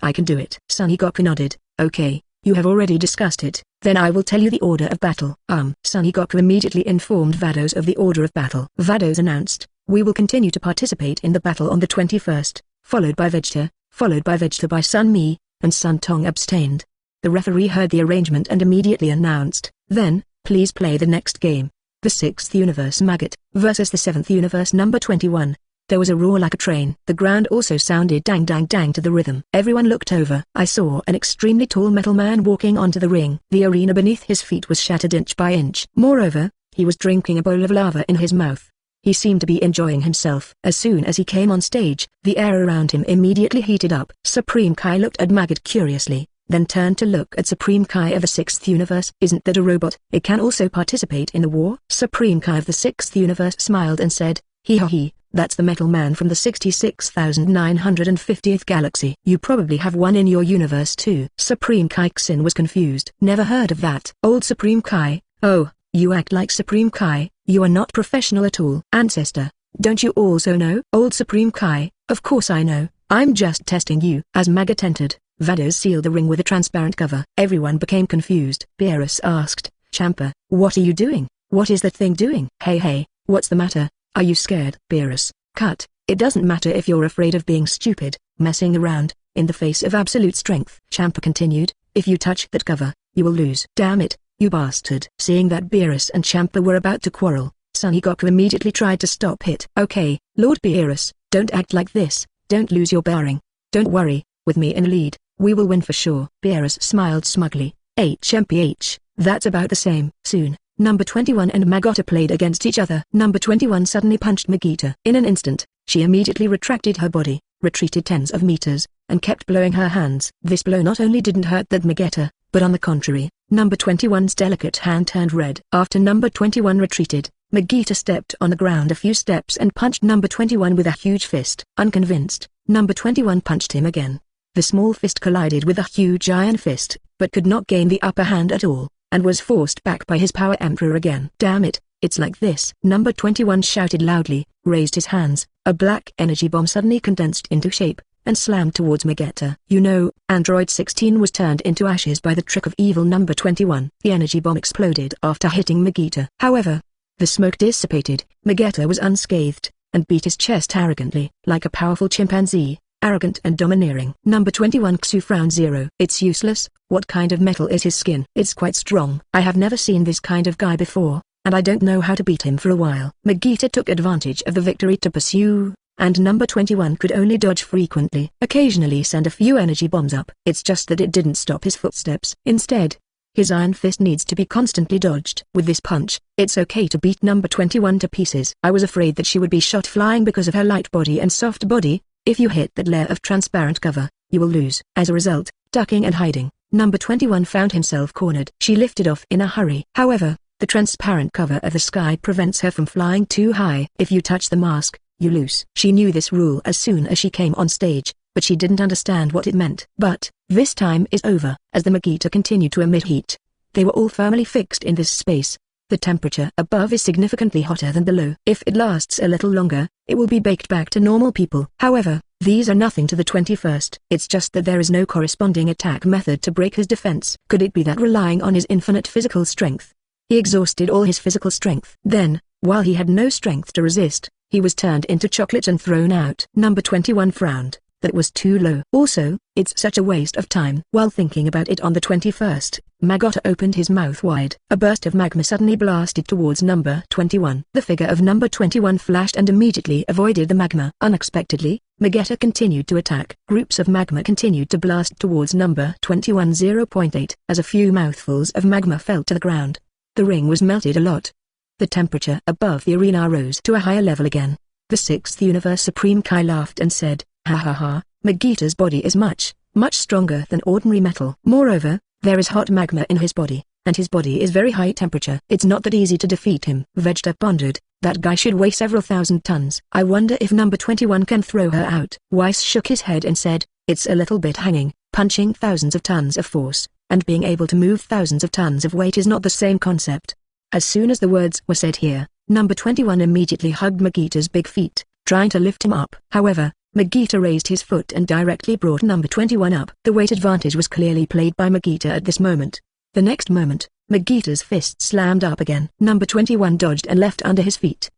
I can do it. Sunny Goku nodded. Okay, you have already discussed it. Then I will tell you the order of battle. Sunny Goku immediately informed Vados of the order of battle. Vados announced, we will continue to participate in the battle on the 21st, followed by Vegeta by Sunmi, and Sun Tong abstained. The referee heard the arrangement and immediately announced, then, please play the next game. The 6th Universe Maggot versus the 7th Universe number 21. There was a roar like a train. The ground also sounded dang dang dang to the rhythm. Everyone looked over. I saw an extremely tall metal man walking onto the ring. The arena beneath his feet was shattered inch by inch. Moreover, he was drinking a bowl of lava in his mouth. He seemed to be enjoying himself. As soon as he came on stage, the air around him immediately heated up. Supreme Kai looked at Maggot curiously, then turned to look at Supreme Kai of the 6th Universe. Isn't that a robot? It can also participate in the war? Supreme Kai of the 6th Universe smiled and said, he. That's the metal man from the 66,950th galaxy. You probably have one in your universe too. Supreme Kai Xin was confused. Never heard of that. Old Supreme Kai, oh, you act like Supreme Kai, you are not professional at all. Ancestor, don't you also know? Old Supreme Kai, of course I know, I'm just testing you. As Maggot entered, Vados sealed the ring with a transparent cover. Everyone became confused. Beerus asked, Champa, what are you doing? What is that thing doing? Hey, what's the matter? Are you scared? Beerus, cut. It doesn't matter if you're afraid of being stupid, messing around, in the face of absolute strength. Champa continued, if you touch that cover, you will lose. Damn it, you bastard. Seeing that Beerus and Champa were about to quarrel, Sunny Goku immediately tried to stop it. Okay, Lord Beerus, don't act like this, don't lose your bearing. Don't worry, with me in the lead, we will win for sure. Beerus smiled smugly. HMPH, that's about the same. Soon, number 21 and Magota played against each other. Number 21 suddenly punched Vegeta. In an instant, she immediately retracted her body, retreated tens of meters, and kept blowing her hands. This blow not only didn't hurt that Vegeta, but on the contrary, number 21's delicate hand turned red. After number 21 retreated, Vegeta stepped on the ground a few steps and punched number 21 with a huge fist. Unconvinced, number 21 punched him again. The small fist collided with a huge iron fist, but could not gain the upper hand at all, and was forced back by his power emperor again. Damn it, it's like this. Number 21 shouted loudly, raised his hands, a black energy bomb suddenly condensed into shape, and slammed towards Vegeta. You know, Android 16 was turned into ashes by the trick of evil number 21. The energy bomb exploded after hitting Vegeta. However, the smoke dissipated, Vegeta was unscathed, and beat his chest arrogantly, like a powerful chimpanzee. Arrogant and domineering. Number 21 Xu frowned. Zero. It's useless. What kind of metal is his skin? It's quite strong. I have never seen this kind of guy before, and I don't know how to beat him for a while. Vegeta took advantage of the victory to pursue, and number 21 could only dodge frequently. Occasionally send a few energy bombs up. It's just that it didn't stop his footsteps. Instead, his iron fist needs to be constantly dodged. With this punch, it's okay to beat number 21 to pieces. I was afraid that she would be shot flying because of her light body and soft body. If you hit that layer of transparent cover, you will lose. As a result, ducking and hiding, number 21 found himself cornered. She lifted off in a hurry. However, the transparent cover of the sky prevents her from flying too high. If you touch the mask, you lose. She knew this rule as soon as she came on stage, but she didn't understand what it meant. But, this time is over. As the Vegeta continued to emit heat, they were all firmly fixed in this space. The temperature above is significantly hotter than below. If it lasts a little longer, it will be baked back to normal people. However, these are nothing to the 21st. It's just that there is no corresponding attack method to break his defense. Could it be that relying on his infinite physical strength, he exhausted all his physical strength? Then, while he had no strength to resist, he was turned into chocolate and thrown out. Number 21 frowned. That was too low. Also, it's such a waste of time. While thinking about it on the 21st, Magota opened his mouth wide. A burst of magma suddenly blasted towards number 21. The figure of number 21 flashed and immediately avoided the magma. Unexpectedly, Vegeta continued to attack. Groups of magma continued to blast towards number 21. 0.8. As a few mouthfuls of magma fell to the ground, the ring was melted a lot. The temperature above the arena rose to a higher level again. The 6th Universe Supreme Kai laughed and said, Ha ha ha, Vegeta's body is much stronger than ordinary metal. Moreover, there is hot magma in his body, and his body is very high temperature. It's not that easy to defeat him. Vegeta pondered, that guy should weigh several thousand tons. I wonder if number 21 can throw her out. Weiss shook his head and said, it's a little bit hanging. Punching thousands of tons of force, and being able to move thousands of tons of weight is not the same concept. As soon as the words were said here, number 21 immediately hugged Vegeta's big feet, trying to lift him up. However, Vegeta raised his foot and directly brought number 21 up. The weight advantage was clearly played by Vegeta at this moment. The next moment, Vegeta's fist slammed up again. Number 21 dodged and left under his feet.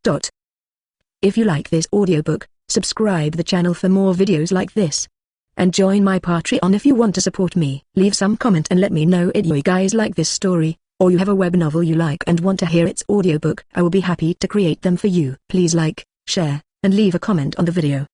If you like this audiobook, subscribe the channel for more videos like this. And join my Patreon if you want to support me. Leave some comment and let me know if you guys like this story, or you have a web novel you like and want to hear its audiobook. I will be happy to create them for you. Please like, share, and leave a comment on the video.